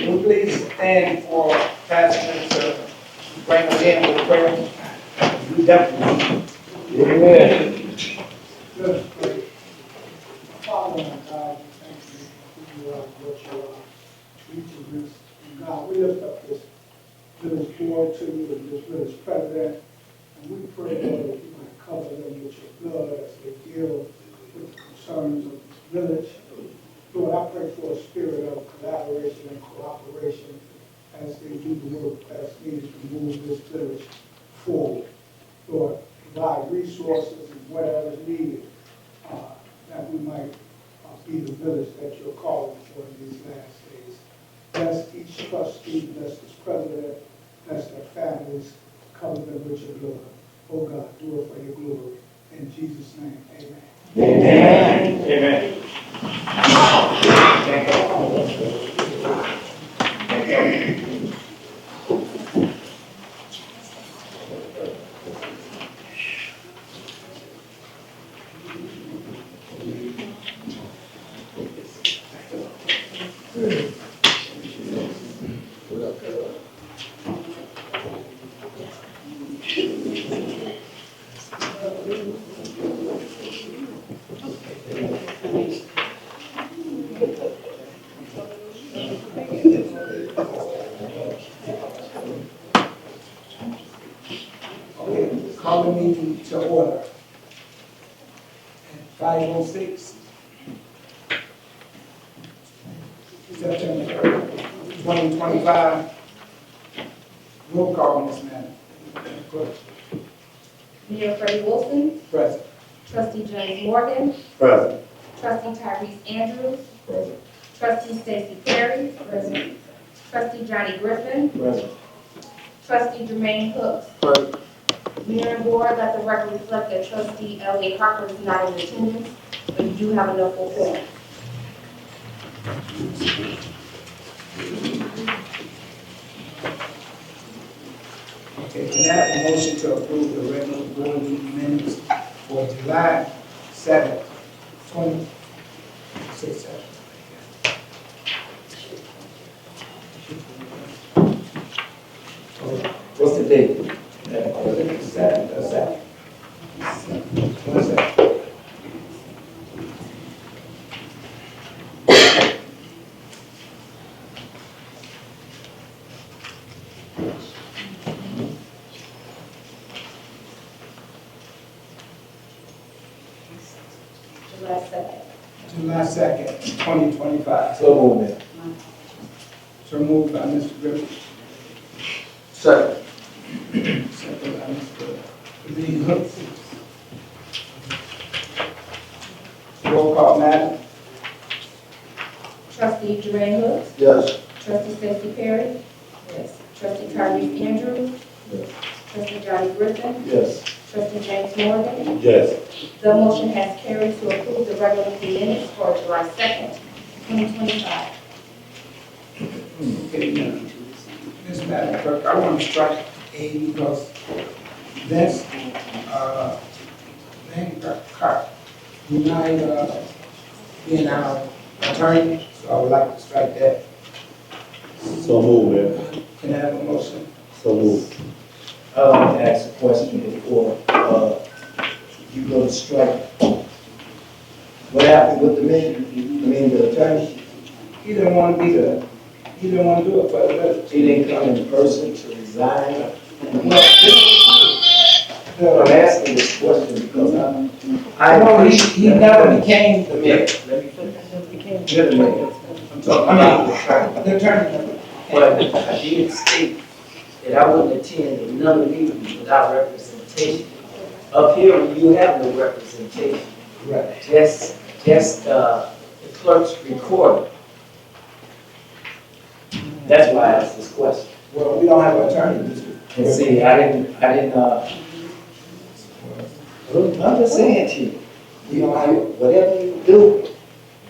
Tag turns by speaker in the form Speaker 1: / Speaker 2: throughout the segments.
Speaker 1: Will you please stand for Pastor to bring us in with prayer? We definitely. Amen.
Speaker 2: Let us pray. Father, my God, we thank you for who you are and what you are. We produce. And God, we lift up this village board to you and this village president. And we pray, Lord, that you might cover them with your blood as they deal with the concerns of this village. Lord, I pray for a spirit of collaboration and cooperation as they do the work that's needed to move this village forward. Lord, provide resources and whatever is needed that we might be the village that you're calling for in these last days. Bless each trustee, bless this president, bless their families, cover them with your blood. Oh God, do it for your glory. In Jesus' name, amen.
Speaker 1: Amen. Amen. Thank you. Okay, call the meeting to order. 5:06. September 3rd, 2025. Roll call on this matter. Clerk.
Speaker 3: Mayor Freddie Wilson,
Speaker 1: Present.
Speaker 3: Trustee James Morgan,
Speaker 1: Present.
Speaker 3: Trustee Tyrese Andrews,
Speaker 1: Present.
Speaker 3: Trustee Stacy Perry, Present. Trustee Johnny Griffin,
Speaker 1: Present.
Speaker 3: Trustee Jermaine Hooks.
Speaker 1: Present.
Speaker 3: Mayor and board, let the record reflect that Trustee Elliot Harper is not in attendance, but you do have enough for quorum.
Speaker 1: Okay, can I have a motion to approve the regular board meeting minutes for July 7th, 2026? What's the date? Seven. 1 second. July 2nd, 2025.
Speaker 4: So moved.
Speaker 1: So moved by Mr. Griffin.
Speaker 4: Second.
Speaker 1: Second by Mr. Lee Hooks. Roll call, madam.
Speaker 3: Trustee Jermaine Hooks,
Speaker 4: Yes.
Speaker 3: Trustee Stacy Perry, yes. Trustee Tyrese Andrews,
Speaker 4: Yes.
Speaker 3: Trustee Johnny Griffin,
Speaker 4: Yes. Trustee
Speaker 3: James Morgan.
Speaker 4: Yes.
Speaker 3: The motion has carried to approve the regular meeting minutes for July 2nd, 2025.
Speaker 1: Okay, now, Ms. Madam Clerk, I want to strike A because that's, Randy Carter denied, being our attorney, so I would like to strike that.
Speaker 4: So moved, man.
Speaker 1: Can I have a motion?
Speaker 4: So moved.
Speaker 5: I'd like to ask a question before, you go to strike. What happened with the man, the attorney?
Speaker 1: He didn't want to be the, he didn't want to do it for the village.
Speaker 5: He didn't come in person to resign?
Speaker 1: Well,
Speaker 5: I'm asking this question because
Speaker 1: I know he never became the mayor.
Speaker 5: Let me finish. You're the mayor. I'm talking about the attorney.
Speaker 1: The attorney.
Speaker 5: But I did state that I wouldn't attend another meeting without representation. Up here, you have no representation.
Speaker 1: Right.
Speaker 5: Just the clerk's recording. That's why I asked this question.
Speaker 1: Well, we don't have an attorney.
Speaker 5: And see, I didn't, I'm just saying to you, whatever you do,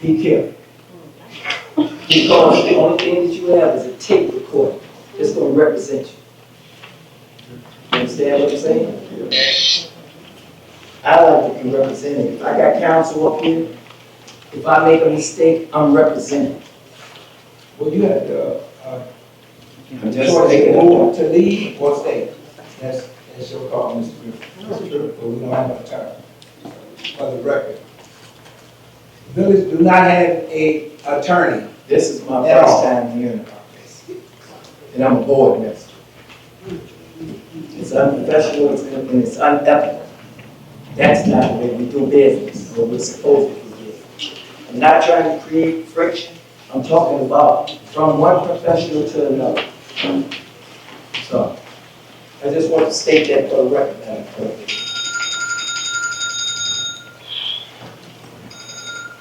Speaker 5: be careful. Because the only thing that you have is a tape recorder. It's gonna represent you. You understand what I'm saying? I like to be represented. If I got counsel up here, if I make a mistake, I'm represented.
Speaker 1: Well, you have to,
Speaker 5: I'm just
Speaker 1: choice
Speaker 5: stating
Speaker 1: to
Speaker 5: a
Speaker 1: move
Speaker 5: point.
Speaker 1: to leave or stay. That's your call, Mr. Griffin. But we don't have a term for the record. Village do not have a attorney.
Speaker 5: This is my
Speaker 1: At
Speaker 5: first
Speaker 1: all.
Speaker 5: time hearing about this. And I'm a board member. It's unprofessional and it's unethical. That's not the way we do business, or we're supposed to do business. I'm not trying to create friction. I'm talking about from one professional to another. So, I just want to state that for the record, Madam Clerk.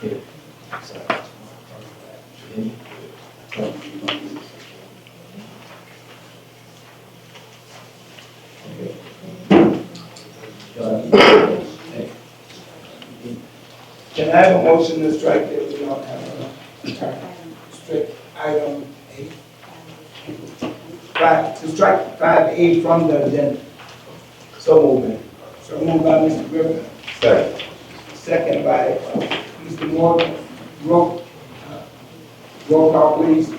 Speaker 5: Here. Sorry.
Speaker 1: Can I have a motion to strike that we don't have a term? Strike item 8. To strike 5A from the agenda.
Speaker 5: So moving.
Speaker 1: So moved by Mr. Griffin,
Speaker 4: Second.
Speaker 1: second by Mr. Morgan. Roll call, please.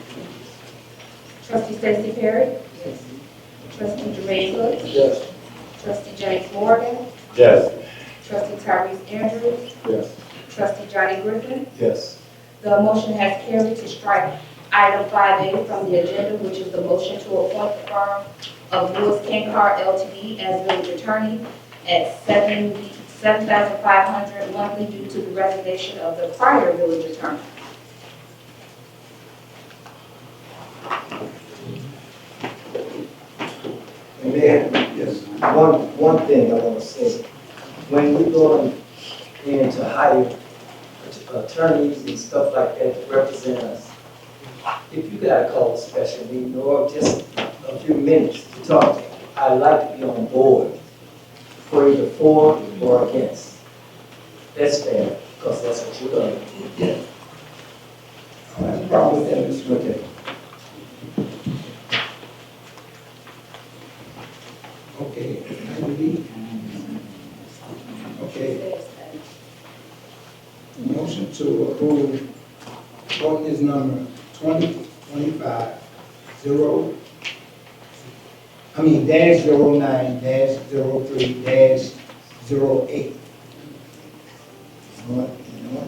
Speaker 3: Trustee Stacey Perry? Yes. Trustee Jermaine Hood?
Speaker 5: Yes.
Speaker 3: Trustee James Morgan?
Speaker 4: Yes.
Speaker 3: Trustee Tyrese Andrews?
Speaker 4: Yes.
Speaker 3: Trustee Johnny Griffin?
Speaker 5: Yes.
Speaker 3: The motion has carried to strike item 5A from the agenda, which is the motion to appoint the firm of Lewis Kenkar Ltd. as village attorney at $7,500 monthly due to the resignation of the prior village attorney.
Speaker 5: Mayor,
Speaker 1: Yes.
Speaker 5: one thing I want to say. When we're going in to hire attorneys and stuff like that to represent us, if you gotta call a special meeting or just a few minutes to talk, I'd like to be on board for either for or against. That's fair, because that's what you're gonna do.
Speaker 1: I don't have a problem with that, Mr. Griffin. Okay, item B. Okay, motion to approve ordinance number 2025 -09-03-08.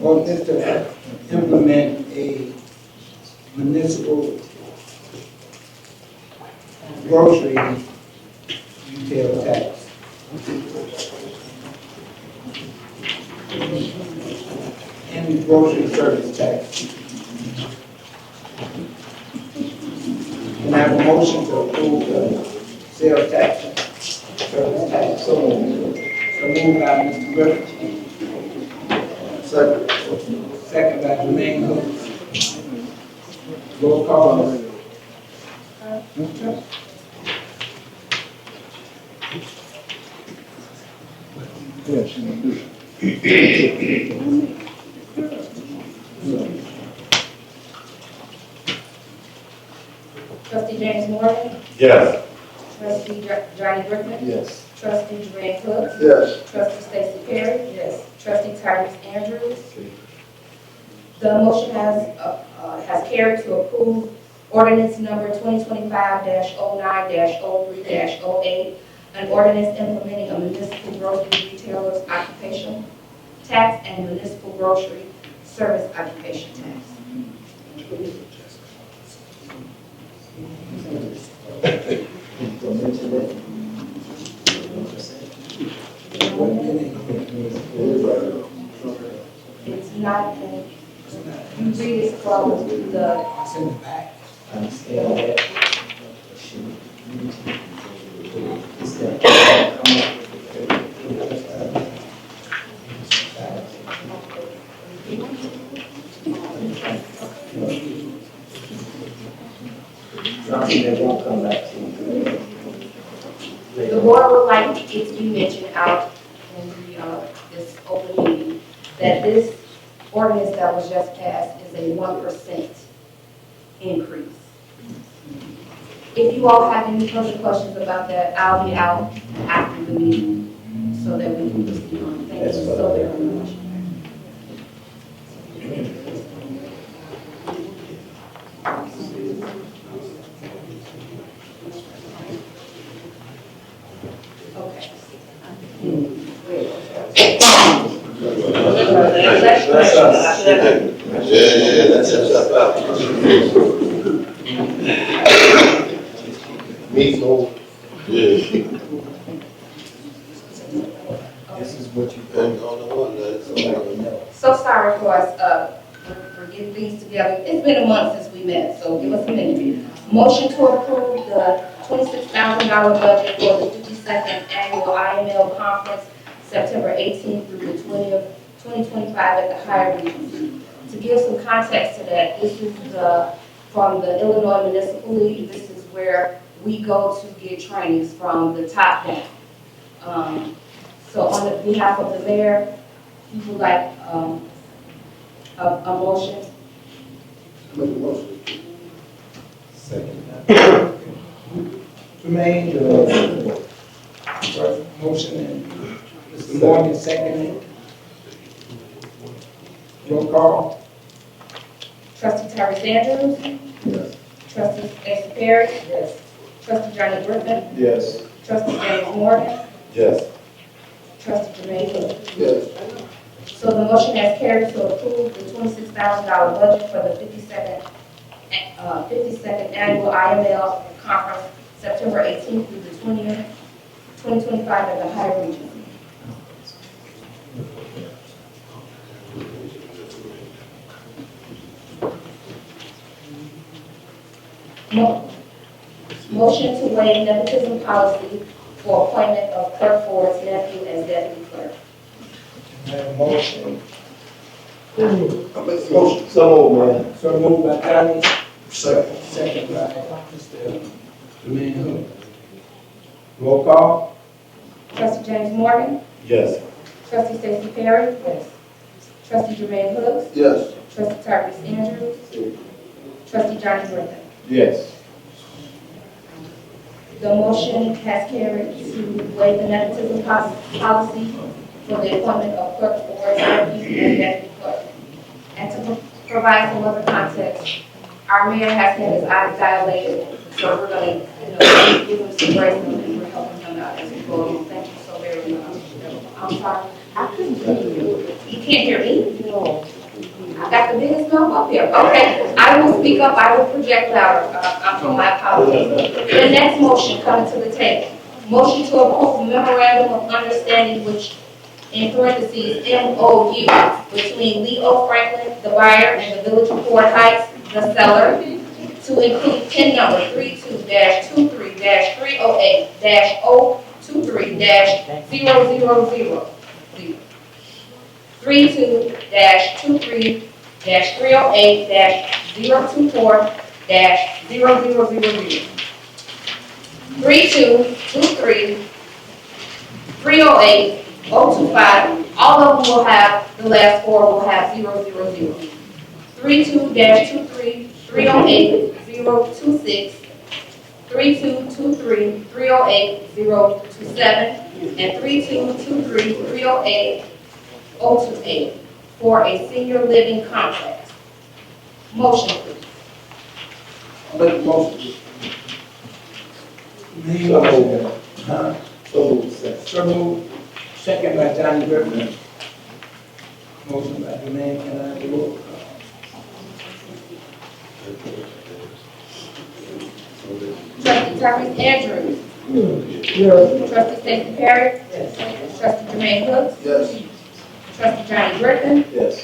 Speaker 1: Ordinance to implement a municipal grocery retail tax. And grocery service tax. Can I have a motion to approve the sales tax, service tax? So moved. So moved by Mr. Griffin. Second by Jermaine Hood. Roll call.
Speaker 3: Trustee James Morgan?
Speaker 4: Yes.
Speaker 3: Trustee Johnny Griffin?
Speaker 5: Yes.
Speaker 3: Trustee Jermaine Hood?
Speaker 5: Yes.
Speaker 3: Trustee Stacey Perry? Yes. Trustee Tyrese Andrews? The motion has carried to approve ordinance number 2025-09-03-08, an ordinance implementing a municipal grocery retailer's occupation tax and municipal grocery service occupation tax. It's not, you read it from the,
Speaker 1: It's in the back.
Speaker 5: I understand that. Is that- Something that won't come back to you.
Speaker 3: the board would like it to be mentioned out in the, this open meeting, that this ordinance that was just passed is a 1% increase. If you all have any further questions about that, I'll be out after the meeting so that we can proceed on. Thank you so very much. Okay.
Speaker 5: Bless us.
Speaker 4: Yeah, that's up. Me, no. Yeah.
Speaker 5: This is what you.
Speaker 4: And on the one that's.
Speaker 3: So sorry for us, for getting things together. It's been a month since we met, so give us a minute. Motion to approve the $26,000 budget for the 52nd Annual IML Conference, September 18th through the 20th, 2025 at the Higher Regency. To give some context to that, this is from the Illinois Municipal League. This is where we go to get trainings from the top down. So on the behalf of the mayor, we would like a motion.
Speaker 1: Make a motion. Jermaine, first motion, and Mr. Morgan second. Roll call.
Speaker 3: Trustee Tyrese Andrews.
Speaker 5: Yes.
Speaker 3: Trustee Stacey Perry. Yes. Trustee Johnny Griffin.
Speaker 5: Yes.
Speaker 3: Trustee James Morgan.
Speaker 4: Yes.
Speaker 3: Trustee Jermaine Hood.
Speaker 1: Yes.
Speaker 3: So the motion has carried to approve the $26,000 budget for the 52nd Annual IML Conference, September 18th through the 20th, 2025 at the High Regency. Motion to waive nepotism policy for appointment of Clerk Ford's nephew as deputy clerk.
Speaker 1: I have a motion.
Speaker 5: Motion. So moved, man.
Speaker 1: So moved by Johnny. Second by Mr. Jermaine Hood. Roll call.
Speaker 3: Trustee James Morgan.
Speaker 4: Yes.
Speaker 3: Trustee Stacey Perry. Yes. Trustee Jermaine Hooks.
Speaker 4: Yes.
Speaker 3: Trustee Tyrese Andrews. Trustee Johnny Griffin.
Speaker 4: Yes.
Speaker 3: The motion has carried to waive the nepotism policy for the appointment of Clerk Ford nephew and deputy clerk. And to provide some other context, our mayor has had his eyes dilated, so we're going to, give him some grace and we're helping him out as we go along. Thank you so very much. I'm sorry. I couldn't hear you. You can't hear me? No. I got the biggest mouth up here. Okay, I will speak up, I will project louder. My apologies. The next motion coming to the table. Motion to approve memorandum of understanding which, in parentheses, MOU, between Leo Franklin, the buyer, and the Village of Fort Heights, the seller, to include PIN number 32-23-308-023-000. 32-23-308-024-0000. 32-23-308-025, all of them will have, the last four will have 000. 32-23-308-026, 32-23-308-027, and 32-23-308-028 for a senior living complex. Motion, please.
Speaker 1: Make a motion.
Speaker 5: So moved.
Speaker 1: Huh?
Speaker 5: So moved, second.
Speaker 1: So moved. Second by Johnny Griffin. Motion by Jermaine, can I have a roll call?
Speaker 3: Trustee Tyrese Andrews. Trustee Stacey Perry. Yes. Trustee Jermaine Hooks.
Speaker 4: Yes.
Speaker 3: Trustee Johnny Griffin.
Speaker 5: Yes.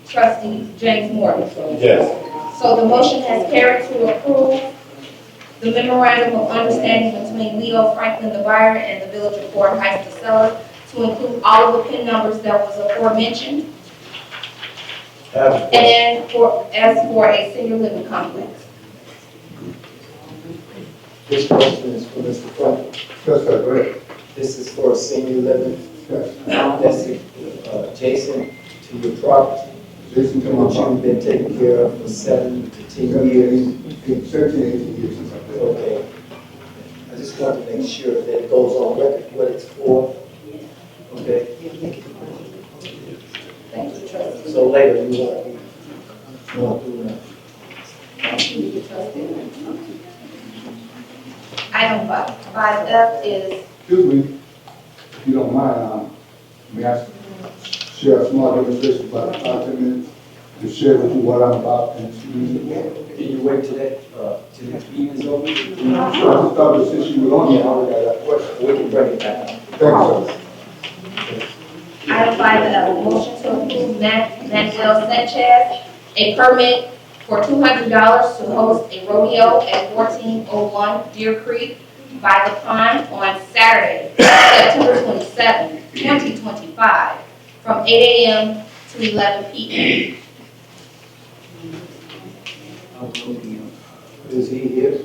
Speaker 3: Trustee James Morgan.
Speaker 4: Yes.
Speaker 3: So the motion has carried to approve the memorandum of understanding between Leo Franklin, the buyer, and the Village of Fort Heights, the seller, to include all of the PIN numbers that was aforementioned, and as for a senior living complex.
Speaker 5: This question is for Mr. Franklin.
Speaker 1: Yes, sir, go ahead.
Speaker 5: This is for senior living.
Speaker 1: Yes.
Speaker 5: That's adjacent to your property,
Speaker 1: Jason, come
Speaker 5: which you've been taking care of for 7 to 10 years.
Speaker 1: 17, 18 years since I've been.
Speaker 5: Okay. I just want to make sure that it goes on record what it's for. Okay.
Speaker 3: Thank you, Trustee.
Speaker 5: So later you won't do that.
Speaker 3: Thank you, Trustee. Trustee. Item 5F is,
Speaker 6: Excuse me, if you don't mind, may I share a small demonstration about 5 to 10 minutes to share with you what I'm about and to
Speaker 5: Can you wait till that, till the evening's over?
Speaker 6: I just thought that since you were on here, I already got that question.
Speaker 5: We can bring it back.
Speaker 6: Thank you, sir.
Speaker 3: item 5F, motion to approve Manuel Sanchez a permit for $200 to host a rodeo at 1401 Deer Creek by the pond on Saturday, September 27, 2025, from 8 a.m. to 11 p.m.
Speaker 5: Is he here?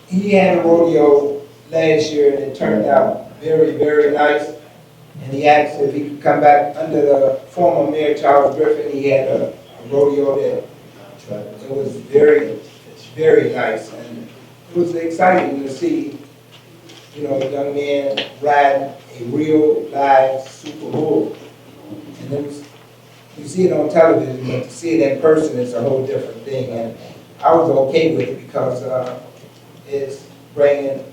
Speaker 1: He had a rodeo last year and it turned out very, very nice. And he asked if he could come back under the former Mayor Charles Griffin. He had a rodeo that it was very, very nice. And it was exciting to see, you know, a young man ride a real live Super Bowl. And it was, you see it on television, but to see it in person is a whole different thing. And I was okay with it because it's bringing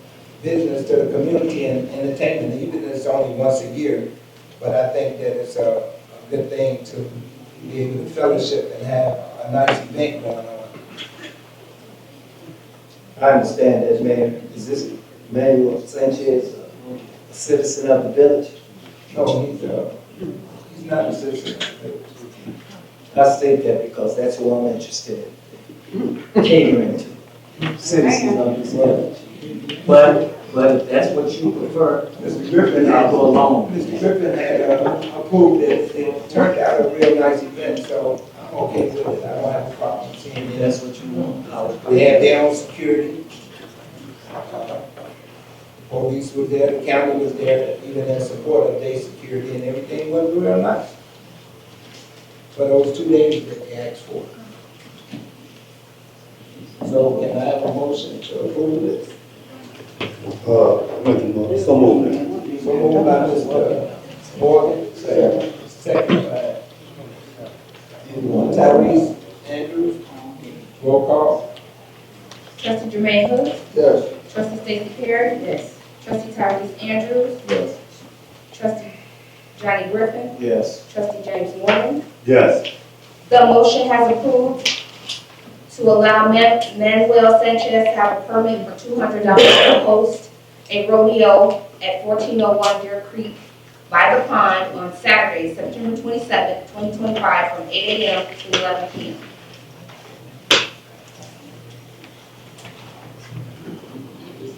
Speaker 1: business to the community and entertainment, even if it's only once a year. But I think that it's a good thing to be able to fellowship and have a nice event going on.
Speaker 5: I understand that, Mayor. Is this Manuel Sanchez a citizen of the village?
Speaker 1: No, he's not a citizen.
Speaker 5: I state that because that's who I'm interested in catering to, citizens of this village. But if that's what you prefer,
Speaker 1: Mr. Griffin
Speaker 5: then I'll
Speaker 1: had,
Speaker 5: go along.
Speaker 1: Mr. Griffin had approved it. It turned out a real nice event, so I'm okay with it. I don't have a problem seeing
Speaker 5: If
Speaker 1: it.
Speaker 5: that's what you want, I'll.
Speaker 1: They have their own security. Police was there, the county was there, even in support of their security, and everything was real nice. For those 2 days that they asked for. So can I have a motion to approve this?
Speaker 4: Make a motion. So moved.
Speaker 1: So moved by Mr. Morgan, second by Tyrese Andrews. Roll call.
Speaker 3: Trustee Jermaine Hood,
Speaker 6: Yes.
Speaker 3: trustee Stacey Perry. Yes. Trustee Tyrese Andrews,
Speaker 6: Yes.
Speaker 3: trustee Johnny Griffin,
Speaker 5: Yes.
Speaker 3: trustee James Morgan.
Speaker 4: Yes.
Speaker 3: The motion has approved to allow Manuel Sanchez have a permit for $200 to host a rodeo at 1401 Deer Creek by the pond on Saturday, September 27, 2025, from 8 a.m. to 11 p.m.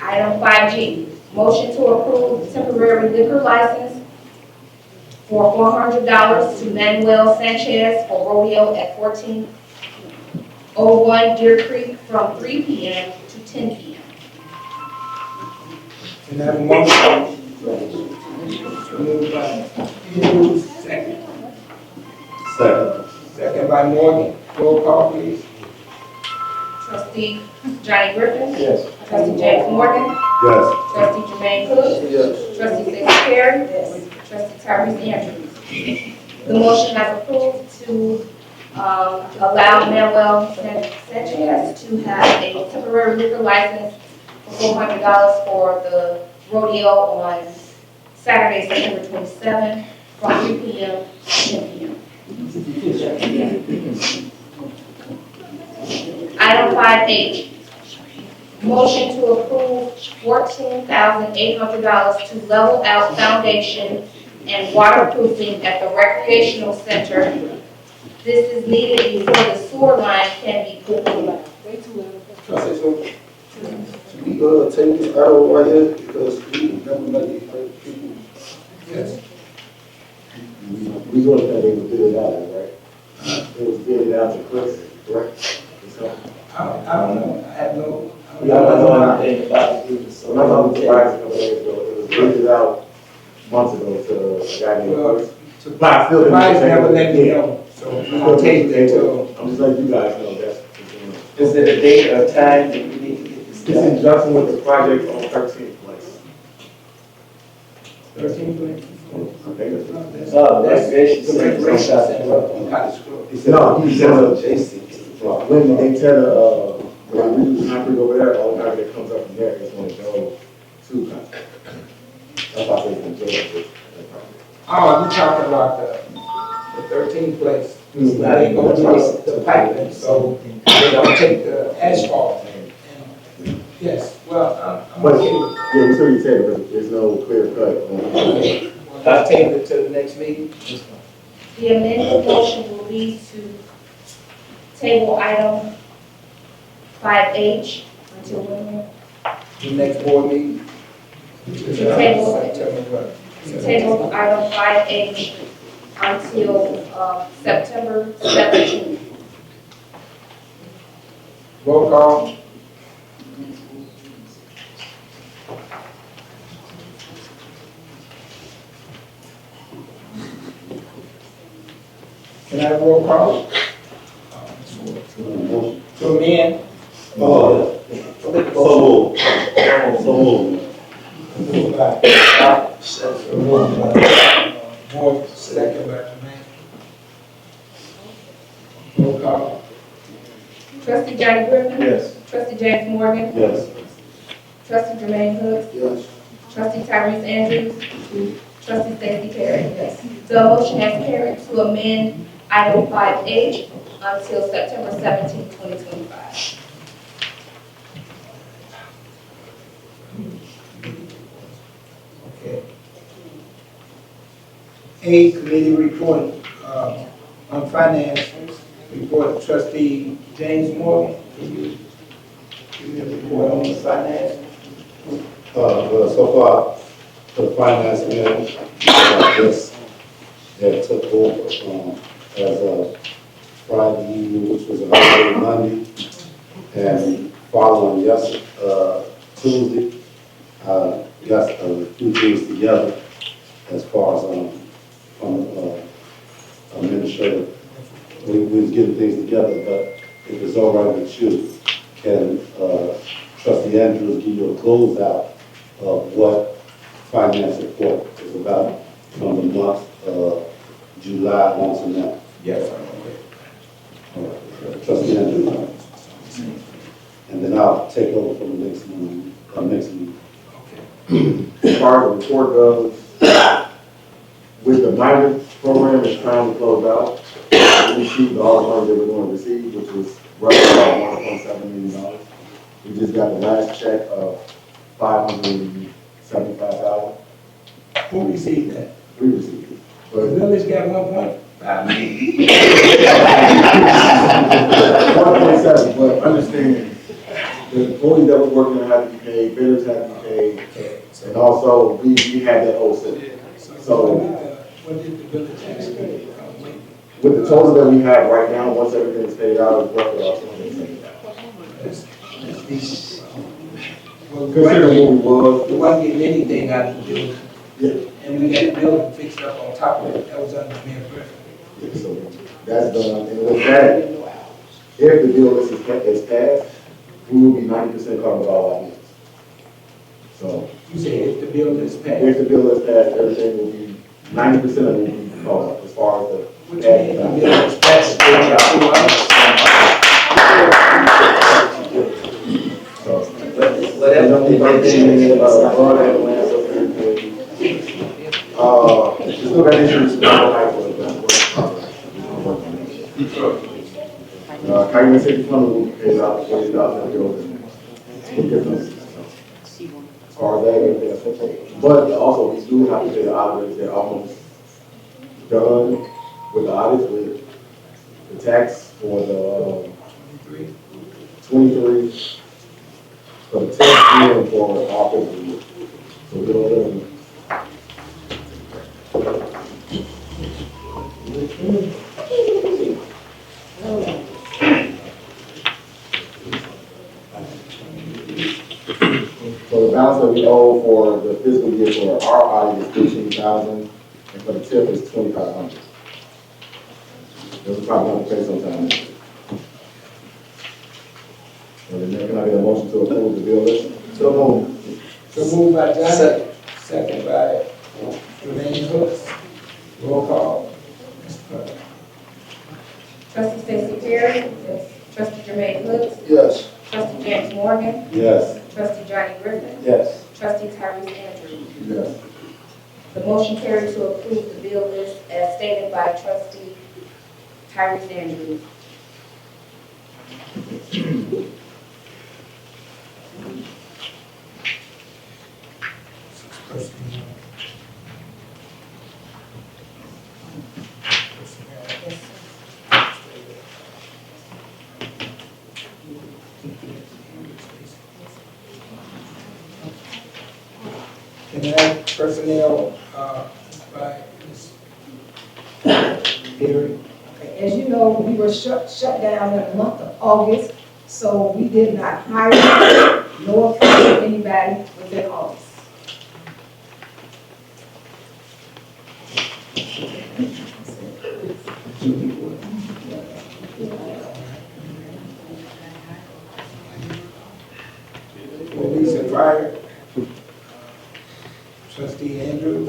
Speaker 3: Item 5G, motion to approve temporary liquor license for $400 to Manuel Sanchez for rodeo at 1401 Deer Creek from 3 p.m. to 10 p.m.
Speaker 1: Can I have a motion? Moved by Andrews, second.
Speaker 4: Second.
Speaker 1: Second by Morgan. Roll call, please.
Speaker 3: Trustee Johnny Griffin.
Speaker 5: Yes.
Speaker 3: Trustee James Morgan.
Speaker 4: Yes.
Speaker 3: Trustee Jermaine Hood.
Speaker 6: Yes.
Speaker 3: Trustee Stacey Perry. Trustee Tyrese Andrews. The motion has approved to allow Manuel Sanchez to have a temporary liquor license for $400 for the rodeo on Saturday, September 27th, from 3 p.m. to 10 p.m. Item 5H, motion to approve $14,800 to level out foundation and waterproofing at the recreational center. This is needed before the sewer line can be put in.
Speaker 6: Trustee, so should we take this out right here because we never met these people?
Speaker 1: Yes.
Speaker 7: We gonna think they would bid it out, right? They would bid it out to Chris, correct? So,
Speaker 1: I don't know. I have no.
Speaker 5: I don't know anything about the business, so
Speaker 7: I'm not surprised a couple days ago, it was bid out months ago to a guy named Chris. But I still didn't.
Speaker 1: Somebody's never let me know, so I'll take it until.
Speaker 7: I'm just letting you guys know that's.
Speaker 5: Is there a date or time that we need to get this
Speaker 7: It's in
Speaker 5: done?
Speaker 7: Johnson with the project on 13th place.
Speaker 1: 13th.
Speaker 5: Recreation center.
Speaker 7: No, he said when they tell when we do concrete over there, all the concrete that comes up from there is going to go to concrete. That's why I said it's going to
Speaker 1: Oh, you talking about the 13th place?
Speaker 5: Mm-hmm.
Speaker 1: Now they gonna do the piping, so they don't take the asphalt. And yes, well, I'm
Speaker 7: But,
Speaker 1: okay with
Speaker 7: yeah, we still you said, but there's no clear cut.
Speaker 1: it. I'll table it to the next meeting.
Speaker 3: The amended motion will be to table item 5H until when?
Speaker 1: The next board meeting.
Speaker 3: Table.
Speaker 1: September what?
Speaker 3: To table item 5H until September 17th.
Speaker 1: Roll call. Can I have roll call? To amend?
Speaker 4: So moved. So moved.
Speaker 1: Moved by Moore, second by Jermaine. Roll call.
Speaker 3: Trustee Johnny Griffin.
Speaker 7: Yes.
Speaker 3: Trustee James Morgan.
Speaker 4: Yes.
Speaker 3: Trustee Jermaine Hood.
Speaker 7: Yes.
Speaker 3: Trustee Tyrese Andrews. Trustee Stacey Perry. Yes. The motion has carried to amend item 5H until September 17th, 2025.
Speaker 1: Okay. A, committee report, on finance, report trustee James Morgan. Can you give me a report on the finance?
Speaker 4: Well, so far, the finance man, just that took over, as of Friday evening, which was a holiday Monday, and following Tuesday, two things together as far as, from, administrative. We was getting things together, but if it's all right with you, can, Trustee Andrews give you a closeout of what finance report is about from the month of July on to now?
Speaker 1: Yes, I'm okay.
Speaker 4: All right. Trustee Andrews. And then I'll take over from the next one, next meeting.
Speaker 1: Okay.
Speaker 7: As far as the report goes, with the migrant program is trying to close out. We received all the money that we're going to receive, which was roughly about $1.7 million. We just got the last check of $575,000.
Speaker 1: Who received that?
Speaker 7: We received it.
Speaker 1: The
Speaker 7: But
Speaker 1: village got 1.5 million.
Speaker 7: 1.7, but understand, the employees that were working have to be paid, vendors have to be paid,
Speaker 1: Okay.
Speaker 7: and also we had that whole system. So
Speaker 1: What did the village ask you?
Speaker 7: with the total that we have right now, once everything is paid out, it's roughly about $270,000.
Speaker 1: That's decent. Well,
Speaker 7: Considering what we was,
Speaker 1: we wasn't getting anything out of the building,
Speaker 7: yeah.
Speaker 1: and we got the building fixed up on top of it. That was under Mayor Griffin.
Speaker 7: Yeah, so that's done, and with that, if the bill is passed, we will be 90% covered of all our needs. So,
Speaker 1: You said if the bill is passed.
Speaker 7: if the bill is passed, everything will be, 90% of it will be covered as far as the.
Speaker 1: What you mean, the bill is passed, they got 2
Speaker 7: So,
Speaker 5: Whatever.
Speaker 7: still got issues. Calumet City Plumbing will be paid out $40,000 a building. As far as that, everything is okay. But also, we do have to pay the auditors, they're almost done with the audits, with the tax for the 23, for the tax year and for our fiscal year. So we don't really. So the balance that we owe for the fiscal year for our audit is $15,000, and for the tip is $2,500. Those are probably going to pay sometime next year. So then can I get a motion to approve the bill list?
Speaker 5: So moved.
Speaker 1: So moved by Johnny, second by Jermaine Hooks. Roll call. Mr. Clerk.
Speaker 3: Trustee Stacey Perry? Yes. Trustee Jermaine Hooks?
Speaker 6: Yes.
Speaker 3: Trustee James Morgan?
Speaker 4: Yes.
Speaker 3: Trustee Johnny Griffin?
Speaker 5: Yes.
Speaker 3: Trustee Tyrese Andrews?
Speaker 6: Yes.
Speaker 3: The motion carried to approve the bill list as stated by Trustee Tyrese Andrews.
Speaker 1: Can I have personnel, by Ms. Perry?
Speaker 8: As you know, we were shut down in the month of August, so we did not hire nor appoint anybody within August.
Speaker 1: Police and fire? Trustee Andrews?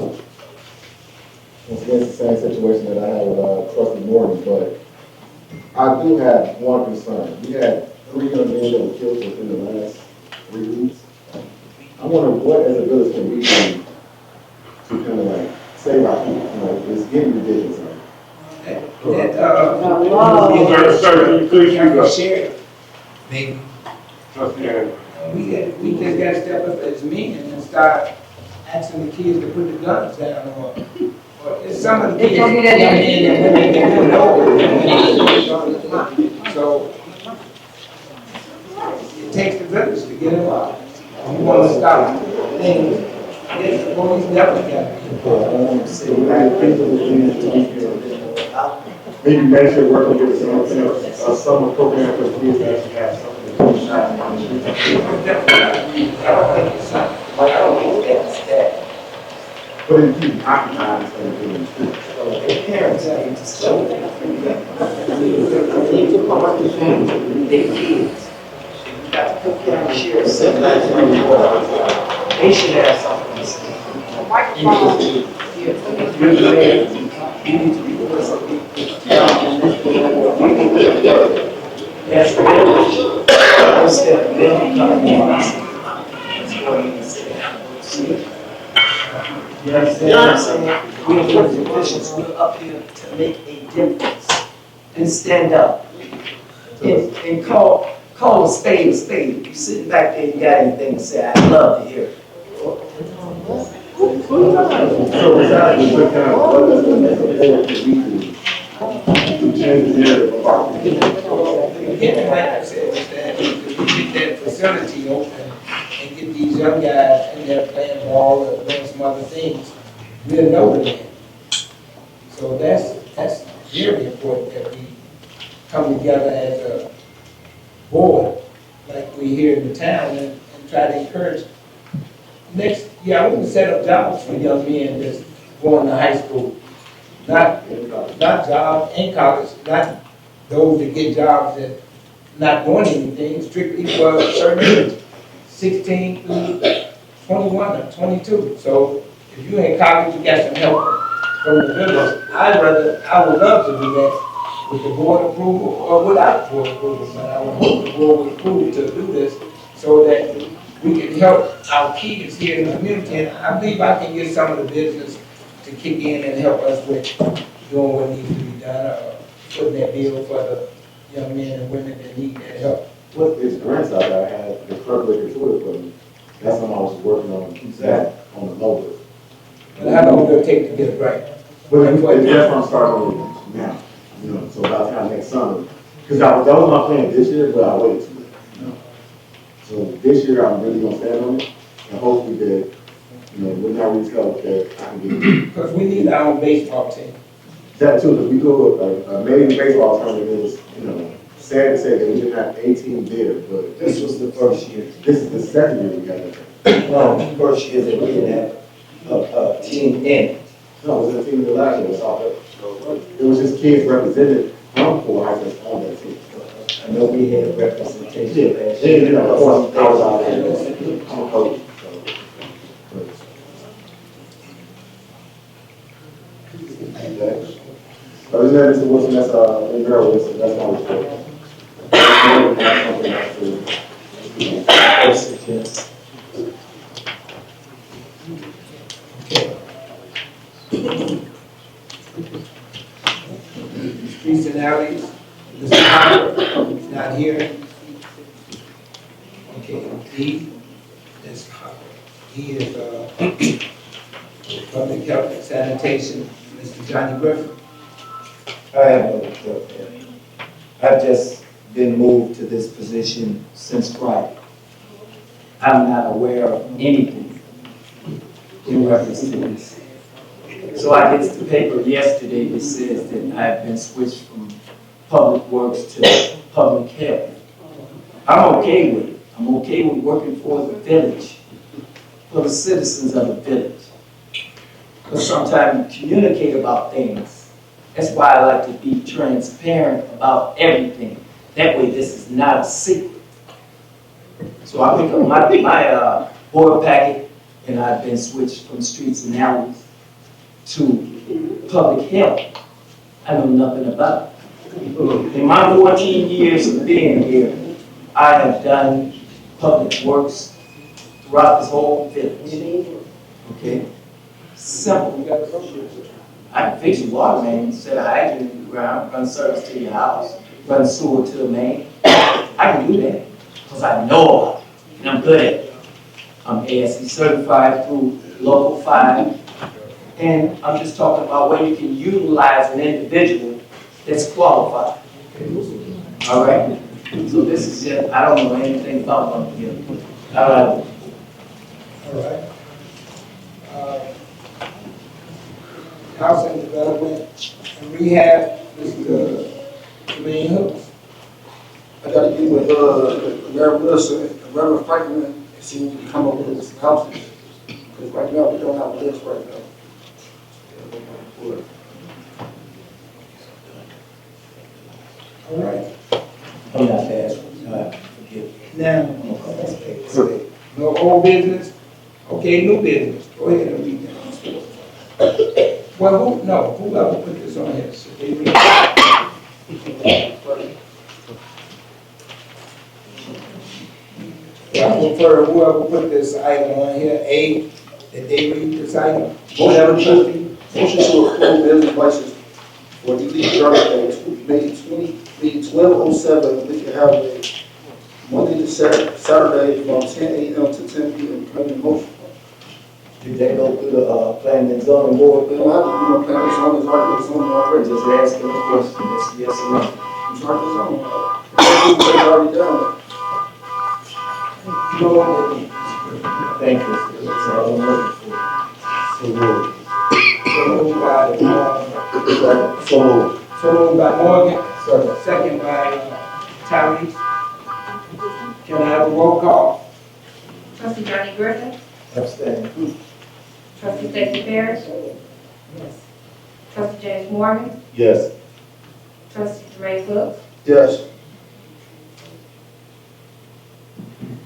Speaker 7: Once again, it's the same situation that I had with trustee Morgan, but I do have one concern. We had 3 young men that were killed within the last 3 weeks. I wonder what as a village can we do to kind of like save our people, you know, it's getting ridiculous.
Speaker 1: Sir, please share. Maybe. We just gotta step up as men and start asking the kids to put the guns down or it's some of the kids.
Speaker 8: don't get that
Speaker 1: young men and women that do it over. So it takes the village to get involved. We want to stop things. Yes, the police definitely got to be involved.
Speaker 7: Maybe management working with a summer program for kids that actually have something to do. But it keeps occupied instead of doing it.
Speaker 5: Parents need to show they need to come up with things, their kids. You got to put them and share sometimes. They should have something to say. You need to be doing something. That's the village. Instead of them coming on us. That's what you say. You understand what I'm saying? We're elected officials, we're up here to make a difference and stand up. And call a spade a spade. If you're sitting back there, you got anything to say, I'd love to hear it.
Speaker 7: So besides what kind of, what does the board do to change the narrative of our community?
Speaker 1: Again, like I said, is that if we get that facility open and get these young guys in there playing ball or doing some other things, we'll know them. So that's very important that we come together as a board, like we here in the town, and try to encourage. Next year, I want to set up jobs for young men that's going to high school. Not jobs in college, not those that get jobs that not doing anything, strictly for a certain age, 16 through 21 or 22. So if you're in college, you got some help from the village. I would love to do that with the board approval or without board approval, but I would hope the board would approve to do this so that we can help our kids here in the community. And I believe I can get some of the business to kick in and help us with doing what needs to be done, or putting that bill for the young men and women that need that help.
Speaker 7: What is grants out there, I had the clerk looking through it for me. That's something I was working on, that on the lower.
Speaker 1: But how long will it take to get a grant?
Speaker 7: But that's what I'm starting on now, you know, so by the time next summer, because that was my plan this year, but I waited too late, you know. So this year, I'm really gonna stand on it, and hopefully that, you know, when I reach out, that I can get.
Speaker 1: Because we need our own baseball team.
Speaker 7: That too, because we go with a major baseball tournament is, you know, sad to say that we didn't have 18 there, but.
Speaker 5: This was the first year.
Speaker 7: This is the second year we got it.
Speaker 5: No, first year that we didn't have a team in.
Speaker 7: No, it was a team that last year was all that. It was just kids represented from Fort High School on that team.
Speaker 5: I know we had representation last
Speaker 7: Yeah,
Speaker 5: year.
Speaker 7: you know, of course, I was out there, I'm a coach, so.
Speaker 4: James.
Speaker 7: This is Mr. Wilson, that's, in Girl Wilson, that's my report.
Speaker 5: Yes.
Speaker 1: Streets and alleys, Mr. Hopper, he's not here. Okay, D, Ms. Hopper, he is, public health and sanitation, Mr. Johnny Griffin.
Speaker 5: I have no report there. I've just been moved to this position since Friday. I'm not aware of anything in reference to this. So I get the paper yesterday that says that I've been switched from public works to public health. I'm okay with it. I'm okay with working for the village, for the citizens of the village. Because sometimes you communicate about things. That's why I like to be transparent about everything. That way this is not a secret. So I pick up my board packet and I've been switched from streets and alleys to public health. I know nothing about it. In my 14 years of being here, I have done public works throughout this whole village. Okay? Simple. I can fix your water main, set a hydrant in the ground, run service to your house, run sewer to the main. I can do that because I know about it and I'm good at it. I'm ASC certified through Local 5. And I'm just talking about where you can utilize an individual that's qualified. All right? So this is just, I don't know anything about one here.
Speaker 1: All right. House and Development and Rehab, Mr. Jermaine Hooks.
Speaker 2: I gotta get with, Reverend Wilson and Reverend Franklin and see what we come up with some houses. Because right now, we don't have a list right now.
Speaker 1: All right.
Speaker 5: I'm not fast. Forgive me.
Speaker 1: Now,
Speaker 5: I'm gonna call this paper.
Speaker 1: no old business. Okay, new business. Go ahead and read that. Well, whoever put this on here, should they read it? I prefer whoever put this item on here, A, that they read this item.
Speaker 2: Motion to approve business license for Elite Drug Day, May 1207, Lincoln Highway, Monday to Saturday from 10 a.m. to 10 p.m. Planning motion.
Speaker 5: Did they go through the planning and zoning board?
Speaker 2: We don't have to do no planning, it's already,
Speaker 5: Just asking the question, yes or no?
Speaker 2: it's already done. It's already done.
Speaker 5: Thank you. That's all I'm looking for.
Speaker 4: So moved.
Speaker 1: So moved by,
Speaker 4: So moved.
Speaker 1: by Morgan, second by Tyrese. Can I have a roll call?
Speaker 3: Trustee Johnny Griffin,
Speaker 5: Abstain.
Speaker 3: trustee Stacey Harris. Yes. Trustee James Morgan,
Speaker 4: Yes.
Speaker 3: trustee Jermaine Hooks,
Speaker 2: Yes.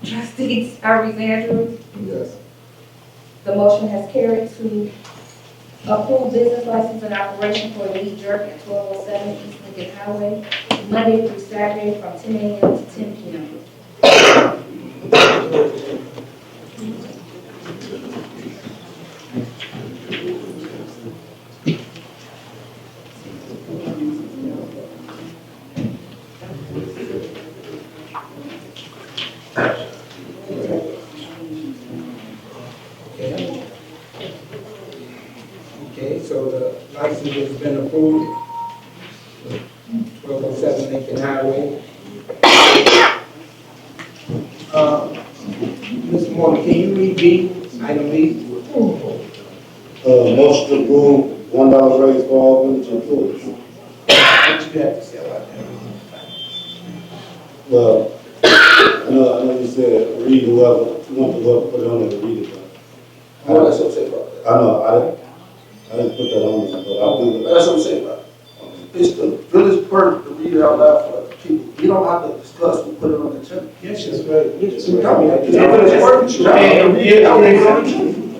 Speaker 3: trustee Tyrese Andrews.
Speaker 4: Yes.
Speaker 3: The motion has carried to approve business license and operation for Elite Jerk at 1207 East Lincoln Highway, Monday through Saturday from 10 a.m. to 10 p.m.
Speaker 1: Okay, so the license has been approved. 1207 Lincoln Highway. Mr. Morgan, can you read B, item B?
Speaker 4: Motion to approve $1 raise for all village employees.
Speaker 1: What you have to say about that?
Speaker 4: Well, I know you said read whoever put it on there to read it, but
Speaker 2: What else I'm saying about that?
Speaker 4: I know, I didn't put that on there, but I'll do it.
Speaker 2: That's what I'm saying about it. It's the village perk to read it out loud for the people. We don't have to discuss, we put it on the agenda.
Speaker 1: Yes, that's right.
Speaker 2: It's the village perk.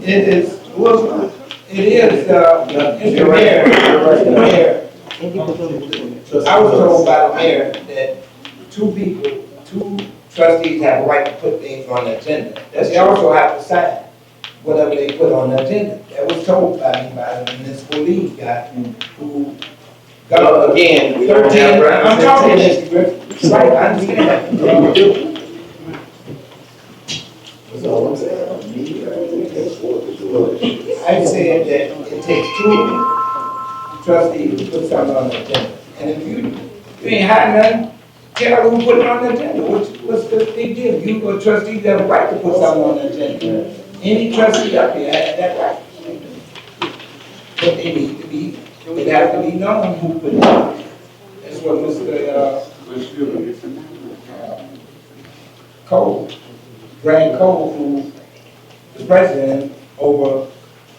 Speaker 1: It is, It is, it's the mayor, it's the mayor. I was told by the mayor that two trustees have a right to put things on the agenda. That they also have to sign whatever they put on the agenda. That was told by me by the municipal league guy who got,
Speaker 5: Again, we don't
Speaker 1: 13,
Speaker 5: have
Speaker 1: I'm talking
Speaker 5: representation.
Speaker 1: Mr. Griffin. Right, I understand that.
Speaker 5: That's all I'm saying.
Speaker 1: I said that it takes two trustees to put something on the agenda. And if you ain't had nothing, tell who put it on the agenda. What's the big deal? You a trustee have a right to put something on the agenda. Any trustee up here has that right. But they need to be, it have to be known who put it on. That's what Mr. Cole, Grant Cole, who is president over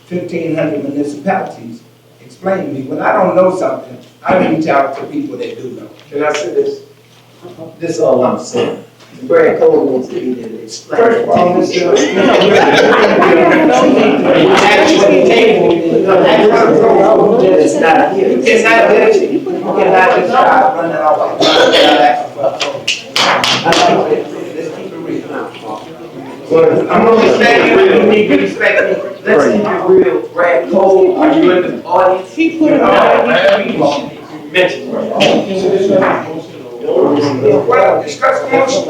Speaker 1: 1,500 municipalities, explained to me. When I don't know something, I reach out to people that do know.
Speaker 5: Can I say this? This is all I'm saying. Brad Cole needs to be there to explain.
Speaker 1: First of all, Mr. Actually, table,
Speaker 5: It's not here.
Speaker 1: you cannot just start running off and asking for a vote. Let's keep it real. I'm gonna respect you, you need to respect me.
Speaker 5: Let's keep it real. Brad Cole, are you in the audience?
Speaker 8: He put it on.
Speaker 5: Mention Brad.
Speaker 1: Well, discuss the motion.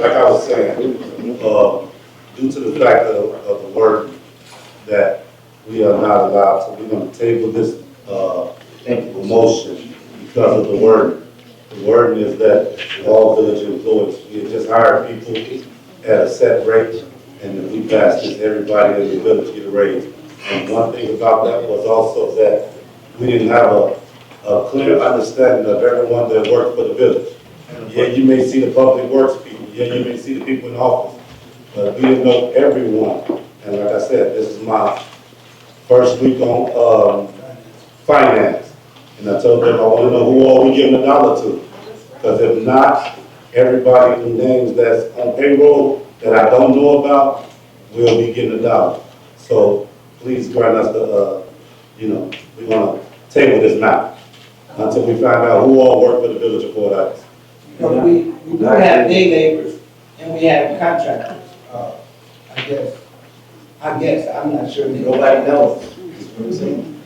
Speaker 4: Like I was saying, due to the fact of the word that we are not allowed to, we're gonna table this, motion because of the word. The word is that all village employees, we have just hired people at a set rate, and if we pass this, everybody in the village get a raise. And one thing about that was also that we didn't have a clear understanding of everyone that worked for the village. Yeah, you may see the public works people, yeah, you may see the people in office, but we didn't know everyone. And like I said, this is my first week on, finance. And I told them I want to know who all we giving $1 to. Because if not, everybody who names that's on payroll that I don't know about will be getting $1. So please grant us the, we're gonna table this now until we find out who all work for the village of Port Alex.
Speaker 1: But we do have day laborers and we have contractors, I guess, I'm not sure.
Speaker 5: Nobody knows.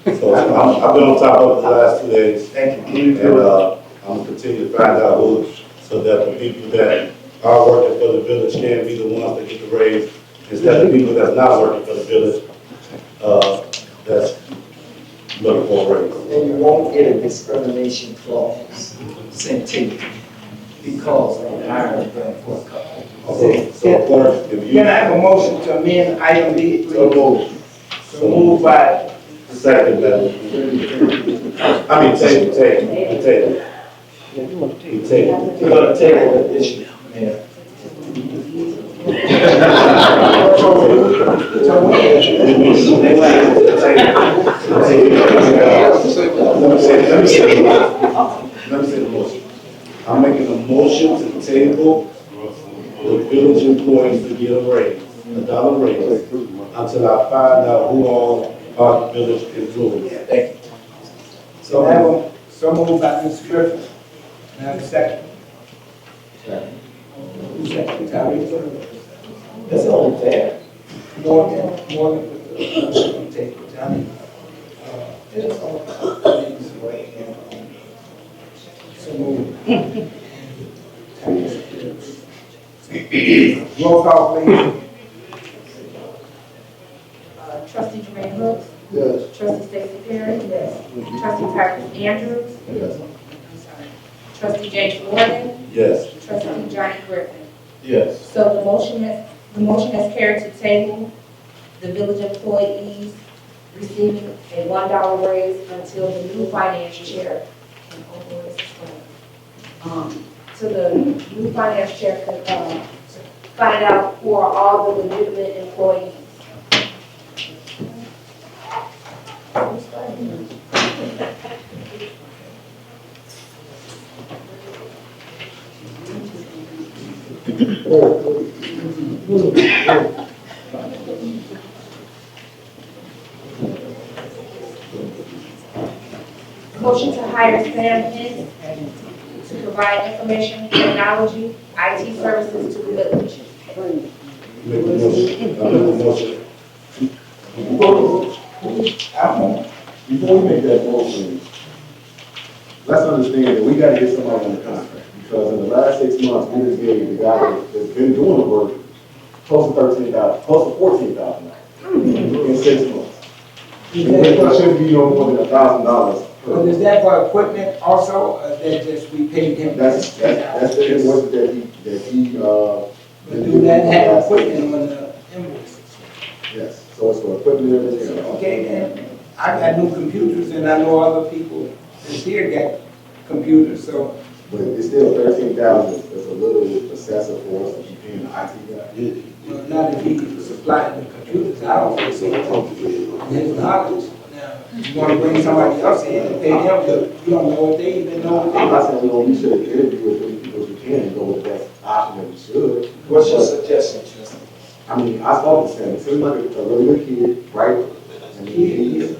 Speaker 4: So I've been on top of it the last 2 days.
Speaker 5: Thank you.
Speaker 4: And I'm gonna continue to find out who, so that the people that are working for the village can be the ones that get the raise, instead of people that's not working for the village, that's looking for a raise.
Speaker 5: And you won't get a discrimination clause sent to you because of hiring them for a couple.
Speaker 4: Okay, so clerk, if you.
Speaker 1: Can I have a motion to amend item B, please?
Speaker 4: So moved.
Speaker 1: So moved by,
Speaker 4: Second, Madam. I mean, table.
Speaker 5: We're gonna table the issue, Mayor.
Speaker 4: Let me say the motion. I'm making a motion to table the village employees to get a raise, $1 raise, until I find out who all are the village employees.
Speaker 5: Thank you.
Speaker 1: so moved by Mr. Griffin. And I have a second. Who's second? Tyrese?
Speaker 5: That's only fair.
Speaker 1: Morgan with the motion on the table. Johnny? So moved. Roll call, please.
Speaker 3: Trustee Jermaine Brooks,
Speaker 6: Yes.
Speaker 3: trustee Stacey Perry. Yes. Trustee Tyrus Andrews,
Speaker 6: Yes.
Speaker 3: trustee James Morgan,
Speaker 4: Yes.
Speaker 3: trustee Johnny Griffin.
Speaker 5: Yes.
Speaker 3: So the motion has carried to table the village employees receiving a $1 raise until the new finance chair can authorize this. So the new finance chair can, find out who are all the legitimate employees. Motion to hire Sam Hinn to provide information technology, IT services to the village.
Speaker 4: Make the motion. I make the motion.
Speaker 7: Before we make that motion, let's understand that we gotta get somebody on the contract, because in the last 6 months, we just gave the guy that's been doing the work close to 13,000, close to 14,000 in 6 months. It shouldn't be no more than $1,000
Speaker 1: But
Speaker 7: per.
Speaker 1: is that for equipment also, or that just we paid him?
Speaker 7: That's the invoice that he,
Speaker 1: But do that have equipment on the invoices?
Speaker 7: yes, so it's for equipment and everything.
Speaker 1: Okay, then, I got new computers and I know other people that's here got computers, so.
Speaker 7: But it's still 13,000, it's a little excessive for us to keep paying the IT guy.
Speaker 1: Well, not if he supplied the computers, I don't think so. His knowledge. Now, you wanna bring somebody else in and pay them, but you don't know what they even know what
Speaker 7: I'm
Speaker 1: they
Speaker 7: not saying we should interview as many people as we can and go with the best option that we should.
Speaker 5: What's your suggestion, Justin?
Speaker 7: I mean, I spoke to Sam, he seems like a really good kid, right? And he's,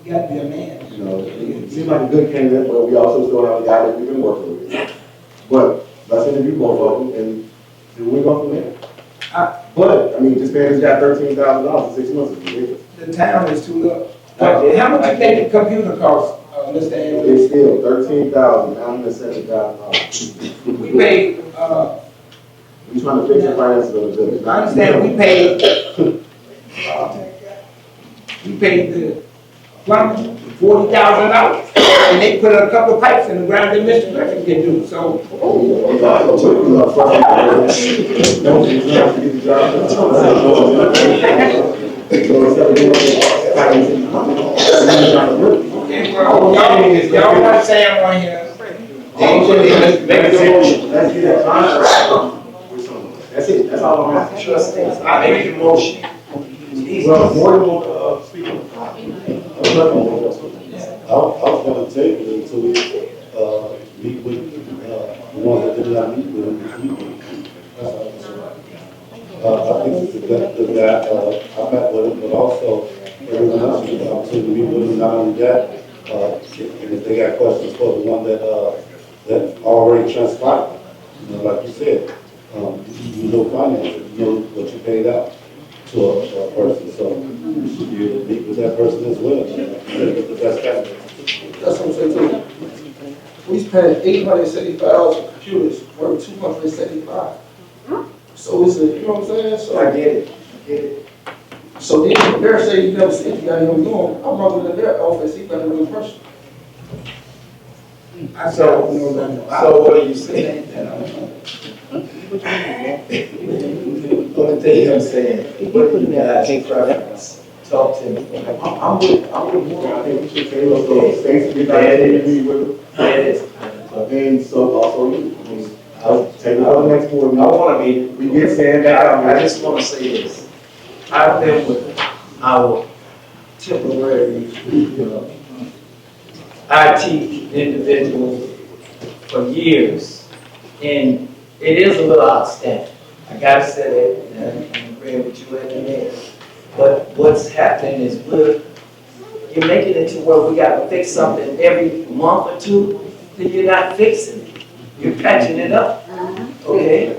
Speaker 1: You gotta be a man.
Speaker 7: you know, he seems like a good candidate, but we also still have a guy that we can work with. But let's interview both of them and then we go from there. But, I mean, just paying this guy $13,000 in 6 months is ridiculous.
Speaker 1: The town is too low. How much you think the computer cost, Mr. Andrews?
Speaker 7: It's still $13,970.
Speaker 1: We paid,
Speaker 7: We're trying to fix the finances of the village.
Speaker 1: I understand we paid the plumber $40,000, and they put a couple of pipes in the ground that Mr. Griffin can do, so. Okay, well, y'all want Sam on here.
Speaker 7: Let's get that contract. That's it, that's all I'm asking.
Speaker 5: Trustees, I make the motion.
Speaker 7: Well, more than one, speaker.
Speaker 4: I was gonna take it until we, meet with, the ones that did not meet with him this weekend. I think it's a good guy, I met with him, but also everyone else should have the opportunity to meet with him, not only that, and if they got questions for the one that already transpired, you know, like you said, you know finances, you know what you paid out to a person, so you should be able to meet with that person as well, get the best candidate.
Speaker 2: That's what I'm saying too. We spent $875 for computers, worth $275. So it's a, you know what I'm saying?
Speaker 5: I
Speaker 2: So,
Speaker 5: get it, I get it.
Speaker 2: so then they're saying you never see the guy you're doing. I'm running in their office, he better than person.
Speaker 1: I said, I don't know nothing about it.
Speaker 5: So what are you saying? Only thing I'm saying, what do you guys preference? Talk to me.
Speaker 7: I'm with more, I think we should say, look, Stacy, we got to be with them. And so also you, I mean, I'll take it on the next board.
Speaker 5: I wanna be,
Speaker 7: We get Sam back out
Speaker 5: I
Speaker 7: here.
Speaker 5: just wanna say this. I've been with our temporary, IT individual for years, and it is a little outstanding. I gotta say that, and I'm agreeing with you at the end. But what's happening is you're making it to where we gotta fix something every month or two, then you're not fixing it. You're patching it up, okay?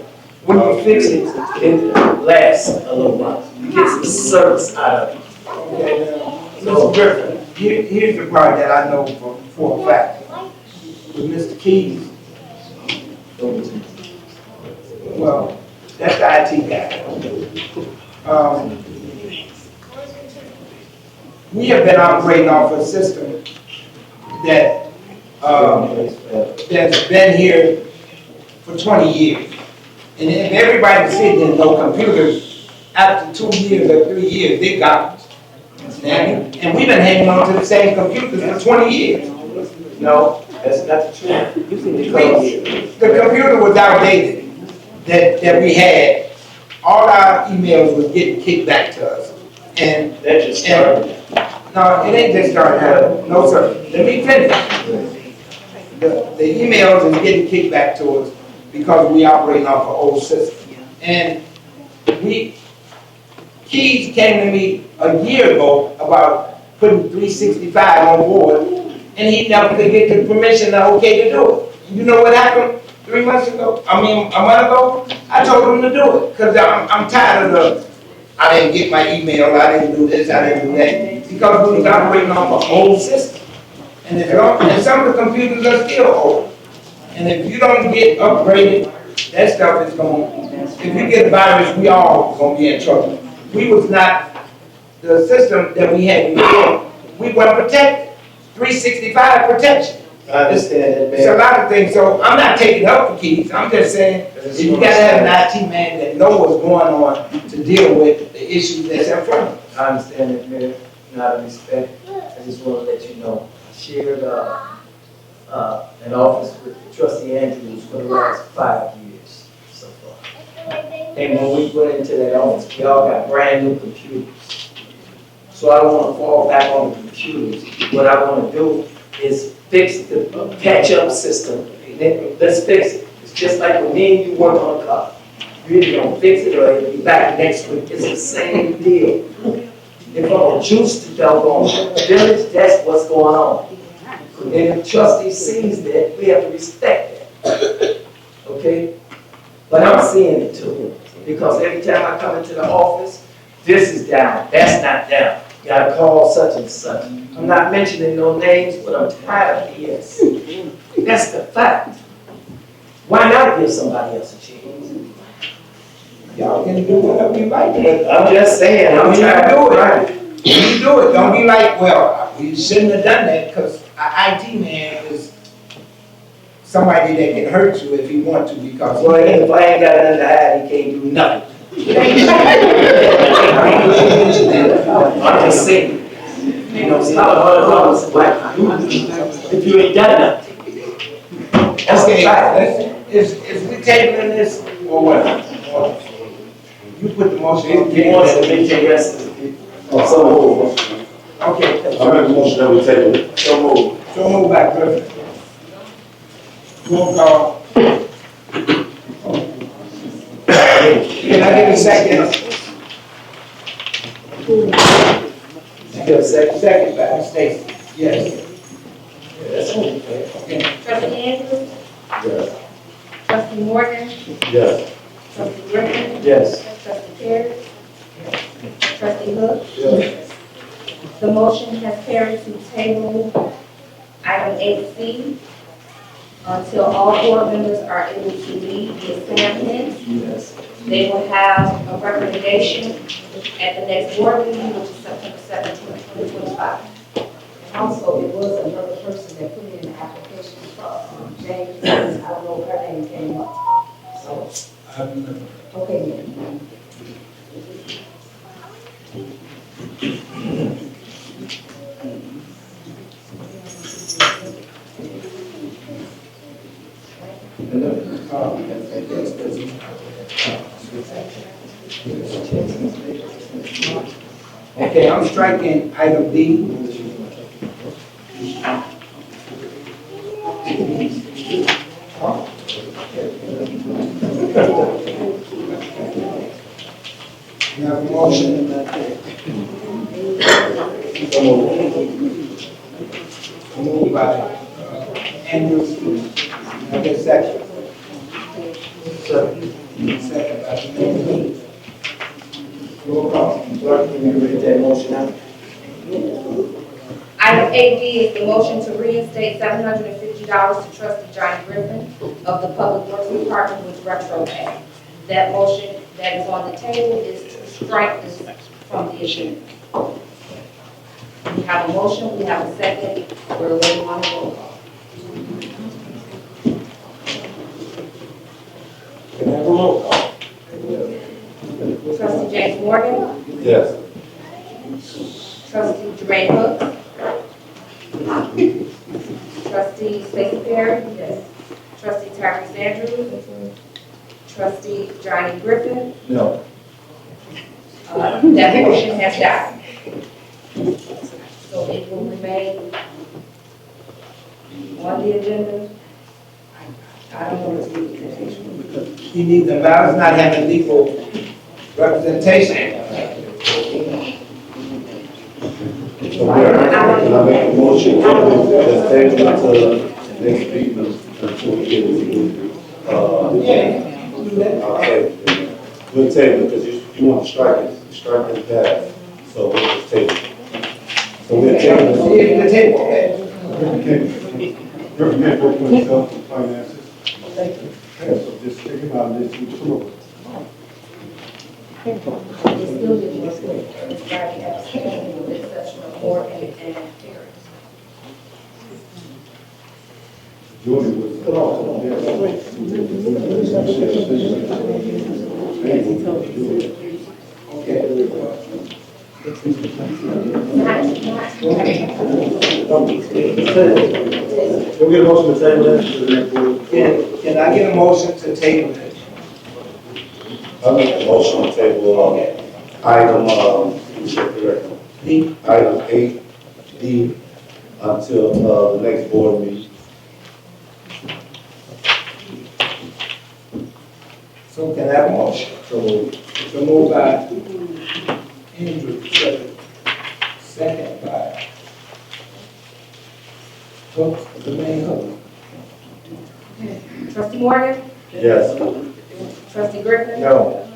Speaker 5: When you fix it, it lasts a little while. You get some service out of it.
Speaker 1: Okay, now, Mr. Griffin, here's the part that I know for a fact. With Mr. Keys, well, that's the IT guy. We have been operating off a system that, that's been here for 20 years. And if everybody in the city didn't know computers, after 2 years or 3 years, they got it. And we've been hanging on to the same computers for 20 years.
Speaker 5: No, that's not the truth.
Speaker 1: The computer was outdated that we had. All our emails was getting kicked back to us. And
Speaker 5: That just started.
Speaker 1: no, it ain't just starting happening. No, sir. Let me finish. The emails is getting kicked back to us because we operating off an old system. And Keys came to me a year ago about putting 365 on board and he never could get the permission or okay to do it. You know what happened 3 months ago? I mean, a month ago? I told him to do it, cause I'm tired of I didn't get my email, I didn't do this, I didn't do that, because we was operating off an old system. And and some of the computers are still old. And if you don't get upgraded, that stuff is if you get a virus, we all gonna be in trouble. We was not, the system that we had before, we weren't protected. 365 protection.
Speaker 5: I understand that,
Speaker 1: It's a
Speaker 5: Mayor.
Speaker 1: lot of things, so I'm not taking up for keys, I'm just saying, you gotta have an IT man that know what's going on to deal with the issues that's in front of us.
Speaker 5: I understand that, Mayor. Out of respect, I just want to let you know, I shared, an office with Trustee Andrews for the last 5 years so far. And when we went into that office, we all got brand new computers. So I don't want to fall back on the computers. What I want to do is fix the catch-up system. Let's fix it. It's just like when me and you work on a car. You either gonna fix it or it'll be back next week. It's the same deal. If I'm juice to doggone village, that's what's going on. And if trustee sees that, we have to respect that. Okay? But I'm seeing it too. Because every time I come into the office, this is down, that's not down. You gotta call such and such. I'm not mentioning no names, but I'm tired of this. That's the fact. Why not give somebody else a chance?
Speaker 1: Y'all can do whatever you like.
Speaker 5: I'm just saying, I'm trying to do it.
Speaker 1: You do it, don't be like, well, we shouldn't have done that, because an IT man is somebody that can hurt you if he want to, because.
Speaker 5: Well, if I ain't got nothing to hide, he can't do nothing. I'm just saying. You know, stop $100 if you ain't done nothing. That's the
Speaker 1: Okay,
Speaker 5: fact.
Speaker 1: is we tabling this, or what? You put the motion.
Speaker 5: He wants to make the rest of it. So move.
Speaker 1: Okay,
Speaker 4: I make a motion that we table it.
Speaker 5: So move.
Speaker 1: so move back, Griffin. Roll call. Can I get a second?
Speaker 5: You got a second?
Speaker 1: Second back, Stacy, yes.
Speaker 5: That's only fair.
Speaker 1: Okay.
Speaker 3: Trustee Andrews,
Speaker 4: Yes.
Speaker 3: trustee Morgan,
Speaker 4: Yes.
Speaker 3: trustee Griffin,
Speaker 5: Yes.
Speaker 3: trustee Perry, trustee Hook.
Speaker 5: Yes.
Speaker 3: The motion has carried to table item 8C until all board members are able to leave the assembly.
Speaker 5: Yes.
Speaker 3: They will have a recommendation at the next board meeting, which is September 17th, 2025.
Speaker 8: Also, it was another person that put in the application for, James, I don't know if her name came up. So, okay, then.
Speaker 1: Okay, I'm striking item D. You have a motion. Moved by Andrews. I guess second. Second by Andrews. Roll call.
Speaker 5: Clerk, can you read that motion out?
Speaker 3: Item 8D is the motion to reinstate $750 to trustee Johnny Griffin of the Public Works Department with retro pay. That motion that is on the table is to strike this from the agenda. We have a motion, we have a second, we're waiting on a roll call.
Speaker 1: Can I have a roll call?
Speaker 3: Trustee James Morgan,
Speaker 4: Yes.
Speaker 3: trustee Jermaine Hook, trustee Stacey Perry, yes. Trustee Tyrese Andrews, trustee Johnny Griffin,
Speaker 5: No.
Speaker 3: that motion has died. So it will remain on the agenda. I don't know what to do today.
Speaker 1: He needs, the matters not having legal representation.
Speaker 4: So, Mayor, can I make a motion motion, just table it to next week until we get it.
Speaker 1: Yeah, you can do that.
Speaker 4: I'll table it. We'll table it because you want to strike it, strike it pass. So we'll just table it. So we'll table
Speaker 1: See
Speaker 4: it.
Speaker 1: if the table, okay?
Speaker 6: Recommend work with yourself and finances. So just take him out of this, we come up with.
Speaker 3: It's still didn't work with Ms. Bradley abstaining with the exception of Moore and Terry.
Speaker 6: Join it with. Come on. Can we get a motion to table that to the next board?
Speaker 1: Can I get a motion to table it?
Speaker 4: I'll make the motion to table,
Speaker 1: Okay.
Speaker 4: item, let me check the record.
Speaker 1: D,
Speaker 4: Item 8D until, the next board meeting.
Speaker 1: so can I have a motion?
Speaker 6: So moved.
Speaker 1: So moved by Andrew, second by Hook, the main Hook.
Speaker 3: Trustee Morgan?
Speaker 4: Yes.
Speaker 3: Trustee Griffin?
Speaker 5: No.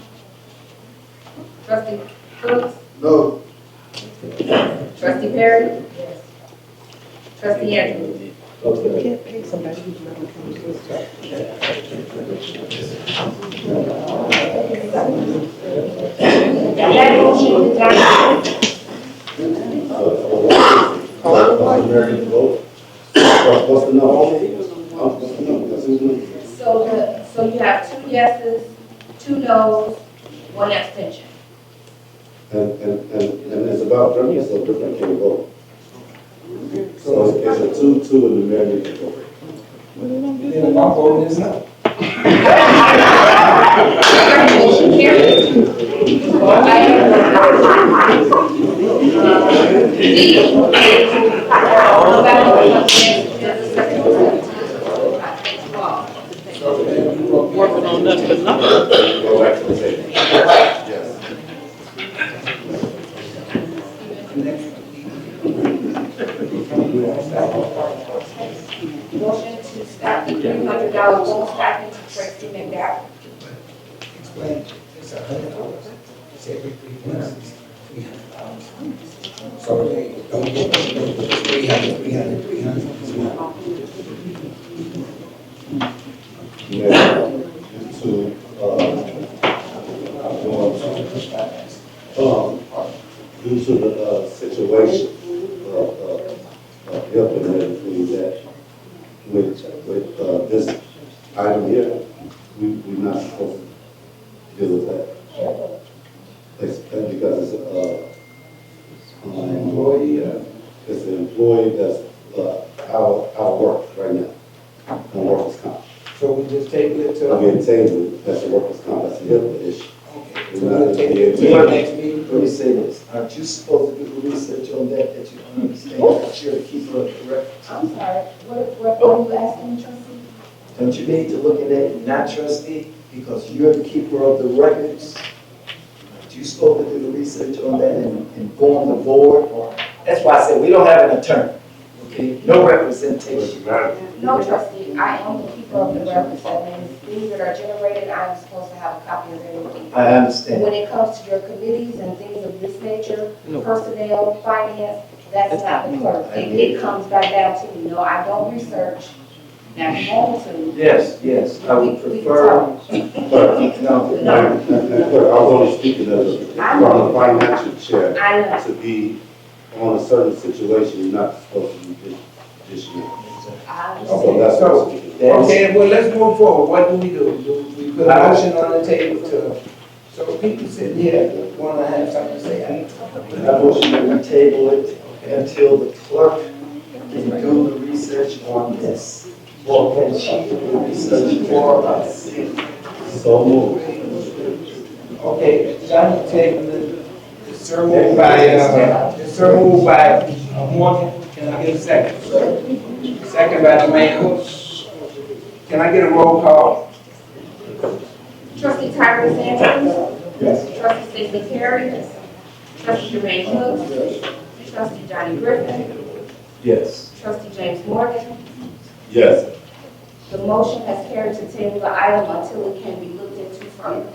Speaker 3: Trustee Phillips?
Speaker 6: No.
Speaker 3: Trustee Perry? Yes. Trustee Andrews? That motion is not.
Speaker 4: American vote. What's the number? What's the number? That's who's number?
Speaker 3: So you have 2 yeses, 2 noes, 1 abstention.
Speaker 4: And it's about 30, so different can vote. So it's a 2-2 in the American vote.
Speaker 1: Then my vote is no.
Speaker 3: Motion carries.
Speaker 9: Working on nothing but numbers.
Speaker 4: Go back to the table. Yes.
Speaker 3: Motion to stop the $300 phone stipend to Tracy McDowell.
Speaker 1: Explain, it's $100, it's every 3 months, $300. So they don't get 300, 300, 300.
Speaker 4: Now, due to the situation of helping and everything that with this item here, we're not supposed to deal with that. It's because it's
Speaker 1: Employee,
Speaker 4: it's an employee that's our work right now, on workers' comp.
Speaker 1: so we just table it
Speaker 4: I
Speaker 1: to,
Speaker 4: mean, table, that's a workers' comp, that's a health issue.
Speaker 1: okay, so we'll table it to the next meeting.
Speaker 5: Let me say this, aren't you supposed to do the research on that you don't understand, that you're the keeper of the records?
Speaker 3: I'm sorry, what are you asking, trustee?
Speaker 5: Don't you need to look at that, not trustee, because you're the keeper of the records? Aren't you supposed to do the research on that and inform the board? Or that's why I said, we don't have an attorney, okay? No representation.
Speaker 3: No, trustee, I am the keeper of the records, that means things that are generated, I'm supposed to have a copy of everything.
Speaker 5: I understand.
Speaker 3: When it comes to your committees and things of this nature, personnel, finance, that's not the clerk. It comes back down to me. No, I don't research. Now, if you want to.
Speaker 5: Yes, I would
Speaker 3: we can
Speaker 5: prefer,
Speaker 3: talk.
Speaker 5: no,
Speaker 3: No,
Speaker 4: I was only speaking as a, from a financial chair,
Speaker 3: I know.
Speaker 4: to be on a certain situation, you're not supposed to be dishing out.
Speaker 3: I
Speaker 4: So
Speaker 3: understand.
Speaker 4: that's what I'm speaking.
Speaker 1: Okay, well, let's move forward, what do? We put a motion on the table to, so people said, yeah, wanna have something to say.
Speaker 5: I motion that we table it until the clerk can do the research on this. Or can she do the research for us?
Speaker 4: So moved.
Speaker 1: Okay, Johnny table it's so moved by, Morgan, can I get a second? Second by the mayor. Can I get a roll call?
Speaker 3: Trustee Tyrus Andrews.
Speaker 6: Yes.
Speaker 3: Trustee Stacey Perry. Trustee Jermaine Hooks. Trustee Johnny Griffin.
Speaker 5: Yes.
Speaker 3: Trustee James Morgan.
Speaker 4: Yes.
Speaker 3: The motion has carried to table the item until it can be looked into further.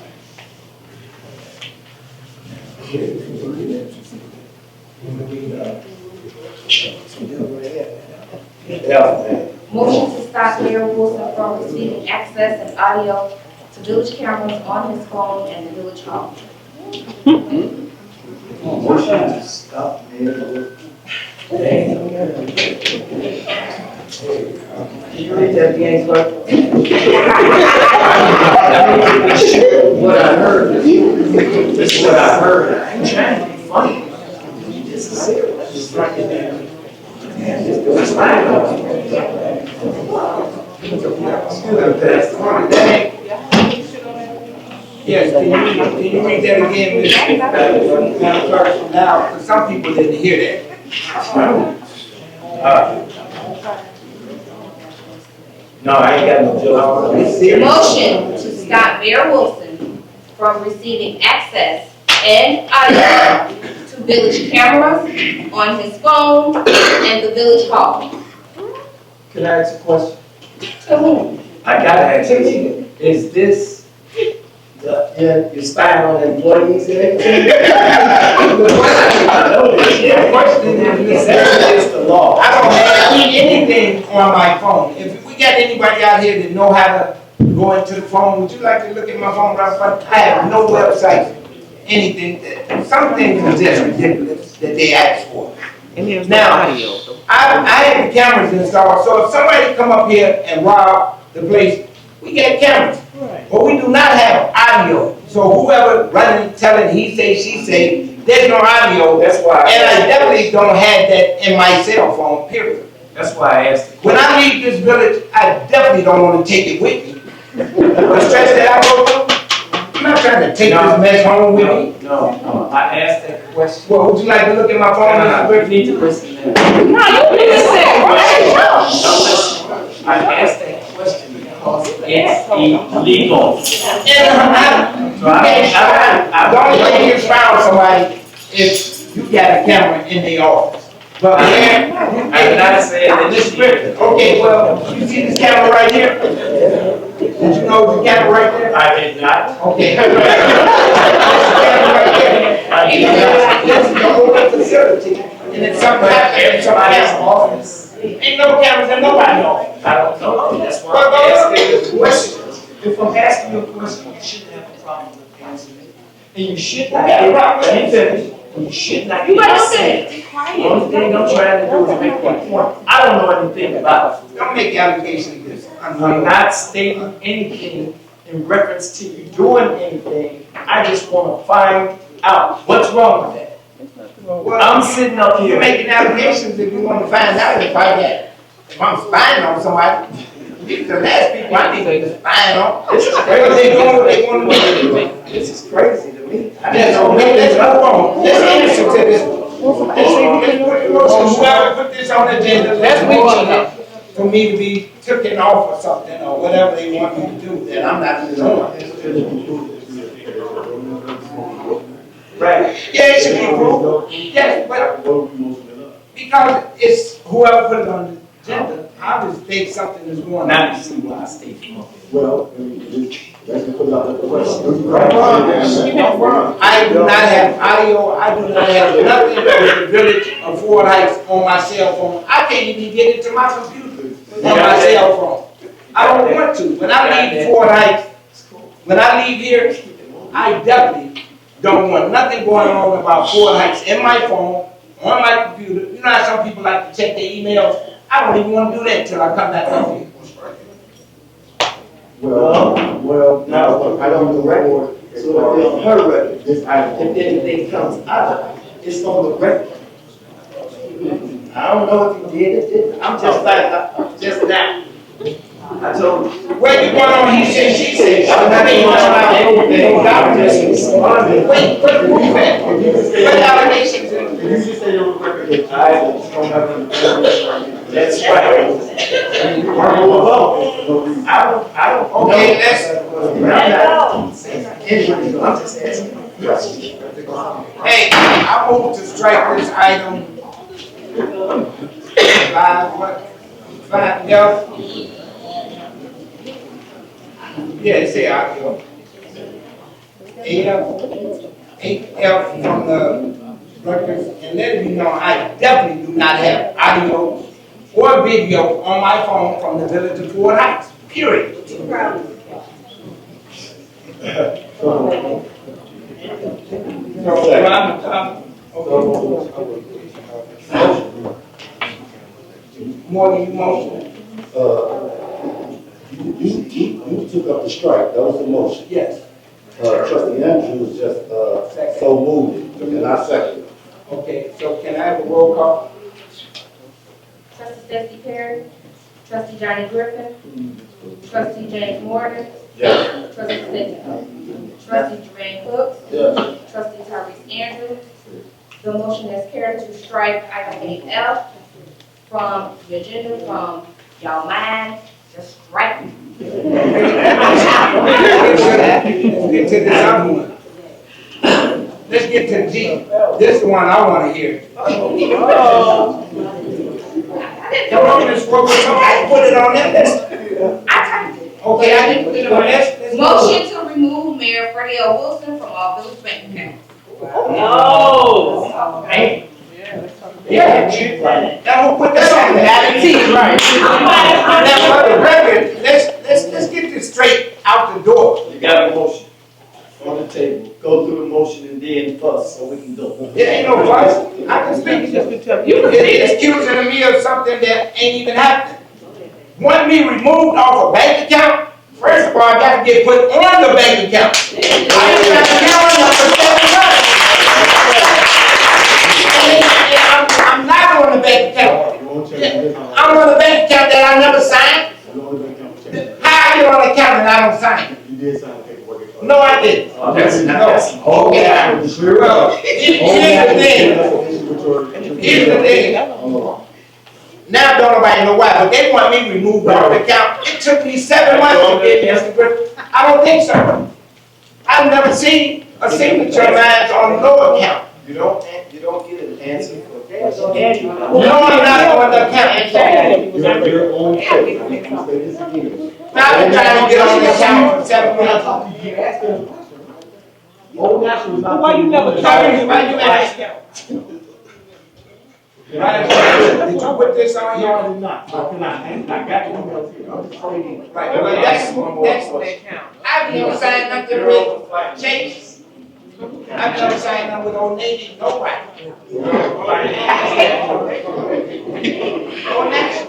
Speaker 3: Motion to stop Mayor Wilson from receiving access and audio to village cameras on his phone and the village hall.
Speaker 5: Motion to stop, man. Can you read that again, clerk? What I heard, this is what I heard. I ain't trying to be funny. This is serious. Just write it down. It's fine.
Speaker 1: Yes, can you read that again, Ms. Madam Clerk? Now, 'cause some people didn't hear that.
Speaker 5: No, I ain't got no joke.
Speaker 1: It's serious.
Speaker 3: Motion to stop Mayor Wilson from receiving access and audio to village cameras on his phone and the village hall.
Speaker 5: Can I ask a question?
Speaker 3: To whom?
Speaker 5: I gotta ask you, is this, you're spying on employees and everything? I know this.
Speaker 1: The question is,
Speaker 5: That's just the law.
Speaker 1: I don't have anything on my phone. If we got anybody out here that know how to go into the phone, would you like to look at my phone right now? I have no website, anything. Some things are just ridiculous that they ask for. Now, I have the cameras installed, so if somebody come up here and rob the place, we got cameras. But we do not have audio. So whoever running, telling he say, she say, there's no audio.
Speaker 5: That's why.
Speaker 1: And I definitely don't have that in my cell phone, period.
Speaker 5: That's why I asked.
Speaker 1: When I leave this village, I definitely don't want to take it with me. The stress that I go through, I'm not trying to take this mess home with me.
Speaker 5: No, I asked that question.
Speaker 1: Well, would you like to look at my phone, Mr.
Speaker 5: You
Speaker 1: Griffin?
Speaker 5: need to listen now.
Speaker 3: No, you listen.
Speaker 5: I asked that question because it's illegal.
Speaker 1: The only way you found somebody is you got a camera in the office. But where?
Speaker 5: I'm not saying that it's illegal.
Speaker 1: Okay, well, you see this camera right here? Did you know the camera right there?
Speaker 5: I did not.
Speaker 1: Okay. This is the whole facility, and it's something happened in somebody's office. Ain't no cameras in nobody's office.
Speaker 5: I don't know. That's why I'm asking the question. If I'm asking you a question, you shouldn't have a problem with answering it. And you should not get, let me finish. You should not get upset. The only thing I'm trying to do is make my point. I don't know anything about it.
Speaker 1: Don't make allegations this.
Speaker 5: I'm not stating anything in reference to you doing anything. I just want to find out what's wrong with that. I'm sitting up
Speaker 1: You're
Speaker 5: here.
Speaker 1: making allegations if you want to find out if I'm spying on somebody. These are the last people I need to spying on.
Speaker 5: This is
Speaker 1: Because
Speaker 5: crazy.
Speaker 1: they doing what they want to do.
Speaker 5: This is crazy to me.
Speaker 1: Let's move on. Let's answer to this. Whoever put this on the agenda, let's mention it for me to be taken off or something, or whatever they want me to do, that I'm not doing.
Speaker 5: Right.
Speaker 1: Yeah, it should be approved. Yes, but because it's whoever put it on the agenda, I just think something is going on.
Speaker 5: Now you see why I stayed from.
Speaker 7: Well, that's because I have a question.
Speaker 1: I do not have audio, I do not have nothing with the village of Fort Heights on my cell phone. I can't even get into my computer on my cell phone. I don't want to. When I leave Fort Heights, when I leave here, I definitely don't want nothing going on about Fort Heights in my phone, on my computer. You know how some people like to check their emails? I don't even want to do that until I come back home here.
Speaker 7: Well, no, I don't know record.
Speaker 5: So it's on her record.
Speaker 7: This item.
Speaker 5: If anything comes out of it, it's on the record. I don't know if you did or didn't. I'm just like, just now. I told you.
Speaker 1: Where you going on, he said, she said.
Speaker 5: I'm not even trying anything. I'm just responding.
Speaker 1: Wait, put the proof at. What allegations?
Speaker 7: If you just say your record,
Speaker 5: That's right. I don't.
Speaker 1: Okay, let's,
Speaker 5: Anyway, I'm just asking a question.
Speaker 1: hey, I move to strike this item F. Yeah, say audio. 8F from the records, and let me know, I definitely do not have audio or video on my phone from the village of Fort Heights, period. More than you motion?
Speaker 4: You took up the strike, that was the motion.
Speaker 1: Yes.
Speaker 4: Trustee Andrews just, so moved it, and I second it.
Speaker 1: Okay, so can I have a roll call?
Speaker 3: Trustee Stacey Perry, trustee Johnny Griffin, trustee James Morgan,
Speaker 4: Yes.
Speaker 3: trustee trustee Jermaine Cooks,
Speaker 4: Yes.
Speaker 3: trustee Tyrese Andrews. The motion is carried to strike item 8F from the agenda from y'all mind, just strike it.
Speaker 1: Let's get to this other one. Let's get to G. This is the one I want to hear. Come on, Ms. Wilson, somebody put it on that list. Okay, I didn't put it on that list.
Speaker 3: Motion to remove Mayor Freddie L. Wilson from all village bank accounts.
Speaker 1: Oh, man. Yeah, now who put that on there? Right. Now, for the record, let's get this straight out the door.
Speaker 5: You got a motion on the table. Go through the motion and then fuss so we can go.
Speaker 1: It ain't no fuss. I can speak. You're accusing me of something that ain't even happening. Want me removed off a bank account? First of all, I got to get put on the bank account. I ain't got the account for 7 months. I'm not on the bank account. I'm on a bank account that I never signed. How you on an account and I don't sign it?
Speaker 7: You did sign the paperwork.
Speaker 1: No, I didn't.
Speaker 5: Oh, that's not,
Speaker 1: No.
Speaker 5: that's.
Speaker 1: Okay. Well, here's the thing. Here's the thing. Now don't nobody know why, but they want me removed off the account. It took me 7 months to get Mr. Griffin. I don't think so. I've never seen a signature of mine on no account.
Speaker 5: You don't get an answer for a question.
Speaker 1: No, I'm not on the account.
Speaker 7: Your own check. I'm gonna say this again.
Speaker 1: Now I'm trying to get on the account for 7 months.
Speaker 9: Why you never
Speaker 1: Why you ask? Did you put this on here?
Speaker 7: I did not. I got the emails here. I'm just saying.
Speaker 1: Right, well, that's, I've never signed nothing with Chase. I've never signed nothing with Old Navy, nobody. Old Navy.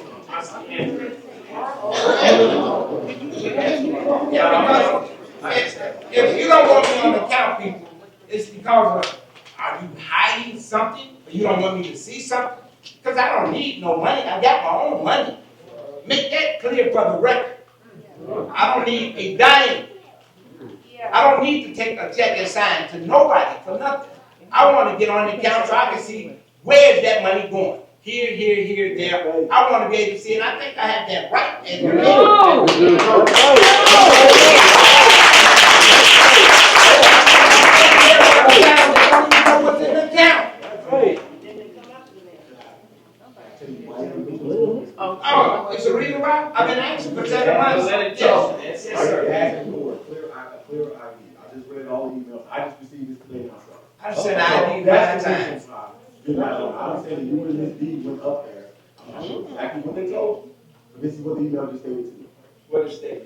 Speaker 1: Yeah, because if you don't want me on the account, people, it's because of, are you hiding something? Or you don't want me to see something? Because I don't need no money. I got my own money. Make that clear for the record. I don't need a dime. I don't need to take a check and sign to nobody for nothing. I want to get on the account so I can see where's that money going. Here, here, here, there. I want to be able to see, and I think I have that right. What's in the account? Oh, it's the reason why I've been asking for 7 months. Yes, sir.
Speaker 7: A clear ID. I just read all the emails. I just received this today myself.
Speaker 1: I said I need 9 times.
Speaker 7: You're not sure. I'm saying that you and Ms. D went up there. I'm not sure exactly what they told you, but this is what the email just stated to me.
Speaker 1: What is that?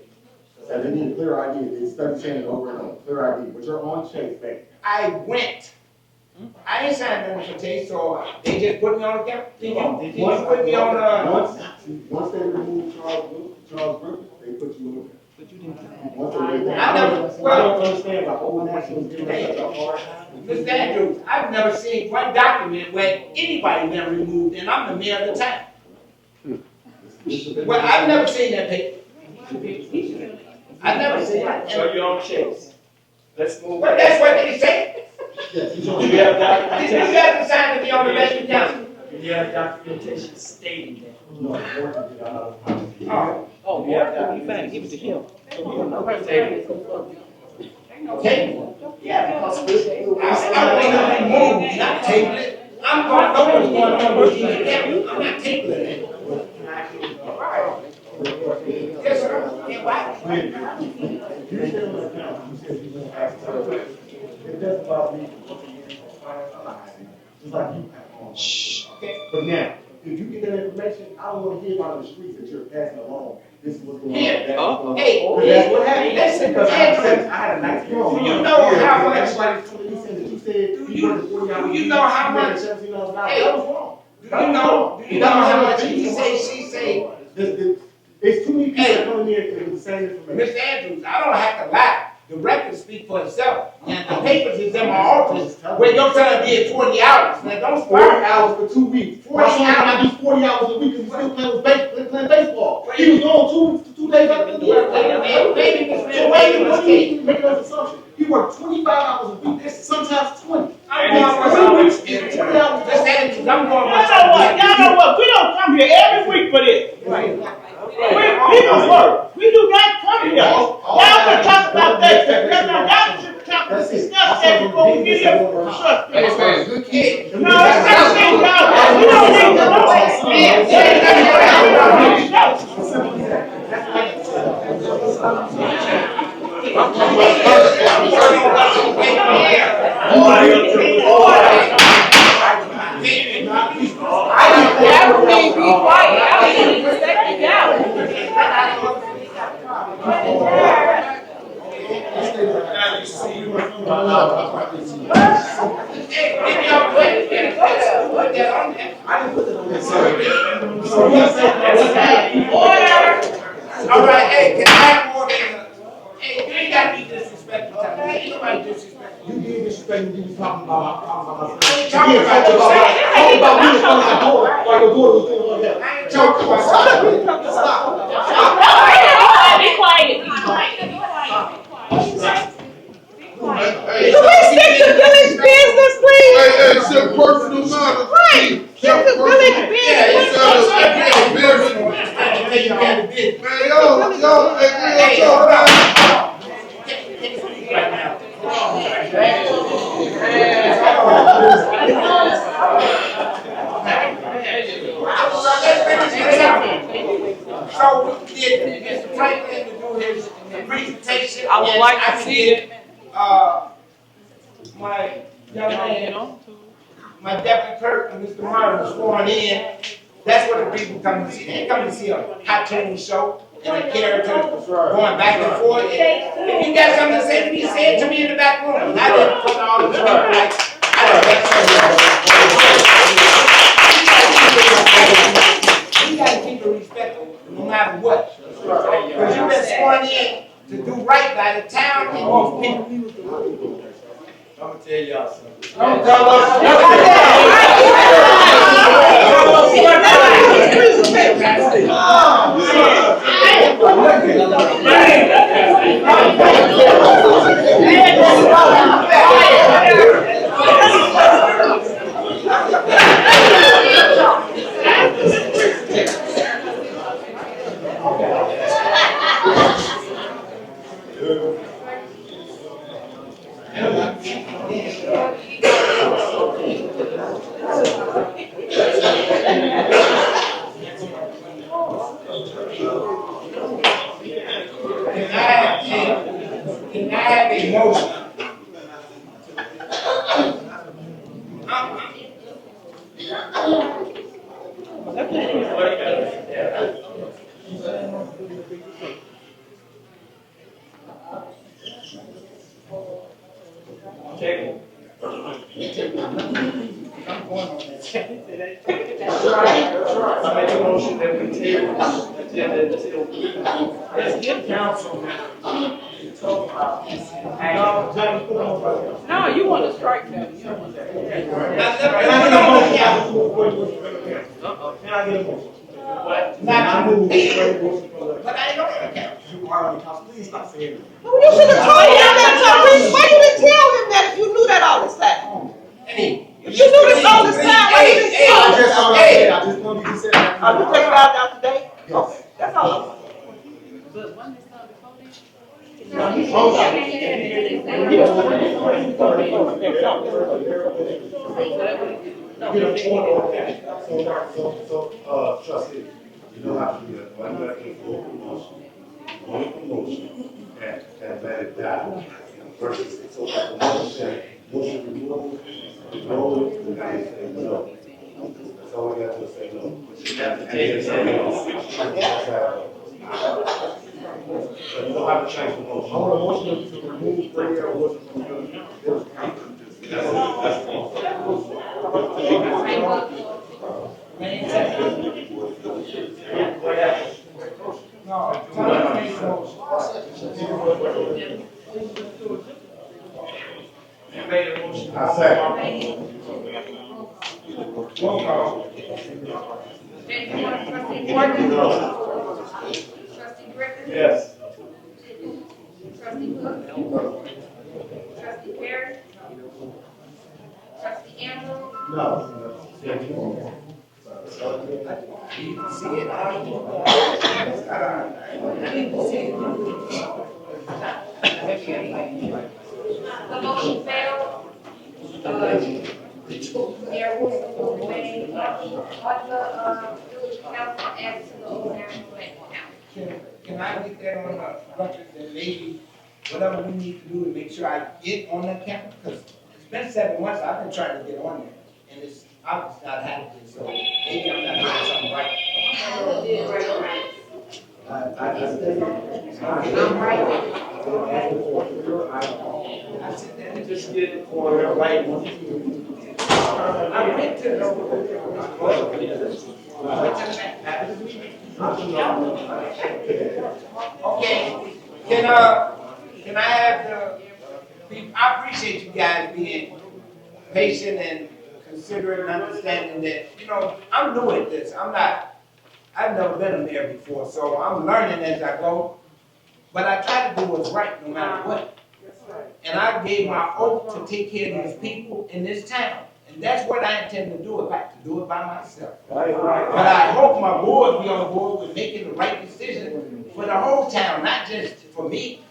Speaker 7: That they need a clear ID. It's study saying it over and over. Clear ID. But you're on Chase Bank.
Speaker 1: I went. I ain't signed nothing for Chase, so they just put me on the account. Did you put me on
Speaker 7: Once they removed Charles Griffin, they put you in there. But you didn't. Once they did that,
Speaker 1: I never,
Speaker 7: I don't understand why Old National is giving us such a hard time.
Speaker 1: Mr. Andrews, I've never seen one document where anybody been removed, and I'm the mayor of the town. Well, I've never seen that paper. I've never seen it.
Speaker 5: So you're on Chase. Let's move.
Speaker 1: But that's what they say.
Speaker 5: You have
Speaker 1: Did you
Speaker 5: documentation.
Speaker 1: have to sign to be on the bank account?
Speaker 5: You have documentation stating that.
Speaker 7: No, unfortunately, I'm not a part.
Speaker 1: Oh,
Speaker 9: Oh, yeah, you better give it to him.
Speaker 1: okay. Yeah, because I want to remove, not table it. I'm gonna know what's going on with you. I'm not taking it. Yes, sir. And why?
Speaker 7: You said on the account, you said you won't ask her. It doesn't bother me. Just like you have on.
Speaker 1: Shh. Okay.
Speaker 7: But now, if you get that information, I don't want to hear about the streets that you're passing along. This is what's going on.
Speaker 1: Here.
Speaker 9: Oh.
Speaker 1: Hey,
Speaker 7: That's what happened.
Speaker 1: listen,
Speaker 7: Because
Speaker 1: Andrew.
Speaker 7: I had a nice girl.
Speaker 1: Do you know how much-
Speaker 7: Everybody told me that you said you worked 40 hours.
Speaker 1: Do you know how much-
Speaker 7: $17,000.
Speaker 1: Hey.
Speaker 7: That was wrong.
Speaker 1: Do you know how much he say, she say?
Speaker 7: It's too many people
Speaker 1: Hey.
Speaker 7: that come in here with the same information.
Speaker 1: Mr. Andrews, I don't have to lie. The records speak for itself. And the papers is in my office where your son did 40 hours. Now, don't
Speaker 7: 40
Speaker 1: start.
Speaker 7: hours for 2 weeks.
Speaker 1: 40
Speaker 7: My son
Speaker 1: hours.
Speaker 7: I do 40 hours a week and still playing baseball. He was gone 2 days after the week.
Speaker 1: Maybe Mr.
Speaker 7: So why you
Speaker 1: Andrews,
Speaker 7: making those assumptions? He worked 25 hours a week, sometimes 20.
Speaker 1: I'm going with
Speaker 7: It's 20 hours.
Speaker 1: Mr. Andrews, I'm going with
Speaker 9: Y'all know what? Y'all know what? We don't come here every week for this. People work. We do not come here. Y'all can talk about that. Y'all should talk, discuss that before we get here. Trust me.
Speaker 1: Good kid.
Speaker 9: No, it's not saying y'all. We don't need to know
Speaker 8: That would mean be quiet. I don't even respect you now.
Speaker 1: All right, hey, can I have more than hey, you ain't gotta be disrespectful. Ain't nobody disrespectful.
Speaker 7: You did disrespect me, you was talking about
Speaker 1: I ain't talking about you.
Speaker 7: talking about me in front of my daughter, while your daughter was doing all that.
Speaker 1: I ain't talking about you.
Speaker 8: Be quiet.
Speaker 1: Can we stick to village business, please?
Speaker 10: Hey, it's your personal matter.
Speaker 1: Right.
Speaker 10: Stick to village
Speaker 1: Yeah, it's
Speaker 10: Man, y'all, hey,
Speaker 1: Hey,
Speaker 10: real
Speaker 1: hold
Speaker 10: talk.
Speaker 1: on. So we did Mr. Franklin to do his presentation.
Speaker 9: I would
Speaker 1: and
Speaker 9: like to
Speaker 1: I
Speaker 9: see
Speaker 1: did, my young man, my deputy clerk and Mr. Martin was sworn in. That's what the people come to see. They ain't come to see a cartoon show and a character going back and forth. If you got something to say to me, say it to me in the back room. And I didn't put all the people like, you gotta keep it respectful no matter what. Because you've been sworn in to do right by the town and these people.
Speaker 7: I'm gonna tell y'all something.
Speaker 1: Don't tell us. Can I have a motion?
Speaker 7: I make a motion that we table this agenda until let's give council to talk about this.
Speaker 8: No, you want to strike them. You don't want that.
Speaker 7: Can I get a motion? Can I get a motion?
Speaker 1: Not to move.
Speaker 7: But
Speaker 1: But I don't account.
Speaker 7: you are on the council, please stop saying it.
Speaker 9: You should have told him that. Why you didn't tell him that if you knew that all this time?
Speaker 1: Hey,
Speaker 9: If you knew this all this time, why you didn't tell
Speaker 7: I
Speaker 9: him?
Speaker 7: just want to say, I just want you to say that.
Speaker 9: Oh, you just found out today? Okay, that's all.
Speaker 4: Trustee, you know how to do that, why you have to full promotion? Only promotion, and let it die. Versus, so the motion removed, roll it, and I say no. That's all we got to say, no. You have to take it something else. So you don't have to change the motion.
Speaker 6: I want a motion to remove 30 hours from the
Speaker 4: I second.
Speaker 1: Roll call.
Speaker 3: Trustee Morgan? Trustee Griffin?
Speaker 4: Yes.
Speaker 3: Trustee Cook? Trustee Perry? Trustee Andrew?
Speaker 4: No.
Speaker 1: See it,
Speaker 3: The motion failed. There was a made on the village council as to the Old National Bank account.
Speaker 1: Can I get that on the record that maybe whatever we need to do to make sure I get on that account? Because it's been 7 months, I've been trying to get on there, and it's obviously not happening, so maybe I'm not doing something right.
Speaker 3: I'm right.
Speaker 1: I sit there and just did it for the right one. I went to Okay, can I have I appreciate you guys being patient and considerate and understanding that, I'm new at this. I've never been a mayor before, so I'm learning as I go. But I try to do what's right no matter what. And I gave my oath to take care of these people in this town. And that's what I intend to do, if I have to do it by myself. But I hope my board be on board with making the right decision for the whole town, not just for me,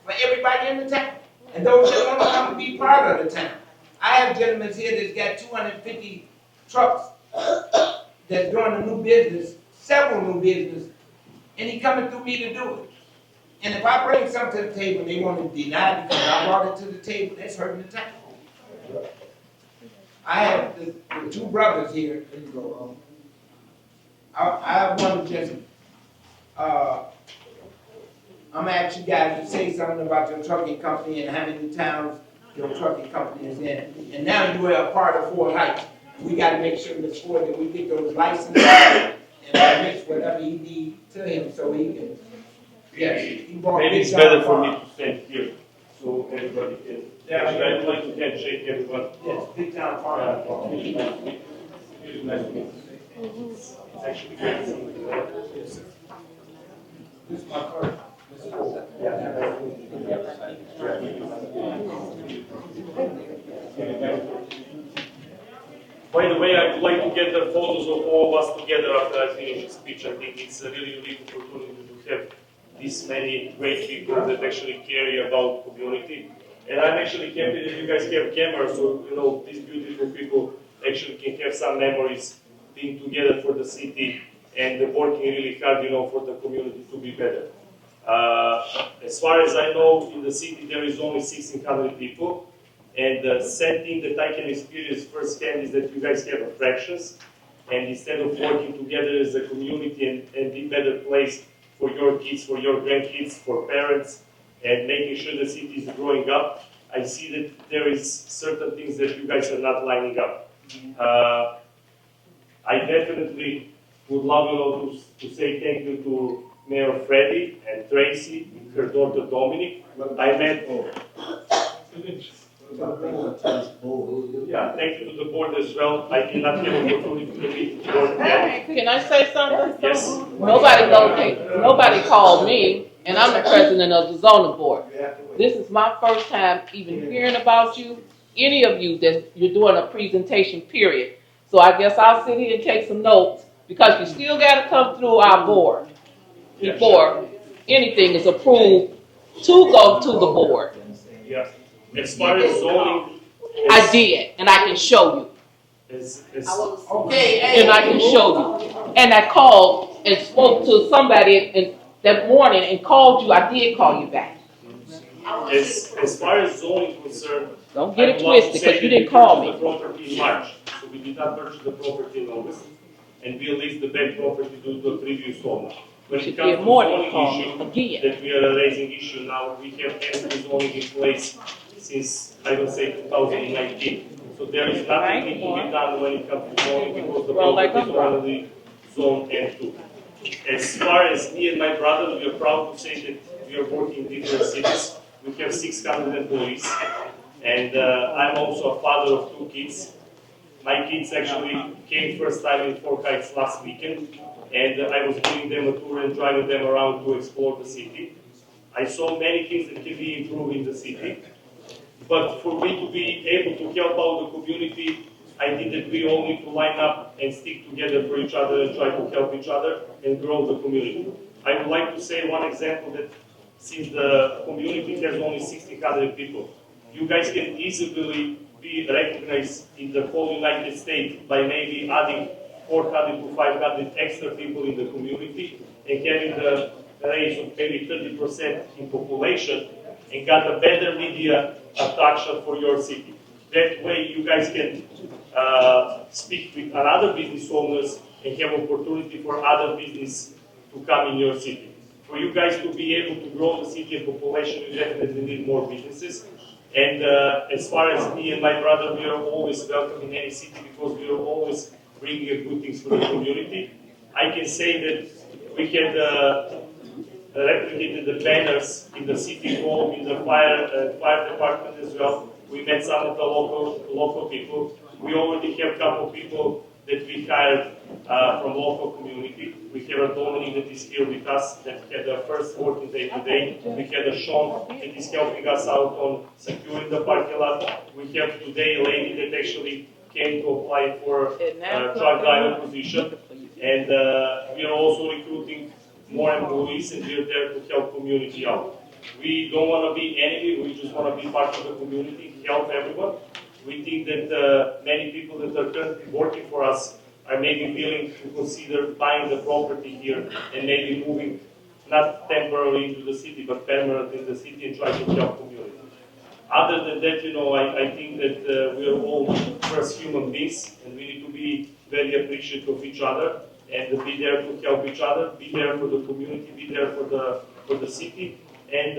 Speaker 1: for everybody in the town. And those that want to come to be part of the town. I have gentlemen here that's got 250 trucks that's doing a new business, several new business, and he coming through me to do it. And if I bring something to the table and they want to deny it because I brought it to the table, that's hurting the town. I have the 2 brothers here. There you go. I want to just, I'm gonna ask you guys to say something about your trucking company and how many towns your trucking company is in. And now you are a part of Fort Heights. We got to make sure Ms. Ford that we get those licenses and mix whatever he needs to him so he can. Yes, he brought.
Speaker 11: Maybe it's better for me to stand here, so everybody can.
Speaker 1: Yeah.
Speaker 11: Actually, I'd like to handshake everyone.
Speaker 1: Yes, Big Town Farm.
Speaker 11: Really nice to meet you. Really nice to meet you. It's actually great to see you.
Speaker 1: This is my card. Ms. Ford.
Speaker 11: By the way, I would like to get the photos of all of us together after I finish the speech. I think it's a really unique opportunity to have this many great people that actually care about community. And I'm actually happy that you guys have cameras, so these beautiful people actually can have some memories being together for the city and working really hard, for the community to be better. As far as I know, in the city there is only 1,600 people. And the sad thing that I can experience firsthand is that you guys have fractions, and instead of working together as a community and be better place for your kids, for your grandkids, for parents, and making sure the city is growing up, I see that there is certain things that you guys are not lining up. I definitely would love to say thank you to Mayor Freddie and Tracy, her daughter Dominic. I met. Yeah, thank you to the board as well. I did not have an opportunity to meet the board yet.
Speaker 12: Can I say something?
Speaker 11: Yes.
Speaker 12: Nobody called me, and I'm the president of the zoning board. This is my first time even hearing about you, any of you, that you're doing a presentation, period. So I guess I'll sit here and take some notes, because you still gotta come through our board before anything is approved to go to the board.
Speaker 11: Yeah. As far as zoning,
Speaker 12: I did, and I can show you.
Speaker 9: Okay, hey.
Speaker 12: And I can show you. And I called and spoke to somebody in that morning and called you. I did call you back.
Speaker 11: As far as zoning concerned.
Speaker 12: Don't get it
Speaker 11: I would love to
Speaker 12: twisted,
Speaker 11: say
Speaker 12: because you
Speaker 11: that
Speaker 12: didn't call
Speaker 11: we
Speaker 12: me.
Speaker 11: purchased the property in March, so we did not purchase the property in August, and we leased the back property to the previous owner. When it
Speaker 12: Should
Speaker 11: comes
Speaker 12: be
Speaker 11: to
Speaker 12: more than
Speaker 11: zoning
Speaker 12: call
Speaker 11: issue,
Speaker 12: again.
Speaker 11: that we are raising issue now, we have had zoning in place since, I will say, 2019. So there is nothing need to be done when it comes to zoning, because the
Speaker 12: Well, like
Speaker 11: property is
Speaker 12: I'm
Speaker 11: already zoned N2. As far as me and my brother, we are proud to say that we are working in different cities. We have 600 employees, and I'm also a father of 2 kids. My kids actually came first time in Fort Heights last weekend, and I was giving them a tour and driving them around to explore the city. I saw many things that can be improved in the city, but for me to be able to help out the community, I think that we all need to line up and stick together for each other and try to help each other and grow the community. I would like to say one example that since the community has only 1,600 people, you guys can easily be recognized in the whole United States by maybe adding 400 to 500 extra people in the community and having the raise of maybe 30% in population and got a better media attraction for your city. That way you guys can speak with other business owners and have opportunity for other business to come in your city. For you guys to be able to grow the city and population, you definitely need more businesses. And as far as me and my brother, we are always welcome in any city because we are always bringing good things for the community. I can say that we had replicated the banners in the city hall, in the fire department as well. We met some of the local people. We already have a couple of people that we hired from local community. We have a Dominic that is here with us that had the first working day today. We had a Sean that is helping us out on securing the parking lot. We have today a lady that actually came to apply for a truck driver position. And we are also recruiting more employees and we are there to help community out. We don't want to be enemy, we just want to be part of the community, help everyone. We think that many people that are currently working for us are maybe willing to consider buying the property here and maybe moving not temporarily into the city, but permanently in the city and try to help community. Other than that, I think that we are all first human beings and we need to be very appreciative of each other and be there to help each other, be there for the community, be there for the city. And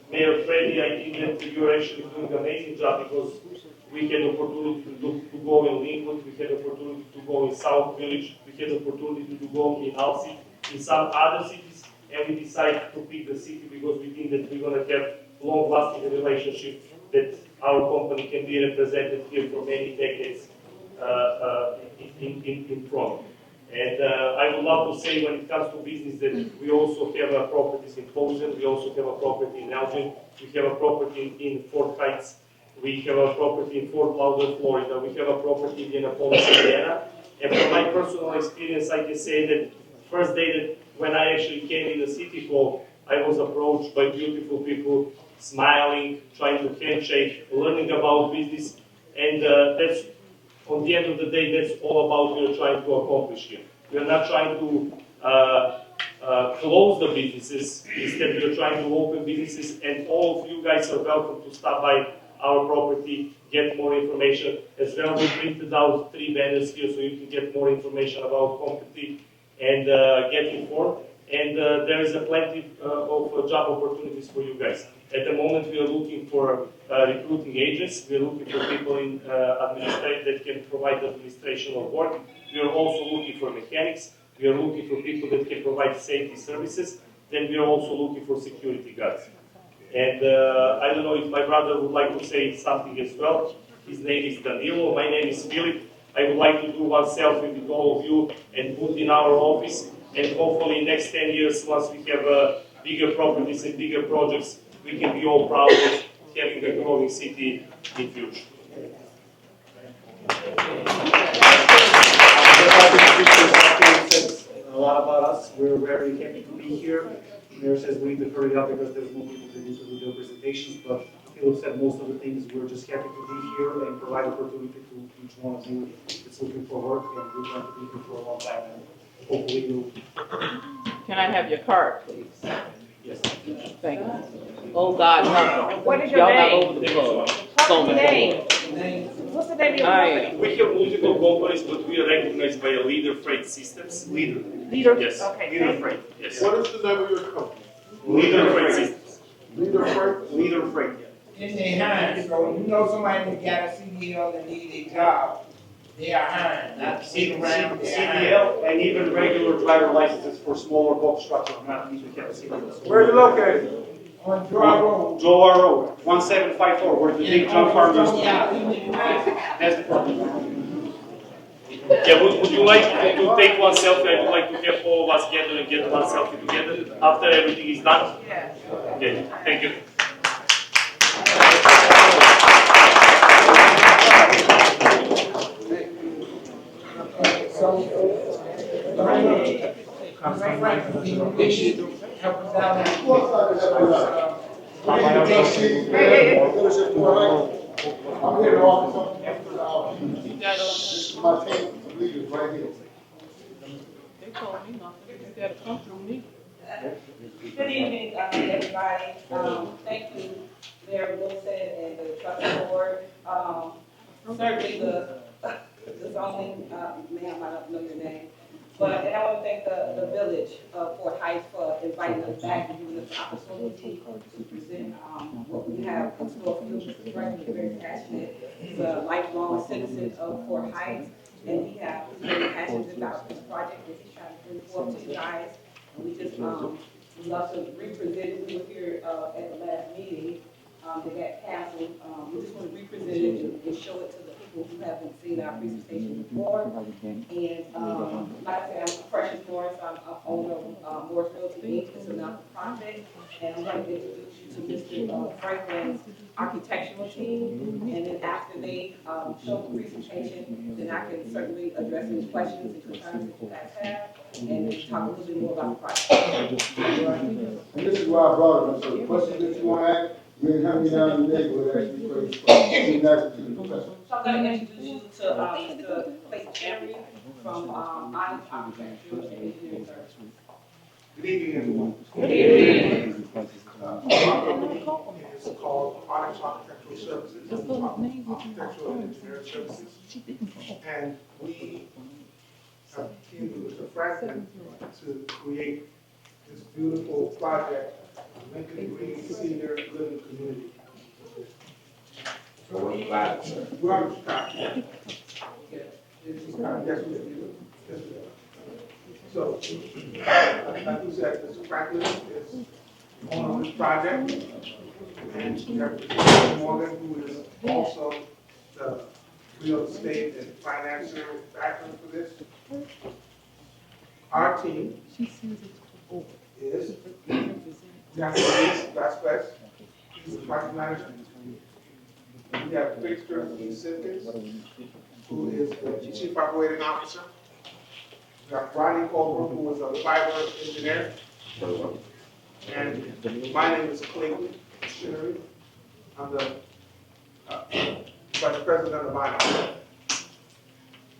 Speaker 11: Mayor Freddy, I think that you're actually doing an amazing job because we had the opportunity to go in Linwood, we had the opportunity to go in South Village, we had the opportunity to go in Alsea, in some other cities, and we decided to pick the city because we think that we're going to have long-lasting relationship that our company can be represented here for many decades in front. And I would love to say when it comes to business that we also have a properties in Posen, we also have a property in Elgin, we have a property in Fort Heights, we have a property in Fort Lauderdale, Florida, we have a property in Indianapolis, Indiana. And from my personal experience, I can say that first day that when I actually came in the city hall, I was approached by beautiful people, smiling, trying to handshake, learning about business, and that's, on the end of the day, that's all about what we're trying to accomplish here. We're not trying to close the businesses, instead we're trying to open businesses, and all of you guys are welcome to stop by our property, get more information. As well, we printed out 3 banners here so you can get more information about company and get informed. And there is a plenty of job opportunities for you guys. At the moment, we are looking for recruiting agents. We are looking for people in administration that can provide administrative work. We are also looking for mechanics. We are looking for people that can provide safety services. Then we are also looking for security guards. And I don't know if my brother would like to say something as well. His name is Danilo. My name is Philip. I would like to do one selfie with all of you and put in our office. And hopefully next 10 years, once we have bigger properties and bigger projects, we can be all proud of having a growing city in future.
Speaker 13: A lot about us. We're very happy to be here. Mayor says we need to hurry up because there's more people that need to do their presentations, but Philip said, most of the things, we're just happy to be here and provide opportunity to each one of you that's looking for work, and we're going to be here for a long time, and hopefully you'll.
Speaker 12: Can I have your card, please?
Speaker 13: Yes.
Speaker 12: Thank you. Oh, God, no.
Speaker 8: What is your
Speaker 12: Y'all
Speaker 8: name?
Speaker 12: not over the club.
Speaker 8: What's the name? What's the name of your
Speaker 12: I
Speaker 8: company?
Speaker 12: am.
Speaker 11: We have multiple companies, but we are recognized by a Leader Freight Systems.
Speaker 13: Leader.
Speaker 8: Leader?
Speaker 11: Yes,
Speaker 8: Okay,
Speaker 11: Leader
Speaker 8: thank you.
Speaker 11: Freight, yes.
Speaker 10: What is the name of your company?
Speaker 11: Leader Freight Systems.
Speaker 10: Leader Freight?
Speaker 13: Leader Freight.
Speaker 1: In their hands, so you know somebody that got a CDL and need a job, they are hiring, not sitting around, they are hiring.
Speaker 13: CDL and even regular driver licenses for smaller bulk structure, not need to have a CDL.
Speaker 10: Where are you located?
Speaker 1: On Joy Road.
Speaker 13: Joel R. Road, 1754, where the big jump farm used to be.
Speaker 1: Yeah.
Speaker 13: That's the problem.
Speaker 11: Yeah, would you like to take one selfie? I would like to have all of us gather and get one selfie together after everything is done.
Speaker 8: Yeah.
Speaker 11: Okay, thank you.
Speaker 1: They should help us out.
Speaker 6: I'm here to offer something. This is my team of leaders right here.
Speaker 12: They told me nothing. You gotta come through me.
Speaker 8: Good evening, everybody. Thank you, Mayor Wilson and the trust board. Certainly the zoning, ma'am, I don't know your name. But, and I want to thank the village of Fort Heights for inviting us back and giving us the opportunity to present what we have in store for you. Mr. Franklin is very passionate. He's a lifelong citizen of Fort Heights, and he's very passionate about this project that he's trying to bring forth to you guys. And we just love to represent. We were here at the last meeting that got canceled. We just want to represent it and show it to the people who haven't seen our presentation before. And like I said, I'm Precious Morris. I'm owner of Morris Realty Inc. It's a not-for-profit. And I'm going to introduce you to Mr. Franklin's architectural team. And then after they show the presentation, then I can certainly address any questions and concerns that you guys have and talk a little bit more about the project.
Speaker 6: And this is why I brought it up, so the questions that you want to ask, you can have me down in the neighborhood, ask me questions. You can ask it to the professor.
Speaker 8: So I'm going to introduce you to Mr. Clayton Cherry from Honest Architecture and Engineering Services.
Speaker 2: Good evening, everyone.
Speaker 12: Good evening.
Speaker 2: Our company is called Honest Architectural Services, Architectural and Engineering Services. And we have teamed with Mr. Franklin to create this beautiful project, Lincoln Green Senior Living Community.
Speaker 1: So what do you like, sir?
Speaker 2: We're on Chicago. Yeah, it's Chicago, yes, we do. Yes, we do. So, like you said, Mr. Franklin is on this project. And we have Mr. Morgan, who is also the real estate and financial background for this. Our team is Jacqueline Vasquez, he's the project manager. We have Victor E. Simpkins, who is the chief operating officer. We have Ronnie Colbert, who is a fiber engineer. And my name is Clayton Cherry. I'm the vice president of Vinyl.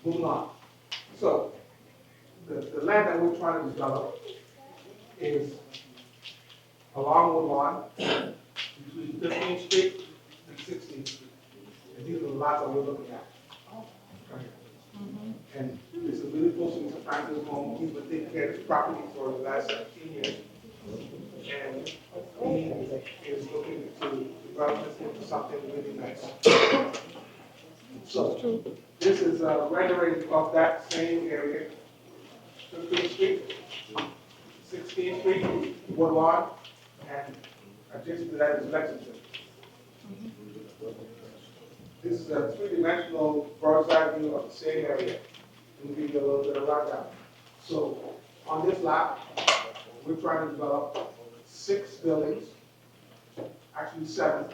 Speaker 2: Moving on. So, the land that we're trying to develop is along Woodlawn, between 15th Street and 16th Street. And these are the lots that we're looking at. Right here. And this is really close to Mr. Franklin's home. He's been taking care of this property for the last 17 years. And he is looking to develop this into something really nice. So, this is a rendering of that same area. 15th Street, 16th Street, Woodlawn, and adjacent to that is Lexington. This is a three-dimensional bird's eye view of the same area. Let me give you a little bit of rundown. So, on this lot, we're trying to develop 6 buildings, actually 7.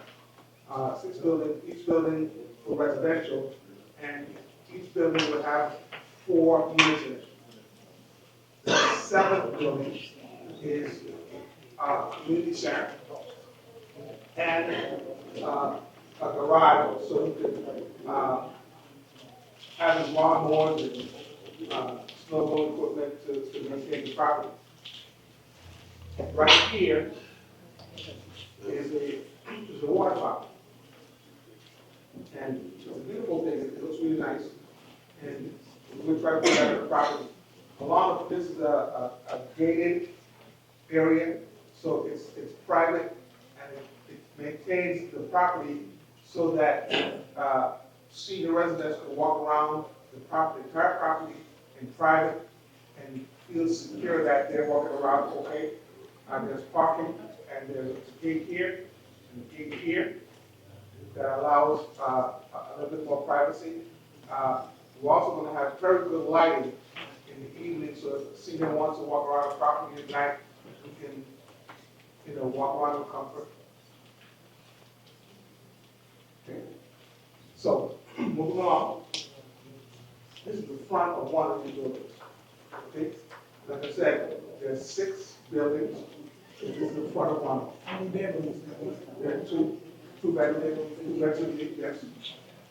Speaker 2: 6 buildings, each building for residential, and each building will have 4 units in it. The 7th building is community center, and a garage so he could have his lawnmowers and snow blowing equipment to maintain the property. Right here is a water fountain. And it's a beautiful thing, it looks really nice. And we try to put that in the property. Along with this is a gated area, so it's private and it maintains the property so that senior residents can walk around the property, entire property in private and feel secure that they're walking around okay. There's parking and there's a gate here and a gate here that allows a little bit more privacy. We're also going to have very good lighting in the evening, so if a senior wants to walk around the property at night, we can, walk around with comfort. Okay. So, moving on. This is the front of one of these buildings. Okay. Like I said, there's 6 buildings. This is the front of one. How many bedrooms? There are two bedrooms, 2 bedrooms, yes.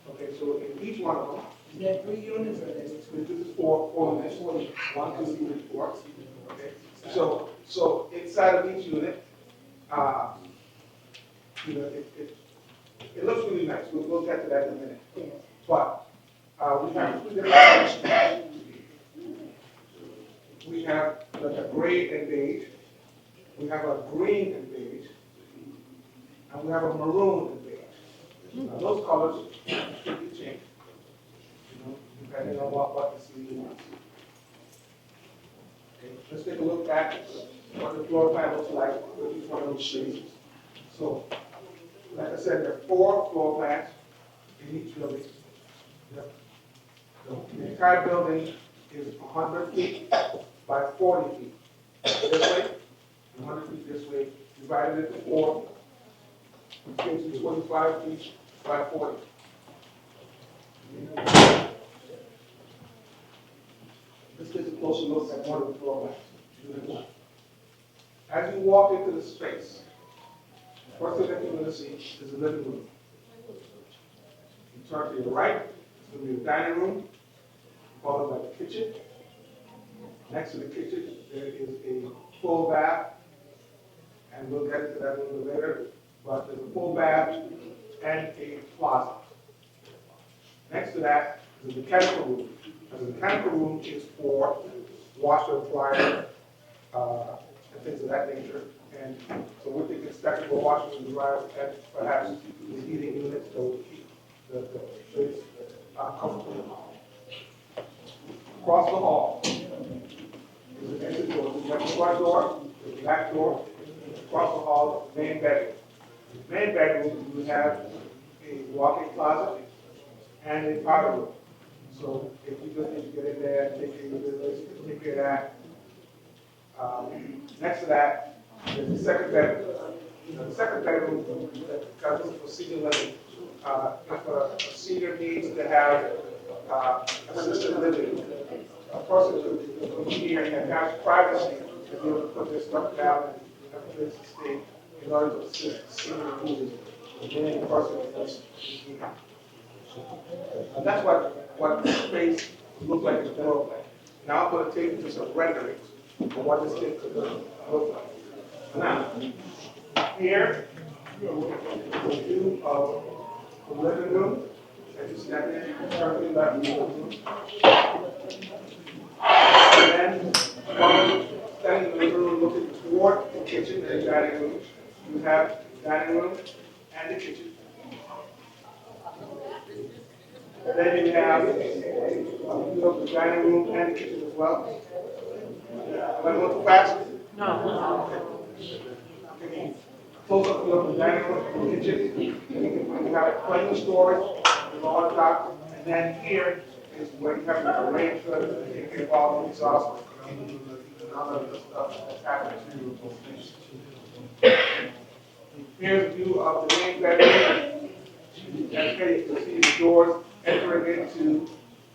Speaker 2: Okay, so in each one of them, is that 3 units or this is 4 units? 1, 2, 3, 4. Okay. So inside of each unit, it looks really nice. We'll get to that in a minute. But we have 2 different colors. We have like a gray and beige. We have a green and beige. And we have a maroon and beige. Now, those colors should be changed, depending on what the city wants. Okay, let's take a look at what the floor plan looks like with each one of those shades. So, like I said, there are 4 floor plans in each building. The entire building is 100 feet by 40 feet. This way, 100 feet this way, divided into 4, which gives you 25 feet by 40. Let's take a closer look at one of the floor plans. As you walk into the space, the first thing that you're going to see is a living room. You turn to your right, it's going to be a dining room, followed by the kitchen. Next to the kitchen, there is a full bath, and we'll get into that a little bit later, but there's a full bath and a closet. Next to that is a mechanical room. And the mechanical room is for washer, dryer, and things of that nature. And so we're thinking stackable washers and dryers and perhaps the heating units that will keep the space comfortable. Across the hall is an exit door. We have the front door, the back door, across the hall, the main bedroom. In the main bedroom, we have a walk-in closet and a powder room. So if you just need to get in there, take care of your business, take care of that. Next to that, there's the second bedroom. The second bedroom, because this is for senior living, if a senior needs to have assisted living, a person could come here and have privacy to be able to put their stuff down and have a place to stay in order to assist the senior needs. And the person is here. And that's what the space look like in the floor plan. Now I'm going to take you to some renderings of what this thing could look like. Now, here is a view of the living room. As you see that there, currently left the living room. And then, standing in the living room looking toward the kitchen and dining room, you have the dining room and the kitchen. And then you have a view of the dining room and the kitchen as well. Am I going too fast?
Speaker 12: No.
Speaker 2: Okay. Close up view of the dining room and the kitchen. You have plenty of storage on top. And then here is where you have to arrange for the take care of all the exhaust and all of the stuff that's happening to you. Here's a view of the main bedroom. Okay, you can see the doors entering into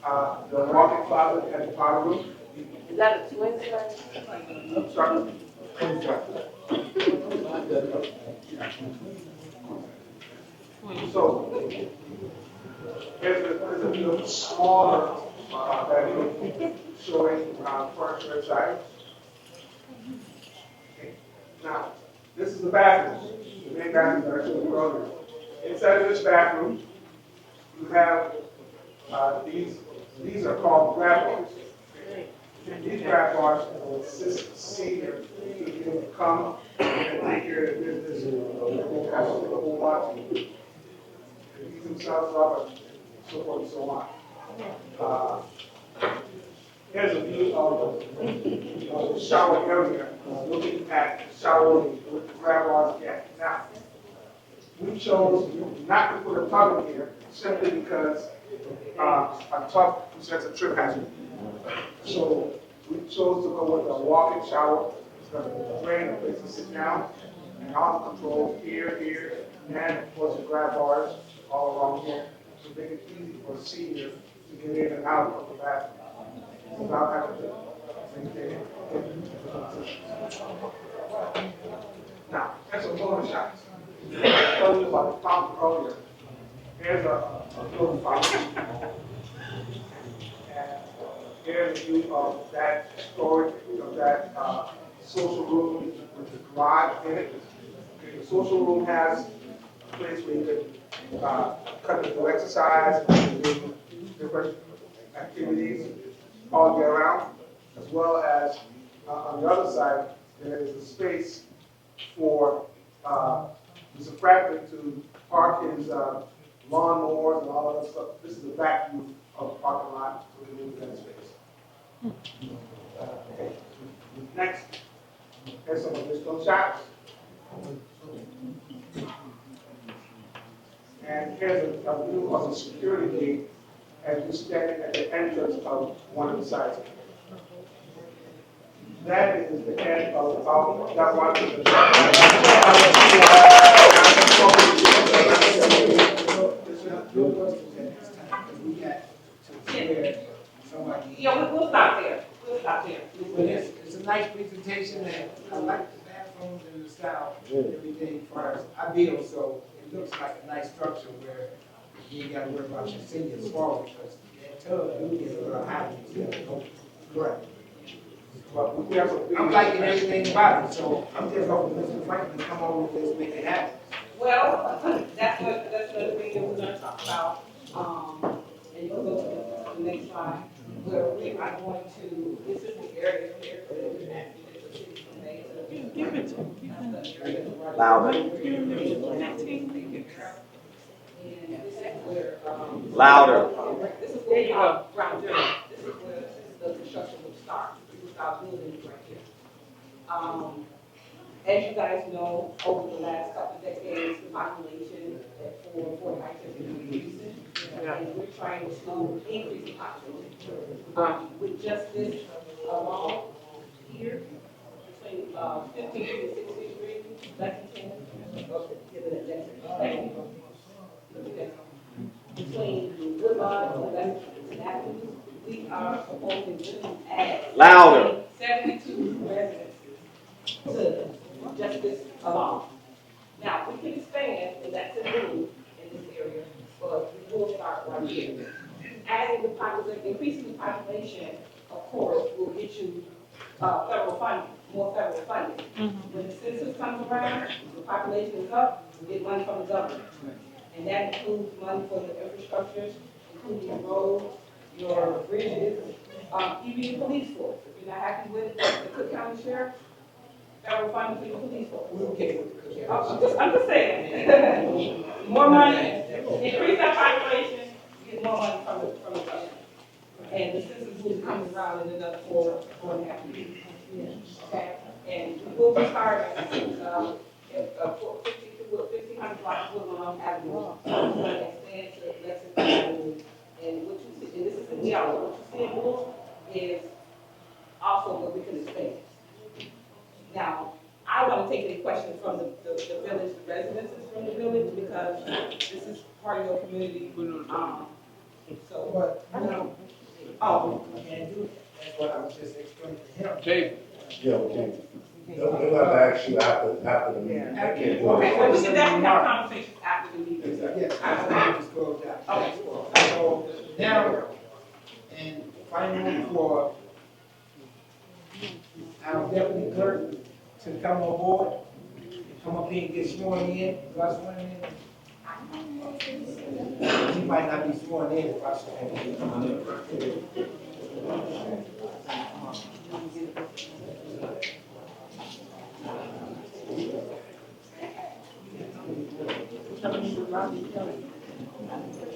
Speaker 2: the walk-in closet and the powder room.
Speaker 12: Is that a twin size?
Speaker 2: Sorry. So, there's a little smaller, bedroom showing, furniture inside. Okay. Now, this is the bathroom, the main bathroom that I showed you earlier. Inside of this bathroom, you have, these are called grab bars. And these grab bars will assist the senior to be able to come and take care of their business, and have a whole lot to do. Ease themselves up, and so forth and so on. Here's a view of the shower area, looking at the shower with the grab bars again. Now, we chose not to put a tub in here simply because a tub presents a trip hazard. So we chose to go with a walk-in shower. It's going to drain a place to sit down, and all the controls here, and of course the grab bars all along here to make it easy for a senior to get in and out of the bathroom without having to maintain it. Now, that's a bonus shot. I told you about the fountain earlier. Here's a little fountain. And here's a view of that storage, that social room with the garage in it. Okay, the social room has a place where you can come and do exercise, and do different activities all year round, as well as on the other side, there is a space for Mr. Franklin to park his lawnmowers and all of that stuff. This is the back view of the parking lot, so we can move that space. Okay. Next, here's some additional shots. And here's a view of the security gate as you're standing at the entrance of one of the sides. That is the end of that one.
Speaker 8: Yeah, we'll stop there. We'll stop there.
Speaker 1: But it's a nice presentation, and I like the bathrooms and the style, everything as far as I build, so it looks like a nice structure where you ain't gotta worry about your seniors falling, because that tub, you get a little high. Correct. But I'm liking everything about it, so I'm just hoping Mr. Franklin come over with this, make it happen.
Speaker 8: Well, that's another thing that we're gonna talk about, and you can go to the next slide, where we are going to, this is the area here, that we have to city from May to. Give it to.
Speaker 10: Louder.
Speaker 8: And this is where,
Speaker 10: Louder.
Speaker 8: This is where, ground zero, this is where the construction will start, we will start building right here. As you guys know, over the last couple of decades, the population for Fort Heights has been increasing. And we're trying to increase the population. With just this along here, between 15th and 16th Street, Lexington, between Woodlawn and Lexington Avenue, we are proposing to add
Speaker 10: Louder.
Speaker 8: 72 residences to just this along. Now, we can expand, and that's a new in this area, but we will start right here. Adding the population, increasing the population, of course, will get you federal funding, more federal funding. When the census comes around, the population is up, we get money from the government. And that includes money for the infrastructures, including your roads, your bridges, even your police force. If you're not happy with the Cook County Sheriff, federal funding for your police force.
Speaker 1: We're okay with the cookie.
Speaker 8: I'm just saying. More money, increase that population, get more money from the government. And the census will be coming around in another 4.5 years. Okay? And we will be starting at 1,500 blocks of Woodlawn Avenue. We're going to extend to Lexington Avenue. And what you see, and this is in yellow, what you see in blue is also what we can expand. Now, I want to take any questions from the village, the residences from the village, because this is part of your community. So,
Speaker 1: But,
Speaker 8: oh,
Speaker 1: we can't do it. That's what I was just explaining to him.
Speaker 12: Jay,
Speaker 4: Yeah, okay. They'll have to ask you after the meeting. I can't do
Speaker 8: Okay,
Speaker 4: it.
Speaker 8: well, we can definitely have conversations after the meeting.
Speaker 4: Exactly.
Speaker 1: Yes, I just closed out. So now, and finally for our deputy clerk to come on board, come up here and get sworn in, got sworn in. He might not be sworn in if I swear in.
Speaker 3: Put your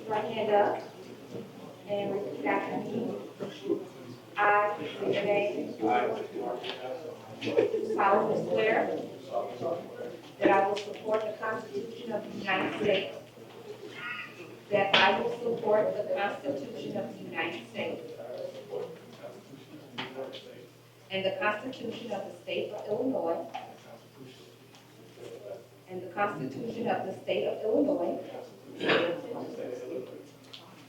Speaker 3: right hand up and repeat after me. I, state your name. Solemnly swear that I will support the Constitution of the United States. That I will support the Constitution of the United States. And the Constitution of the State of Illinois. And the Constitution of the State of Illinois.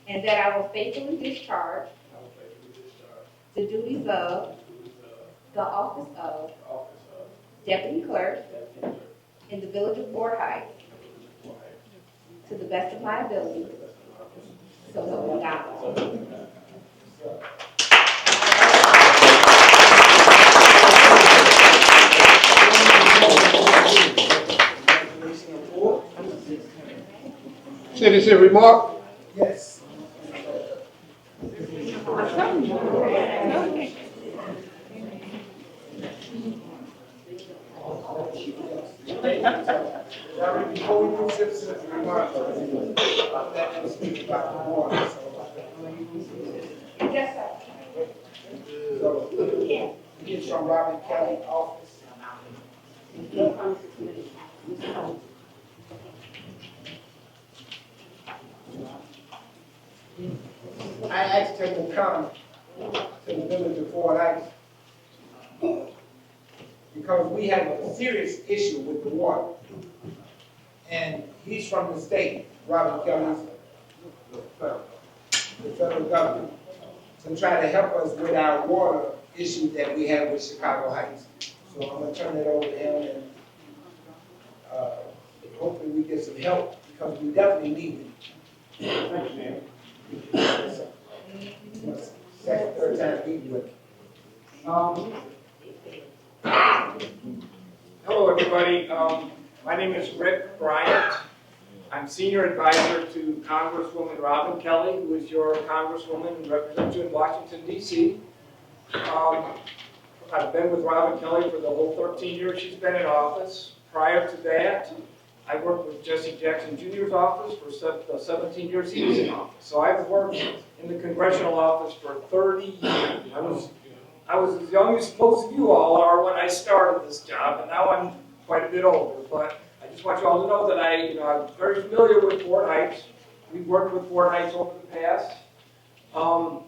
Speaker 3: And that I will faithfully discharge the duties of the office of Deputy Clerk in the Village of Fort Heights to the best of my ability, so help me God.
Speaker 6: Citizen remark?
Speaker 1: Yes. Now, before we do citizens remarks, let them speak about the water.
Speaker 3: Yes, sir.
Speaker 1: So, it's from Robin Kelly office. I asked him to come to the village of Fort Heights because we have a serious issue with the water. And he's from the state, Robin Kelly's the federal government, to try to help us with our water issue that we have with Chicago Heights. So I'm gonna turn it over to him and hopefully we get some help because we definitely need it. Thank you, man. Second, third time meeting with
Speaker 14: Hello, everybody. My name is Rick Bryant. I'm Senior Advisor to Congresswoman Robin Kelly, who is your Congresswoman and represents you in Washington, D.C. I've been with Robin Kelly for the whole 13 years she's been in office. Prior to that, I worked with Jesse Jackson Jr.'s office for the 17 years he was in office. So I've worked in the congressional office for 30 years. I was as young as most of you all are when I started this job, and now I'm quite a bit older. But I just want you all to know that I'm very familiar with Fort Heights. We've worked with Fort Heights over the past. So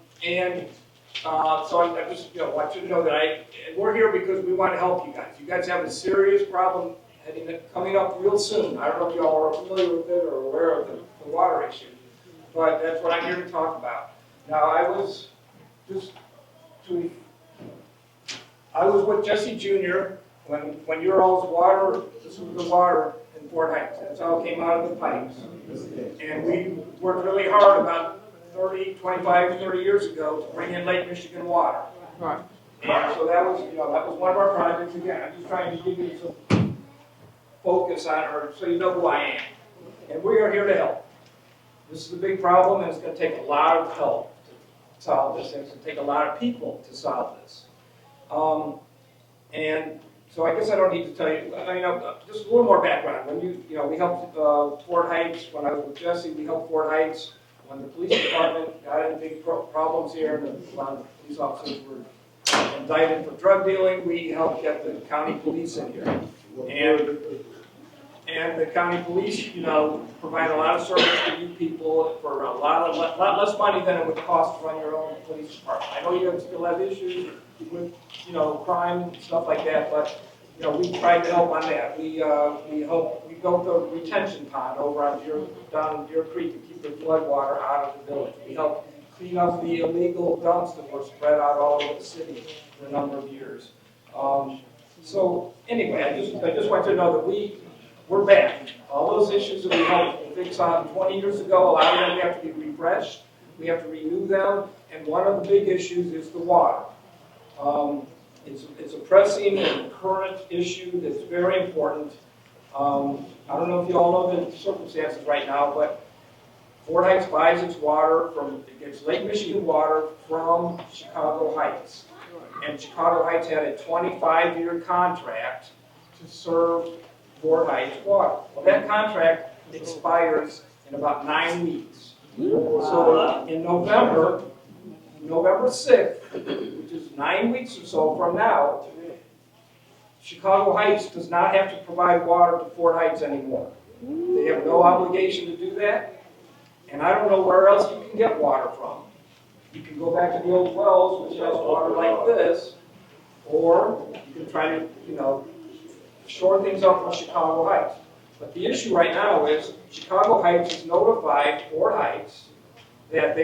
Speaker 14: I just want you to know that we're here because we want to help you guys. You guys have a serious problem coming up real soon. I don't know if you all are familiar with it or aware of the water issue, but that's what I'm here to talk about. Now, I was with Jesse Jr. when your all's water, this was the water in Fort Heights. That's how it came out of the pipes. And we worked really hard about 30 years ago to bring in Lake Michigan water.
Speaker 12: Right.
Speaker 14: And so that was one of our projects. Again, I'm just trying to give you some focus on her so you know who I am. And we are here to help. This is a big problem, and it's going to take a lot of help to solve this. It's going to take a lot of people to solve this. And so I guess I don't need to tell you, just a little more background. When we helped Fort Heights, when I was with Jesse, we helped Fort Heights when the police department got in big problems here, and a lot of police officers were indicted for drug dealing. We helped get the county police in here. And the county police, provide a lot of service to you people for a lot less money than it would cost to run your own police department. I know you still have issues with, crime and stuff like that, but, we tried to help on that. We built a retention pond over down Deer Creek to keep the flood water out of the village. We helped clean up the illegal dumps that were spread out all over the city for a number of years. So anyway, I just want you to know that we're back. All those issues that we helped fix on 20 years ago, a lot of them we have to be refreshed. We have to renew them. And one of the big issues is the water. It's a pressing and current issue that's very important. I don't know if you all know the circumstances right now, but Fort Heights buys its water it gets Lake Michigan water from Chicago Heights. And Chicago Heights had a 25-year contract to serve Fort Heights water. Well, that contract expires in about 9 weeks. So in November 6th, which is 9 weeks or so from now, Chicago Heights does not have to provide water to Fort Heights anymore. They have no obligation to do that. And I don't know where else you can get water from. You can go back to the old wells, which has water like this, or you can try to, shore things up from Chicago Heights. But the issue right now is Chicago Heights has notified Fort Heights that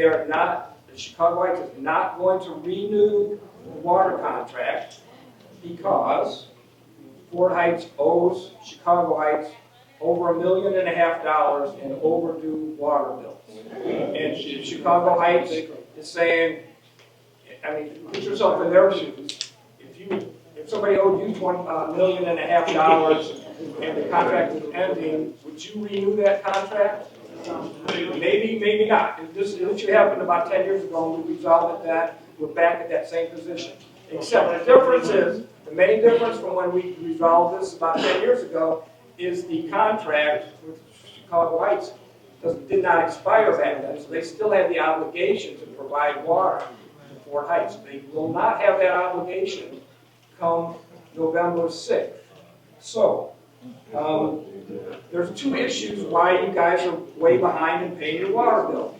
Speaker 14: Chicago Heights is not going to renew the water contract because Fort Heights owes Chicago Heights over $1.5 million in overdue water bills. And Chicago Heights is saying, put yourself in their shoes. If somebody owed you $1.5 million and the contract is ending, would you renew that contract? Maybe, maybe not. This happened about 10 years ago and we resolved that. We're back at that same position. Except the difference is, the main difference from when we resolved this about 10 years ago is the contract with Chicago Heights did not expire back then, so they still had the obligation to provide water to Fort Heights. They will not have that obligation come November 6th. So, there's two issues why you guys are way behind in paying your water bill.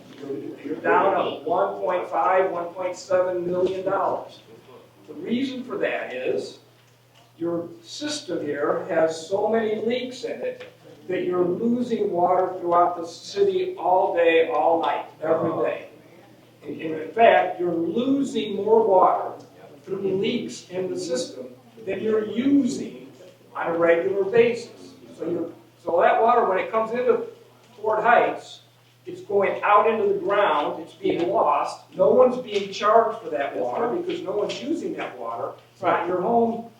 Speaker 14: You're down at $1.5, $1.7 million. The reason for that is your system here has so many leaks in it that you're losing water throughout the city all day, all night, every day. And in fact, you're losing more water through leaks in the system than you're using on a regular basis. So that water, when it comes into Fort Heights, it's going out into the ground, it's being lost. No one's being charged for that water because no one's using that water. It's not your home,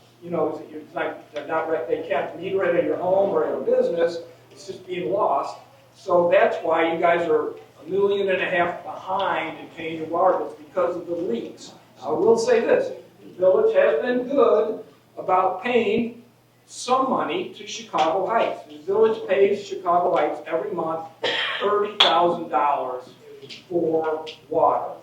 Speaker 14: they can't meter it at your home or at a business. It's just being lost. So that's why you guys are $1.5 million behind in paying your water bills because of the leaks. I will say this, the village has been good about paying some money to Chicago Heights. The village pays Chicago Heights every month $30,000 for water.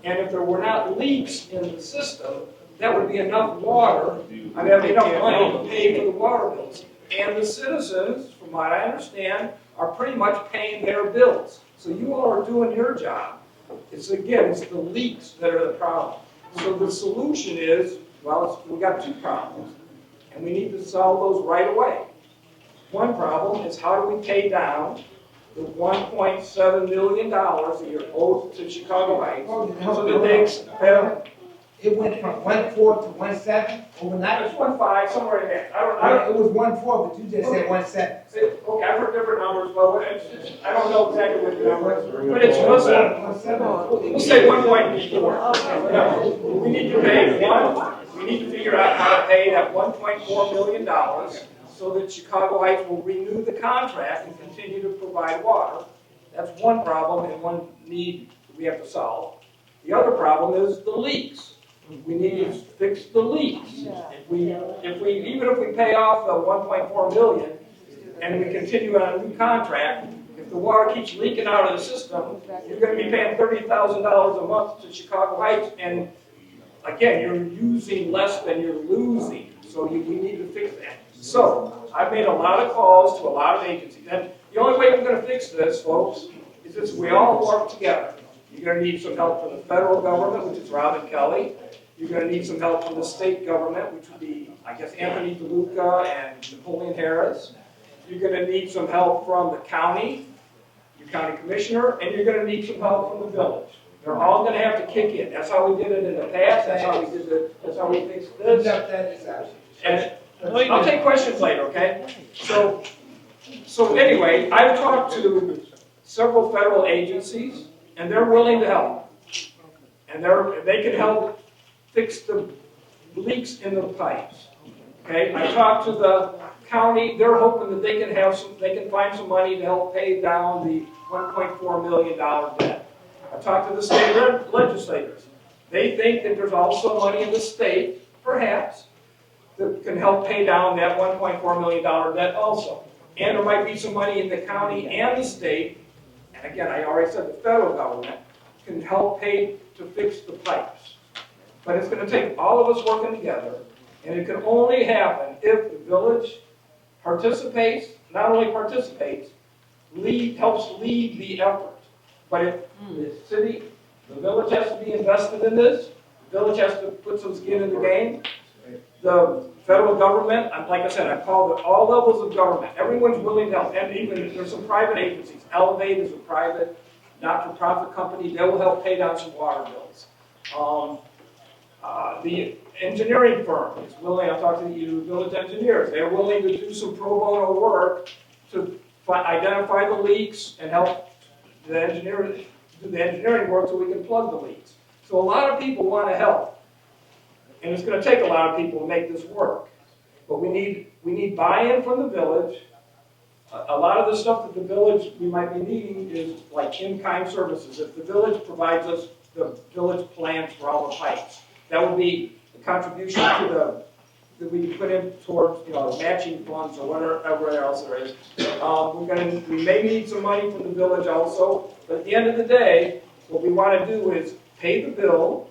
Speaker 14: And if there were not leaks in the system, that would be enough water, enough money to pay for the water bills. And the citizens, from what I understand, are pretty much paying their bills. So you all are doing your job. It's the leaks that are the problem. So the solution is, we got two problems. And we need to solve those right away. One problem is how do we pay down the $1.7 million that you're owed to Chicago Heights?
Speaker 1: It went from 1.4 to 1.7 overnight?
Speaker 14: It's 1.5, somewhere in there.
Speaker 1: It was 1.4, but you just said 1.7.
Speaker 14: Okay, I've heard different numbers, but I don't know exactly what the number is. But it's 1.7. We'll say 1.4. We need to pay we need to figure out how to pay that $1.4 million so that Chicago Heights will renew the contract and continue to provide water. That's one problem and one need we have to solve. The other problem is the leaks. We need to fix the leaks. Even if we pay off the $1.4 million and we continue on a new contract, if the water keeps leaking out of the system, you're going to be paying $30,000 a month to Chicago Heights, and again, you're using less than you're losing. So we need to fix that. So I've made a lot of calls to a lot of agencies, and the only way we're going to fix this, folks, is if we all work together. You're going to need some help from the federal government, which is Robin Kelly. You're going to need some help from the state government, which would be, I guess, Anthony DeLuca and Napoleon Harris. You're going to need some help from the county, your county commissioner, and you're going to need some help from the village. They're all going to have to kick in. That's how we did it in the past. That's how we did it. That's how we fixed this. And I'll take questions later, okay? So anyway, I've talked to several federal agencies, and they're willing to help. And they can help fix the leaks in the pipes. Okay, I talked to the county, they're hoping that they can find some money to help pay down the $1.4 million debt. I talked to the state legislators. They think that there's also money in the state, perhaps, that can help pay down that $1.4 million debt also. And there might be some money in the county and the state, and again, I already said the federal government, can help pay to fix the pipes. But it's going to take all of us working together, and it can only happen if the village participates, not only participates, helps lead the effort. But if the city, the village has to be invested in this, the village has to put some skin in the game. The federal government, like I said, I called it all levels of government. Everyone's willing to help, and even there's some private agencies. Elevate is a private, not-for-profit company. They will help pay down some water bills. The engineering firm is willing. I talked to the village engineers. They're willing to do some pro bono work to identify the leaks and help the engineers do the engineering work so we can plug the leaks. So a lot of people want to help. And it's going to take a lot of people to make this work. But we need buy-in from the village. A lot of the stuff that the village we might be needing is like in-kind services. If the village provides us the village plans for all the pipes, that would be the contribution to that we put in towards matching funds or whatever else there is. We may need some money from the village also. But at the end of the day, what we want to do is pay the bill,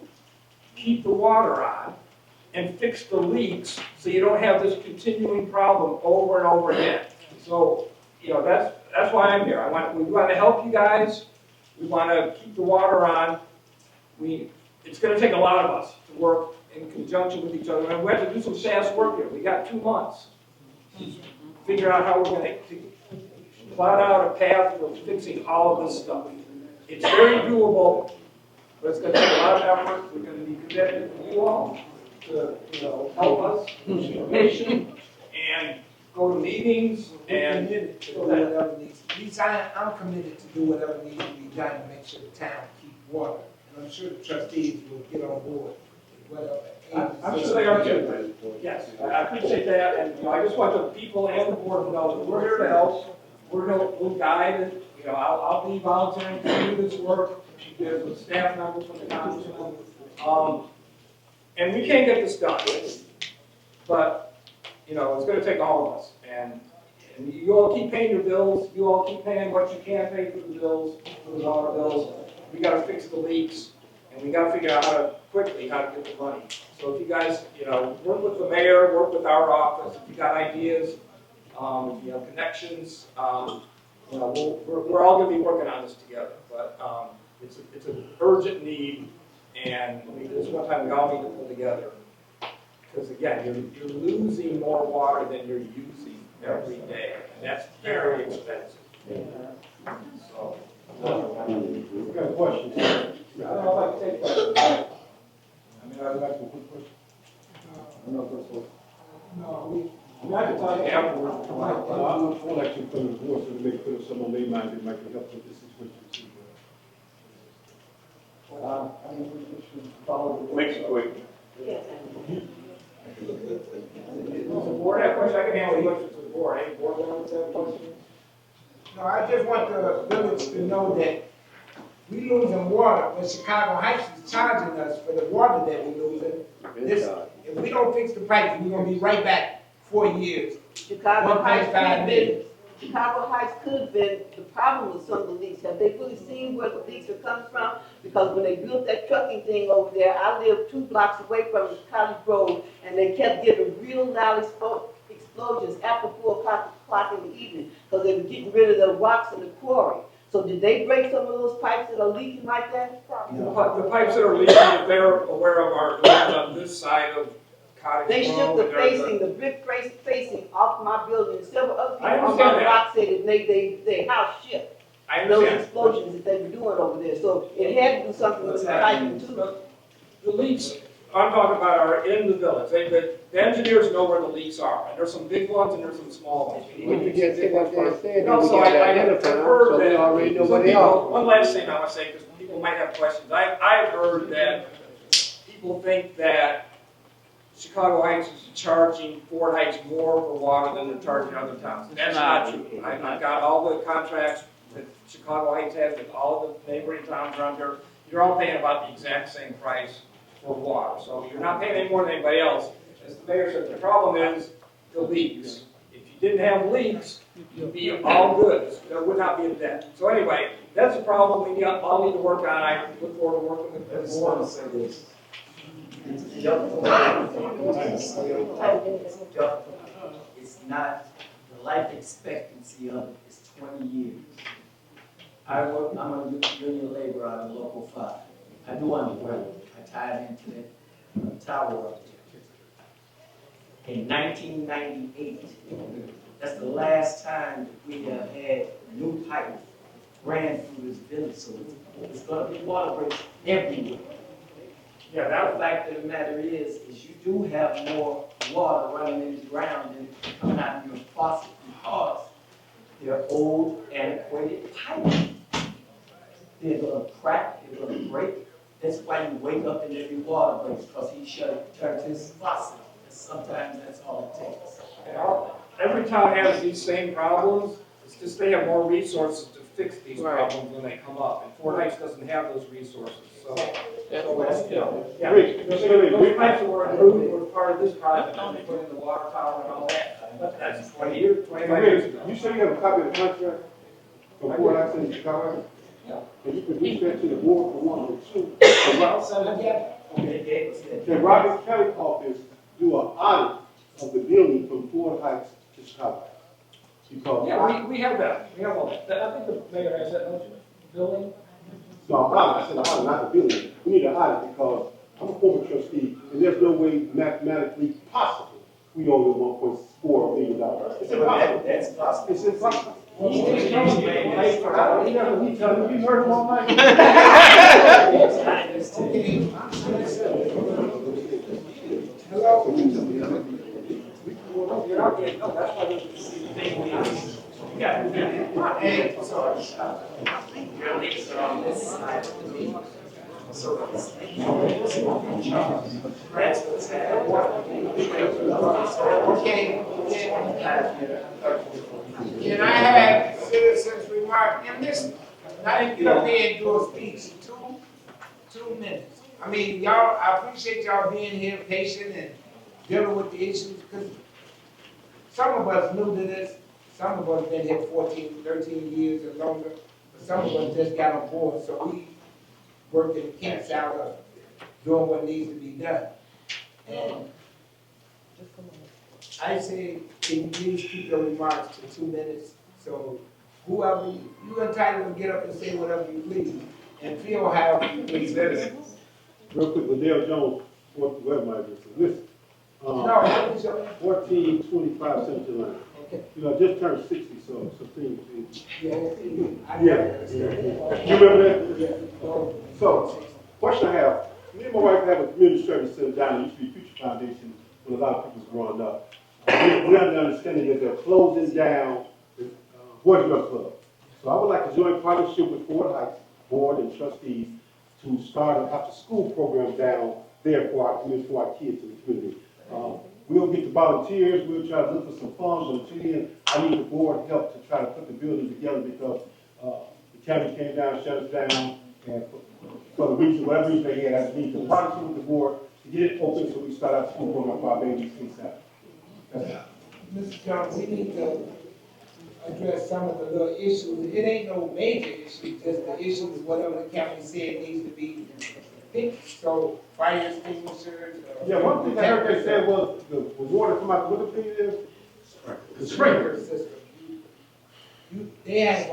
Speaker 14: keep the water on, and fix the leaks so you don't have this continuing problem over and over again. So, that's why I'm here. We want to help you guys. We want to keep the water on. It's going to take a lot of us to work in conjunction with each other. And we have to do some fast work here. We got 2 months to figure out how we're going to plot out a path for fixing all of this stuff. It's very doable, but it's going to take a lot of effort. We're going to be committed to you all to help us, patient, and go to meetings and
Speaker 1: committed to do whatever needs. At least I'm committed to do whatever needs to be done to make sure the town keep water. And I'm sure the trustees will get on board with whatever.
Speaker 14: I'm sure they are too. Yes, I appreciate that, and I just want the people and the board to know that we're here to help. We'll guide it. I'll be volunteering to do this work. There's a staff member from the council. And we can't get this done, but it's going to take all of us. And you all keep paying your bills. You all keep paying what you can pay for the bills, for the water bills. We got to fix the leaks, and we got to figure out how to get the money. So if you guys, work with the mayor, work with our office. If you got ideas, connections, we're all going to be working on this together. But it's an urgent need, and this is one time we all need to pull together. Because again, you're losing more water than you're using every day, and that's very expensive. So,
Speaker 6: We've got questions.
Speaker 14: I don't know if I can take questions.
Speaker 6: I'd like to put questions.
Speaker 14: I can talk afterwards.
Speaker 6: I'd like to come to the board so to make sure someone may mind that might be helpful with this situation.
Speaker 14: We should follow the.
Speaker 10: Make it quick.
Speaker 14: Does the board have questions? I can answer questions to the board. Any board members have questions?
Speaker 1: No, I just want the village to know that we losing water when Chicago Heights is charging us for the water that we losing. If we don't fix the pipes, we're gonna be right back 4 years.
Speaker 15: Chicago Heights could
Speaker 1: 1.5
Speaker 15: have
Speaker 1: million.
Speaker 15: been, Chicago Heights could have been the problem with some of the leaks. Have they really seen where the leaks are coming from? Because when they built that trucking thing over there, I lived 2 blocks away from College Road, and they kept getting real loud explosions after 4 o'clock in the evening, because they were getting rid of the rocks in the quarry. So did they break some of those pipes that are leaking like that?
Speaker 14: The pipes that are leaking, if they're aware of, are leaking on this side of Cottage
Speaker 15: They shook
Speaker 14: Grove,
Speaker 15: the
Speaker 14: and there's
Speaker 15: facing, the brick facing off my building. Several other people
Speaker 14: I
Speaker 15: on
Speaker 14: understand
Speaker 15: my
Speaker 14: that.
Speaker 15: block said that they house shook.
Speaker 14: I
Speaker 15: Those
Speaker 14: understand.
Speaker 15: explosions that they were doing over there. So it had to do something with the piping too.
Speaker 14: The leaks I'm talking about are in the village. the engineers know where the leaks are, and there's some big ones and there's some small ones.
Speaker 2: When you just sit up there and say it,
Speaker 14: No,
Speaker 2: we
Speaker 14: so
Speaker 2: gotta
Speaker 14: I've
Speaker 2: identify them,
Speaker 14: heard
Speaker 2: so we
Speaker 14: that
Speaker 2: already know
Speaker 14: some
Speaker 2: what they
Speaker 14: people-
Speaker 2: are.
Speaker 14: One last thing I want to say, because people might have questions. I've heard that people think that Chicago Heights is charging Fort Heights more for water than they're charging other towns. That's not true. I've got all the contracts that Chicago Heights has with all the neighboring towns around there. You're all paying about the exact same price for water. So you're not paying any more than anybody else. As the mayor said, the problem is the leaks. If you didn't have leaks, you'd be all good. There would not be a debt. So anyway, that's a problem we all need to work on. I look forward to working with the board.
Speaker 5: It's not, the life expectancy of it is 20 years. I'm a union laborer out of Local 5. I do underground. I tied into that tower up there. In 1998, that's the last time that we have had new pipe ran through this village, so it's gonna be water breaks everywhere.
Speaker 14: Yeah,
Speaker 5: The fact of the matter is you do have more water running in the ground than coming out of your faucet because they're old, antiquated pipes. They're gonna crack, they're gonna break. That's why you wake up and every water breaks, because he turned his faucet. And sometimes that's all it takes.
Speaker 14: Every town has these same problems. It's just they have more resources to fix these problems when they come up. And Fort Heights doesn't have those resources, so. Yeah. Those pipes were approved, were part of this project, and they put in the water tower and all that. But that's 20 years, 25 years ago.
Speaker 6: You say you have a copy of the contract for Fort Heights in Chicago?
Speaker 14: Yeah.
Speaker 6: Can you produce that to the board for one or two?
Speaker 14: I'll send it again.
Speaker 6: Can Roberts County office do an audit of the building from Fort Heights to Chicago? Because
Speaker 14: Yeah, we have that. We have all that. I think the mayor has that, don't you? Building?
Speaker 6: no, I said audit, not the building. We need an audit because I'm a former trustee, and there's no way mathematically possible we owe them $1.4 million. It's impossible.
Speaker 5: That's possible.
Speaker 6: It's impossible. You heard him all night.
Speaker 1: Can I have citizens remark, and listen, not even get up there and do a speech, 2 minutes. I mean, y'all, I appreciate y'all being here patient and dealing with the issues, because some of us new to this, some of us been here 14, 13 years or longer, but some of us just got on board, so we working the kinks out of doing what needs to be done. And I say, can you please keep your remarks to 2 minutes, so whoever, you entitled to get up and say whatever you please, and feel how you please.
Speaker 6: Real quick, Liddell Jones, fourth web library. Listen,
Speaker 1: No, what is your?
Speaker 6: 1425 Central Line.
Speaker 1: Okay.
Speaker 6: You know, I just turned 60, so things.
Speaker 1: Yeah, I
Speaker 6: Yeah.
Speaker 1: understand.
Speaker 6: You remember that?
Speaker 1: Yeah.
Speaker 6: So, question I have, me and my wife have a community service center down, it used to be Future Foundation, when a lot of people was growing up. We have the understanding that they're closing down the Boys and Girls Club. So I would like to join partnership with Fort Heights Board and trustees to start an after-school program down there for our community, for our kids in the community. We'll get the volunteers, we'll try to look for some funds, but until then, I need the board help to try to put the building together because the county came down, shut us down, and for the reason, whatever reason they had, I need to partnership with the board to get it open so we start our school program for our babies ASAP.
Speaker 1: Mr. Jones, we need to address some of the little issues. It ain't no major issue, just the issues, whatever the county said needs to be fixed. So fire extinguishers.
Speaker 6: Yeah, one thing I heard they said was the water come out, what the thing is?
Speaker 1: The sprinkler system. They have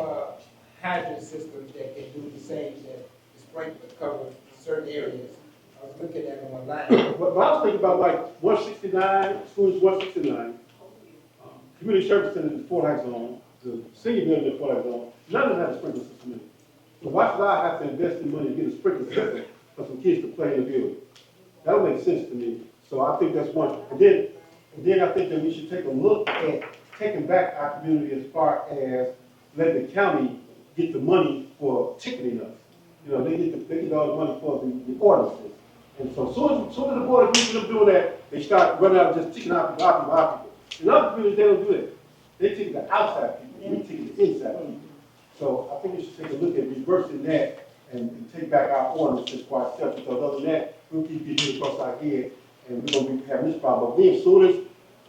Speaker 1: hydrant systems that can do the same, that the sprinkler cover certain areas. I was looking at them online.
Speaker 6: But I was thinking about like 169, schools 169, community service center in Fort Heights zone, the senior building in Fort Heights zone, none of them have a sprinkler system in it. So why should I have to invest in money to get a sprinkler system for some kids to play in the building? That would make sense to me. So I think that's one. And then I think that we should take a look at taking back our community as far as letting the county get the money for ticketing us. You know, they get all the money for the ordinances. And so soon as the board agrees with them doing that, they start running out just ticking out people. In other communities, they don't do that. They ticket the outside people, we ticket the inside people. So I think we should take a look at reversing that and take back our ordinances quite steps, because other than that, we'll keep getting across our head and we're gonna be having this problem. But then as soon as,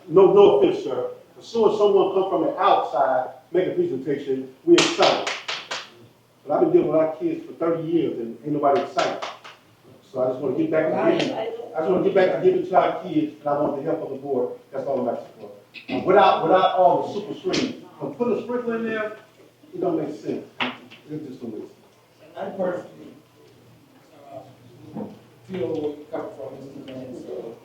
Speaker 6: no offense, sir, as soon as someone comes from the outside, make a presentation, we're excited. But I've been dealing with our kids for 30 years and ain't nobody excited. So I just want to get back to giving to our kids, and I want the help of the board. That's all I'm asking for. Without all the super screens. Put a sprinkler in there, it don't make sense. It just don't make sense.
Speaker 1: I personally feel where you're coming from, Mr. Man, so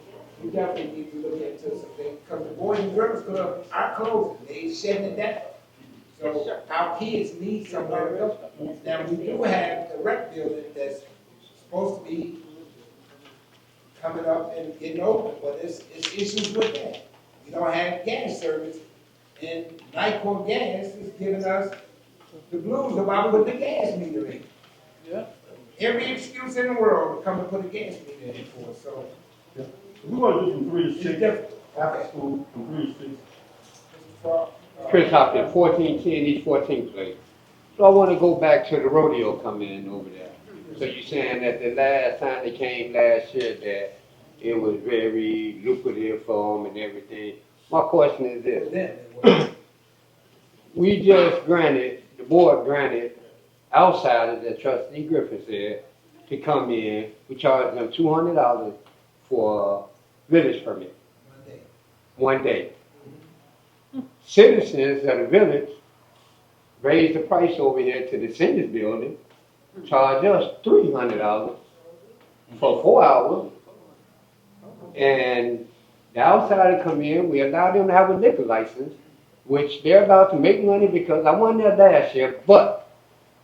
Speaker 1: we definitely need to look into something, because the Boys and Girls Club are closing, they shutting it down. So our kids need somewhere to go. Now, we do have the rec building that's supposed to be coming up and getting open, but it's issues with that. We don't have gas service, and Nycor Gas is giving us the blues about putting the gas meter in.
Speaker 12: Yeah.
Speaker 1: Every excuse in the world to come and put a gas meter in for us, so.
Speaker 6: Yeah. We want to do from 3 to 6,
Speaker 1: different.
Speaker 6: after school, from 3 to 6.
Speaker 10: Chris Hopkins, 1410 East 14th Place. So I want to go back to the rodeo coming in over there. So you're saying that the last time they came last year that it was very lucrative for them and everything. My question is this. We just granted, the board granted outsiders, as Trustee Griffin said, to come in. We charged them $200 for a village permit. One day. Citizens of the village raised the price over here to the seniors building, charged us $300 for 4 hours. And the outsider come in, we allow them to have a liquor license, which they're about to make money because I wasn't there last year, but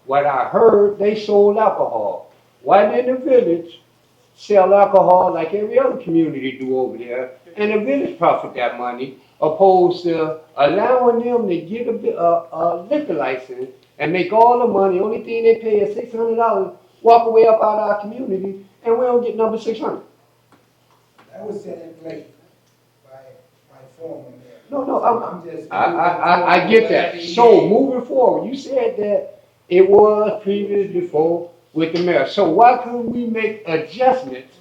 Speaker 10: what I heard, they sold alcohol. Why didn't the village sell alcohol like every other community do over there, and the village profit that money, opposed to allowing them to get a liquor license and make all the money, only thing they pay is $600, walk away up out of our community, and we don't get number 600.
Speaker 1: That was set in place by former mayor.
Speaker 10: No,
Speaker 1: I'm just.
Speaker 10: I get that. So moving forward, you said that it was previous before with the mayor. So why couldn't we make adjustments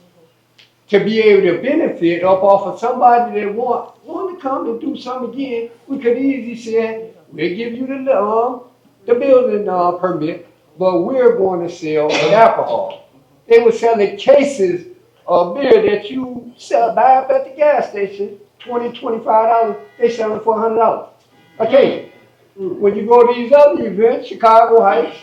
Speaker 10: to be able to benefit off of somebody that want to come and do something again? We could easily say, we'll give you the building permit, but we're going to sell alcohol. They were selling cases of beer that you buy up at the gas station, $20, $25, they sell it for $100. Okay, when you go to these other events, Chicago Heights,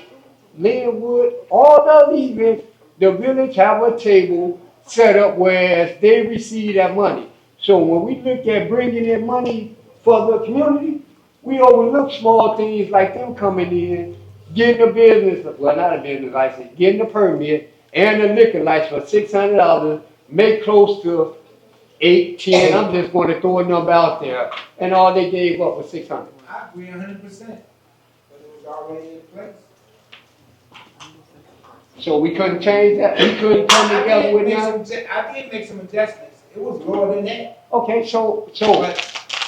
Speaker 10: Linwood, all the other events, the village have a table set up where they receive that money. So when we look at bringing in money for the community, we overlook small things like them coming in, getting a business, well not a business license, getting a permit and a liquor license for $600, make close to 8, 10, I'm just going to throw a number out there, and all they gave up was $600.
Speaker 1: I agree 100%, but it was already in place.
Speaker 10: So we couldn't change that, we couldn't come together with that?
Speaker 1: I did make some adjustments, it was lower than that.
Speaker 10: Okay, so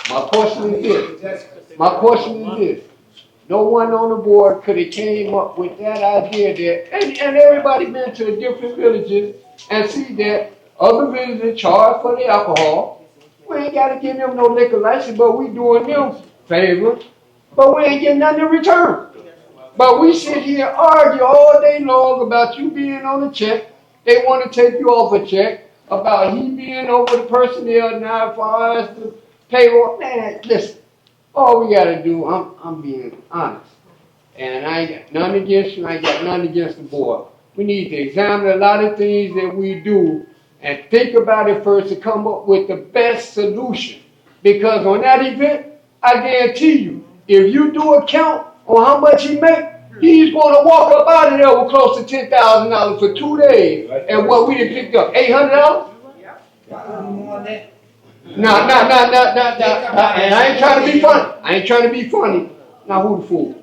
Speaker 10: my question is this. My question is this. No one on the board could have came up with that idea that, and everybody been to different villages and see that other villages charge for the alcohol. We ain't got to give them no liquor license, but we doing them favors, but we ain't getting nothing in return. But we sit here and argue all day long about you being on a check. They want to take you off a check, about he being over the personnel now as far as the payroll. Man, listen. All we gotta do, I'm being honest. And I ain't got nothing against you, I ain't got nothing against the board. We need to examine a lot of things that we do and think about it first to come up with the best solution. Because on that event, I guarantee you, if you do a count on how much he make, he's gonna walk up out of there with close to $10,000 for 2 days. And what we done picked up, $800?
Speaker 1: on that?
Speaker 10: No, and I ain't trying to be funny. I ain't trying to be funny. Now who the fool?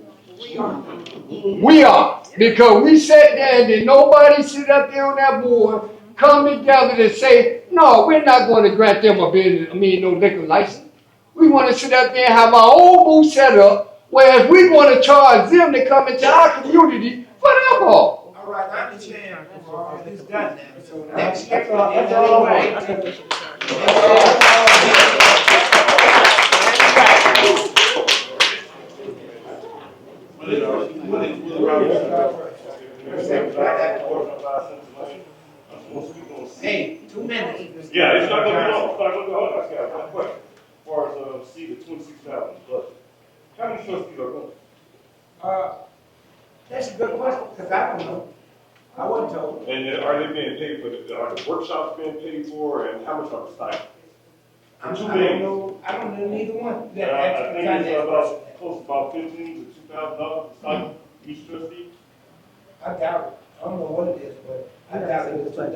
Speaker 10: We are. Because we sat there and then nobody sit up there on that board, come together to say, no, we're not going to grant them no liquor license. We want to sit up there and have our own booth set up, whereas we want to charge them to come into our community for alcohol.
Speaker 1: All right, I understand. It's done now. So next year, Hey, 2 minutes.
Speaker 11: Yeah, it's not gonna be long. It's not gonna be long. I got one question. As far as, see the 26,000 budget. How many trustees are going?
Speaker 1: That's a good question, because I don't know. I wasn't told.
Speaker 11: And are they being paid for, are the workshops being paid for, and how much are the stipends?
Speaker 1: I don't know neither one.
Speaker 11: I think it's about, close to about $15,000 to $2,000 stipend each trustee.
Speaker 1: I doubt it. I don't know what it is, but I doubt it was $2,000.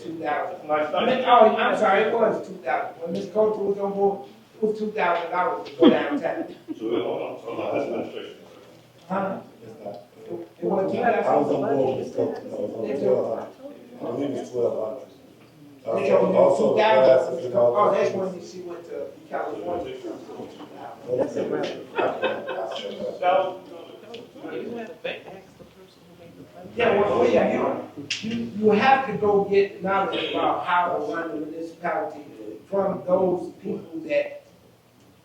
Speaker 1: 2,000.
Speaker 11: Nice stipend.
Speaker 1: Oh, I'm sorry, it was 2,000. When Ms. Coulter was on board, it was $2,000 to go downtown.
Speaker 11: So that's administration.
Speaker 1: Huh? It was
Speaker 4: I was on board with Scope, no, it was on 1,200. I believe it's 1,200. Also, classes and all.
Speaker 1: Oh, that's when she went to California. Yeah, well, yeah, you have to go get knowledge about how to run the municipality from those people that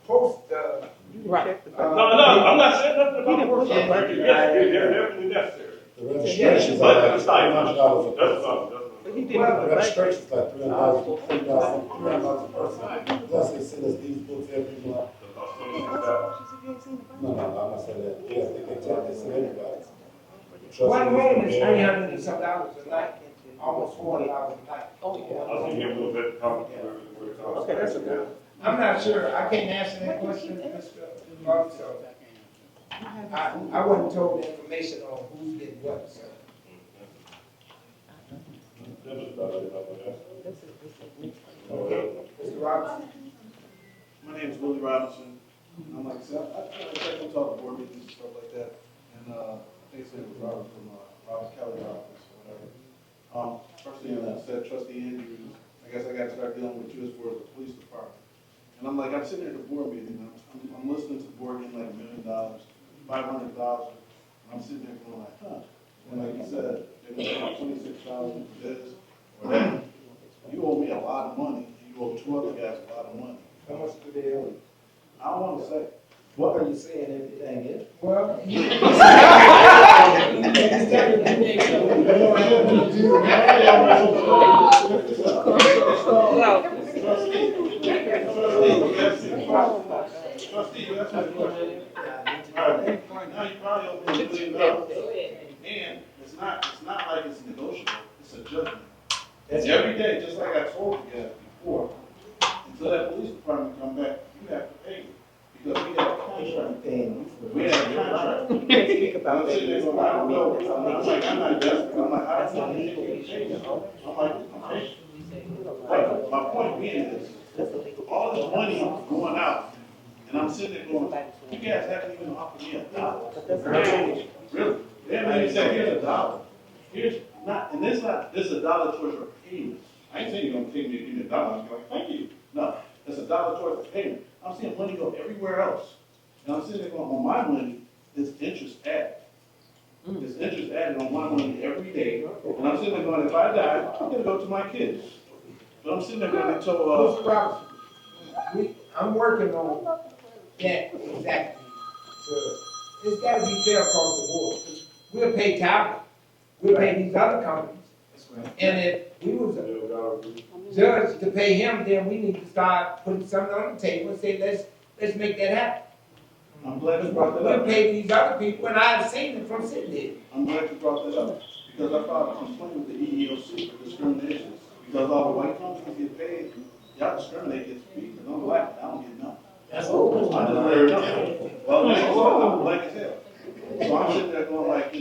Speaker 1: post the.
Speaker 12: Right.
Speaker 11: No, I'm not saying nothing about the workshop. Yes, they're definitely necessary.
Speaker 4: The registration's like $300 a person.
Speaker 1: Well,
Speaker 4: The registration's like $300 a person. Plus they send us these books every month. No, I'm not saying that. Yes, they send everybody.
Speaker 1: one room is $300 and some dollars a night, almost $400 a night.
Speaker 12: Oh, yeah.
Speaker 11: I'll see you a little bit.
Speaker 1: Okay, that's okay. I'm not sure, I can't answer that question, Mr. Mark, so. I wasn't told the information on who did what, so. Okay, Mr. Robinson.
Speaker 16: My name is Willie Robinson. I'm like I said, I come to all the board meetings and stuff like that. And I think it's Robert from Robert Kelly's office or whatever. First thing I said, Trustee Andrews, I guess I got to start dealing with you as far as the police department. And I'm like, I'm sitting at the board meeting, I'm listening to the board getting like $1 million, $500,000. I'm sitting there going like, huh. And like you said, they're going to pay $26,000 for this or that. You owe me a lot of money, and you owe 2 other guys a lot of money.
Speaker 1: How much do they owe you?
Speaker 16: I don't want to say.
Speaker 5: What are you saying everything is?
Speaker 1: Well.
Speaker 16: Trustee, you asked me a question. Now you probably owe me $1 million. And it's not like it's negotiable, it's a judgment. It's every day, just like I told you guys before. Until that police department come back, you have to pay. Because we have a contract. We have a contract.
Speaker 5: You can't speak about
Speaker 16: I'm
Speaker 5: that.
Speaker 16: sitting there going, I don't know. I'm like, I'm not desperate. I'm like, I don't know. I'm like, okay. But my point being is, all this money going out, and I'm sitting there going, you guys haven't even offered me $1. Really? They haven't even said, here's $1. Here's not, and this is $1 towards your payment. I ain't saying you're gonna take me and give me $1. I'm like, thank you. No, it's $1 towards the payment. I'm seeing money go everywhere else. And I'm sitting there going, on my money, there's interest added. There's interest added on my money every day. And I'm sitting there going, if I die, I'm gonna go to my kids. But I'm sitting there going,
Speaker 1: Mr. Robinson, I'm working on that exactly. So it's gotta be fair across the board. 'Cause we'll pay Talbot, we'll pay these other companies. And if we was a judge to pay him, then we need to start putting something on the table and say, let's make that happen.
Speaker 16: I'm glad you brought that up.
Speaker 1: We'll pay these other people, and I've seen it from sitting there.
Speaker 16: I'm glad you brought that up, because I filed a complaint with the EEOC for discrimination. Because all the white companies get paid, y'all discriminate against me, because I'm black, I don't get nothing.
Speaker 1: That's what
Speaker 16: I just heard nothing. Well, I'm black as hell. So I'm sitting there going like,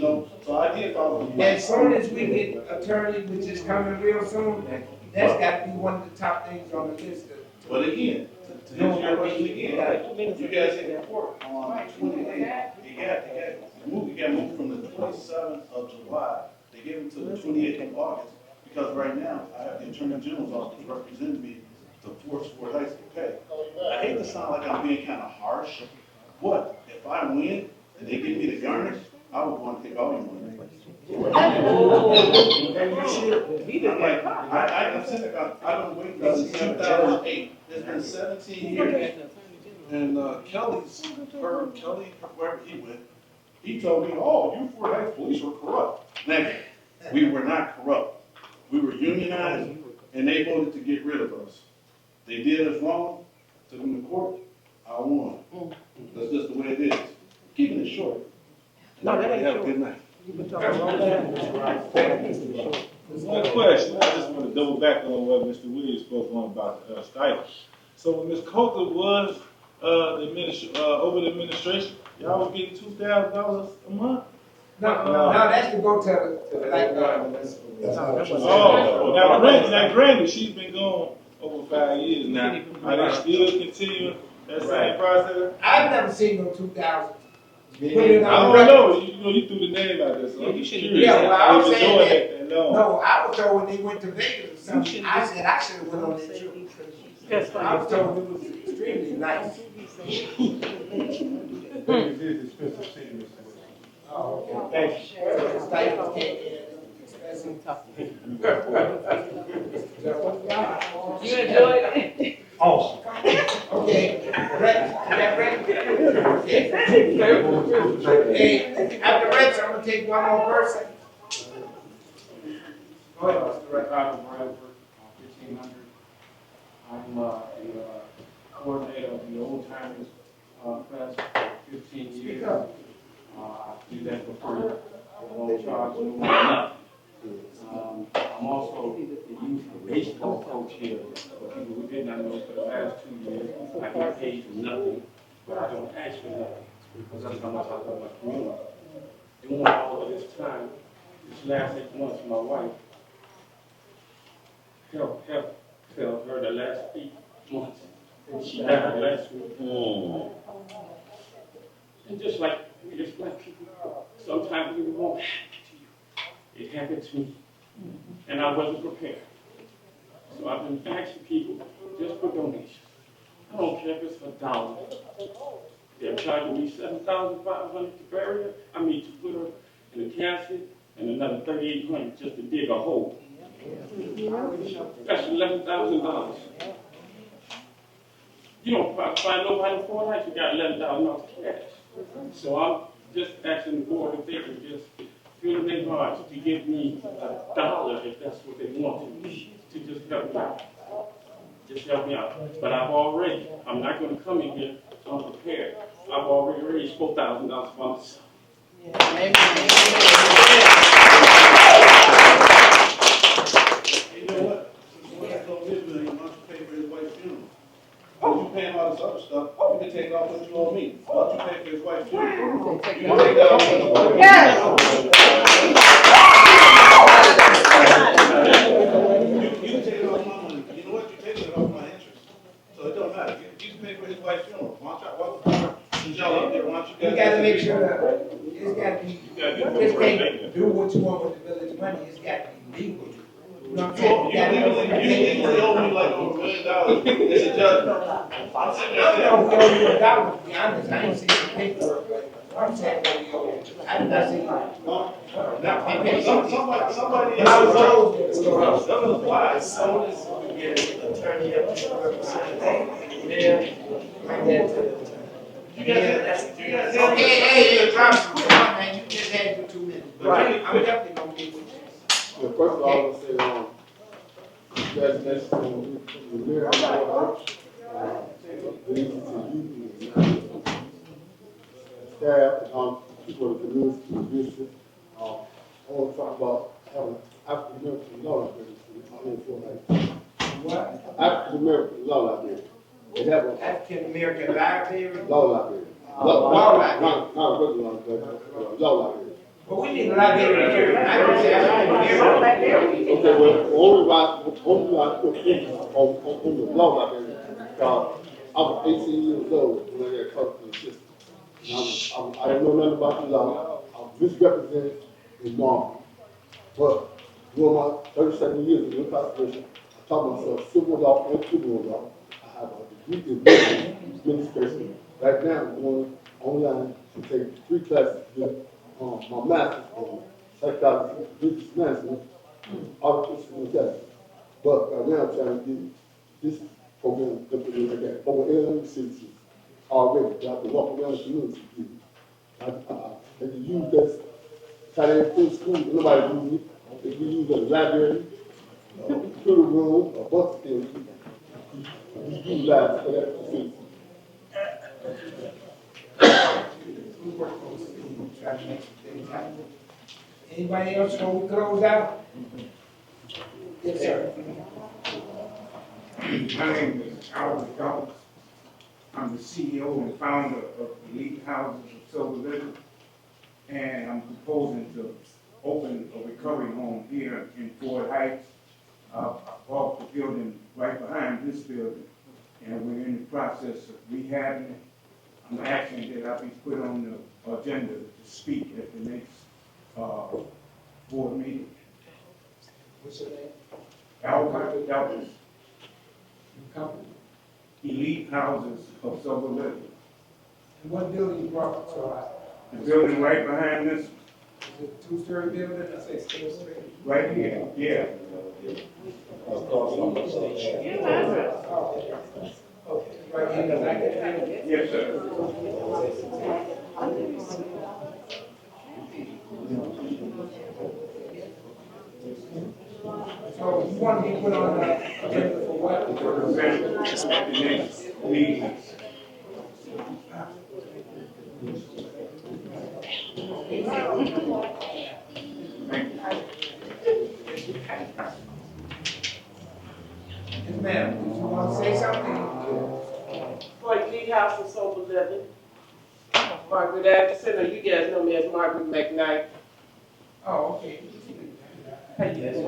Speaker 16: so I did follow.
Speaker 1: As soon as we get attorney, which is coming real soon, That's got to be one of the top things on the list.
Speaker 16: But again, to answer your question again, you guys in report on 28th, it got moved from the 27th of July. They gave it to the 28th of August, because right now, I have the Attorney General's office representing me to force for high school pay. I hate to sound like I'm being kind of harsh, but if I win and they give me the garnish, I would want to take all your money. I'm like, I've been waiting since 2008. It's been 17 years. And Kelly, wherever he went, he told me, oh, you Fort Heights police were corrupt. Now, we were not corrupt. We were unionized, and they voted to get rid of us. They did us wrong, took them to court, I won. That's just the way it is. Keeping it short.
Speaker 17: No, that ain't
Speaker 16: have
Speaker 17: short.
Speaker 16: a good night.
Speaker 17: One question, I just want to double back on what Mr. Williams spoke on about the stipend. So when Ms. Coker was over the administration, y'all was getting $2,000 a month?
Speaker 1: No, that's to go to the lifeguard.
Speaker 17: Now granted, she's been gone over 5 years now. Are they still continuing that same process?
Speaker 1: I've never seen no 2,000.
Speaker 17: I don't know. You threw the name out there, so I'm curious.
Speaker 1: Yeah, well, I was saying
Speaker 17: that.
Speaker 1: No, I was told when they went to Vegas or something, I said I should have went on that trip. I was told it was extremely nice.
Speaker 6: Vegas is expensive city, Mr. Williams.
Speaker 1: Oh, okay. Thank you. Stipends can't get expensive.
Speaker 12: You enjoyed it?
Speaker 1: Awesome. Okay, Rex, you got Rex? Okay. Hey, after Rex, I'm gonna take one more person. Go ahead, Mr. Rex.
Speaker 18: Bradford, 1500. I'm the coordinator of the Old Timers Fest for 15 years. I do that for free. I won't charge no money. I'm also the youth baseball coach here. For people who did not know, for the last 2 years, I get paid for nothing, but I don't ask for nothing because that's how much I love my community. During all of this time, this last 8 months, my wife, health failed her the last 8 months. She died last week. And just like we as black people, sometimes it won't happen to you. It happened to me. And I wasn't prepared. So I've been asking people just for donations. I don't care if it's for $1. They're charging me $7,500 to bury her. I mean, to put her in a casket, and another $3,800 just to dig a hole. That's $11,000. You don't find nobody in Fort Heights who got $11,000 cash. So I'm just asking the board if they can just feel in their hearts to give me $1 if that's what they want to just help me out. Just help me out. But I'm not going to come in here unprepared. I've already raised $4,000 for myself.
Speaker 12: Amen.
Speaker 16: You know what? Since we're going to this million, why don't you pay for his wife's funeral? You paying all this other stuff, you can take off what you owe me. Why don't you pay for his wife's funeral? You can take that off.
Speaker 12: Yes.
Speaker 16: You can take it off my money. You know what? You're taking it off my interest. So it don't matter. You can pay for his wife's funeral. Since y'all up there, why don't you guys?
Speaker 1: You gotta make sure that it's gotta be, just can't do what you want with the village money, it's gotta be legal. You know what I'm saying?
Speaker 16: You legally owe me like over $1 million. It's a judgment. I'm sitting there
Speaker 1: I
Speaker 16: saying,
Speaker 1: don't know you $1, to be honest, I ain't seen the paperwork, but I'm saying what you owe. I did not see it.
Speaker 16: somebody
Speaker 1: But I was told it was
Speaker 16: that was why some of this
Speaker 1: attorney up to represent. Yeah.
Speaker 16: You guys
Speaker 1: Hey, Thompson, come on, man, you just had your 2 minutes. Right. I'm definitely gonna get with you.
Speaker 6: Well, first of all, I want to say, congratulations to the mayor of our church. Good evening to you, staff, people of the community, the bishop. I want to talk about having African American law library in Fort Heights.
Speaker 1: What?
Speaker 6: African American law library. They have a
Speaker 1: African American library?
Speaker 6: law library.
Speaker 1: Law library.
Speaker 6: Not a regular library, but a law library.
Speaker 1: But we need a library here. I don't say I don't
Speaker 6: Okay, well, only why I put emphasis on the law library, because I was 18 years old when I got caught in the system. And I didn't know nothing about the law. I was misrepresented in Marvel. But during my 37 years in incarceration, I taught myself civil law and criminal law. I have a degree in business administration. Right now, I'm going online to take 3 classes to get my master's in psychology, business management, artificial intelligence. But right now, I'm trying to get this program implemented. I got over 800 citizens already. I can walk around the community. I can use that kind of in school. Nobody uses it. They can use it as a library, computer room, a bunch of things. We utilize for that facility.
Speaker 1: We work on speed, try to make some things happen. Anybody else before we close out? Yes, sir.
Speaker 10: My name is Albert Dawes. I'm the CEO and founder of Elite Houses of Sober Living. And I'm proposing to open a recovery home here in Ford Heights. I bought the building right behind this building, and we're in the process of rehabbing it. I'm asking that I be put on the agenda to speak at the next board meeting.
Speaker 1: What's your name?
Speaker 10: Albert Dawes.
Speaker 1: Company?
Speaker 10: Elite Houses of Sober Living.
Speaker 1: And what building you brought to us?
Speaker 10: The building right behind this,
Speaker 1: Is it a two-story building? I say single-story.
Speaker 10: right here, yeah.
Speaker 1: Okay, right here, because I can.
Speaker 10: Yes, sir.
Speaker 1: So you want to be put on the agenda for what?
Speaker 10: At the next meeting.
Speaker 1: Yes, ma'am, did you want to say something?
Speaker 19: For Elite House of Sober Living. Margaret Anderson, or you guys know me as Margaret McKnight.
Speaker 1: Oh, okay.
Speaker 19: How you doing?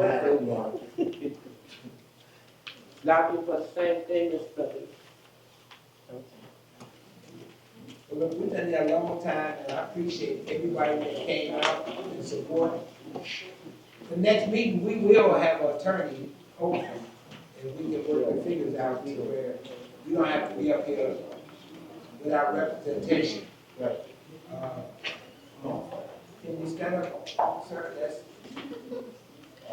Speaker 19: Lobbying for the same thing as the.
Speaker 1: Well, look, we've been there a long time, and I appreciate everybody that came out and supported. The next meeting, we will have an attorney open, and we can work the figures out to where we don't have to be up here without representation.
Speaker 10: Right.
Speaker 1: Can you stand up, sir? Yes. I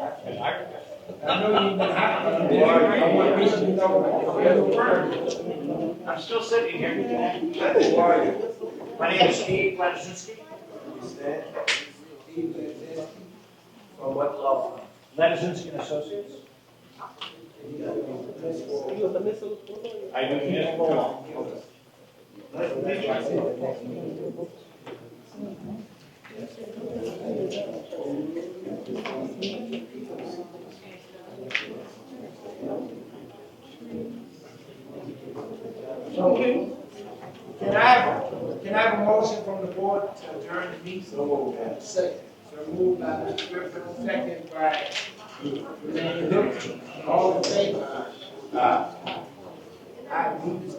Speaker 1: know you've been hiding. I want people to know you're the firm.
Speaker 9: I'm still sitting here.
Speaker 1: Who are you?
Speaker 9: My name is Steve Lesinski.
Speaker 1: Steve Lesinski.
Speaker 9: From what law firm? Lesinski and Associates. I do municipal law.
Speaker 1: So, can I have a motion from the board to adjourn the meeting? Second. So moved by Mr. Griffin, second by Mr. Hooks. All in favor? I move this.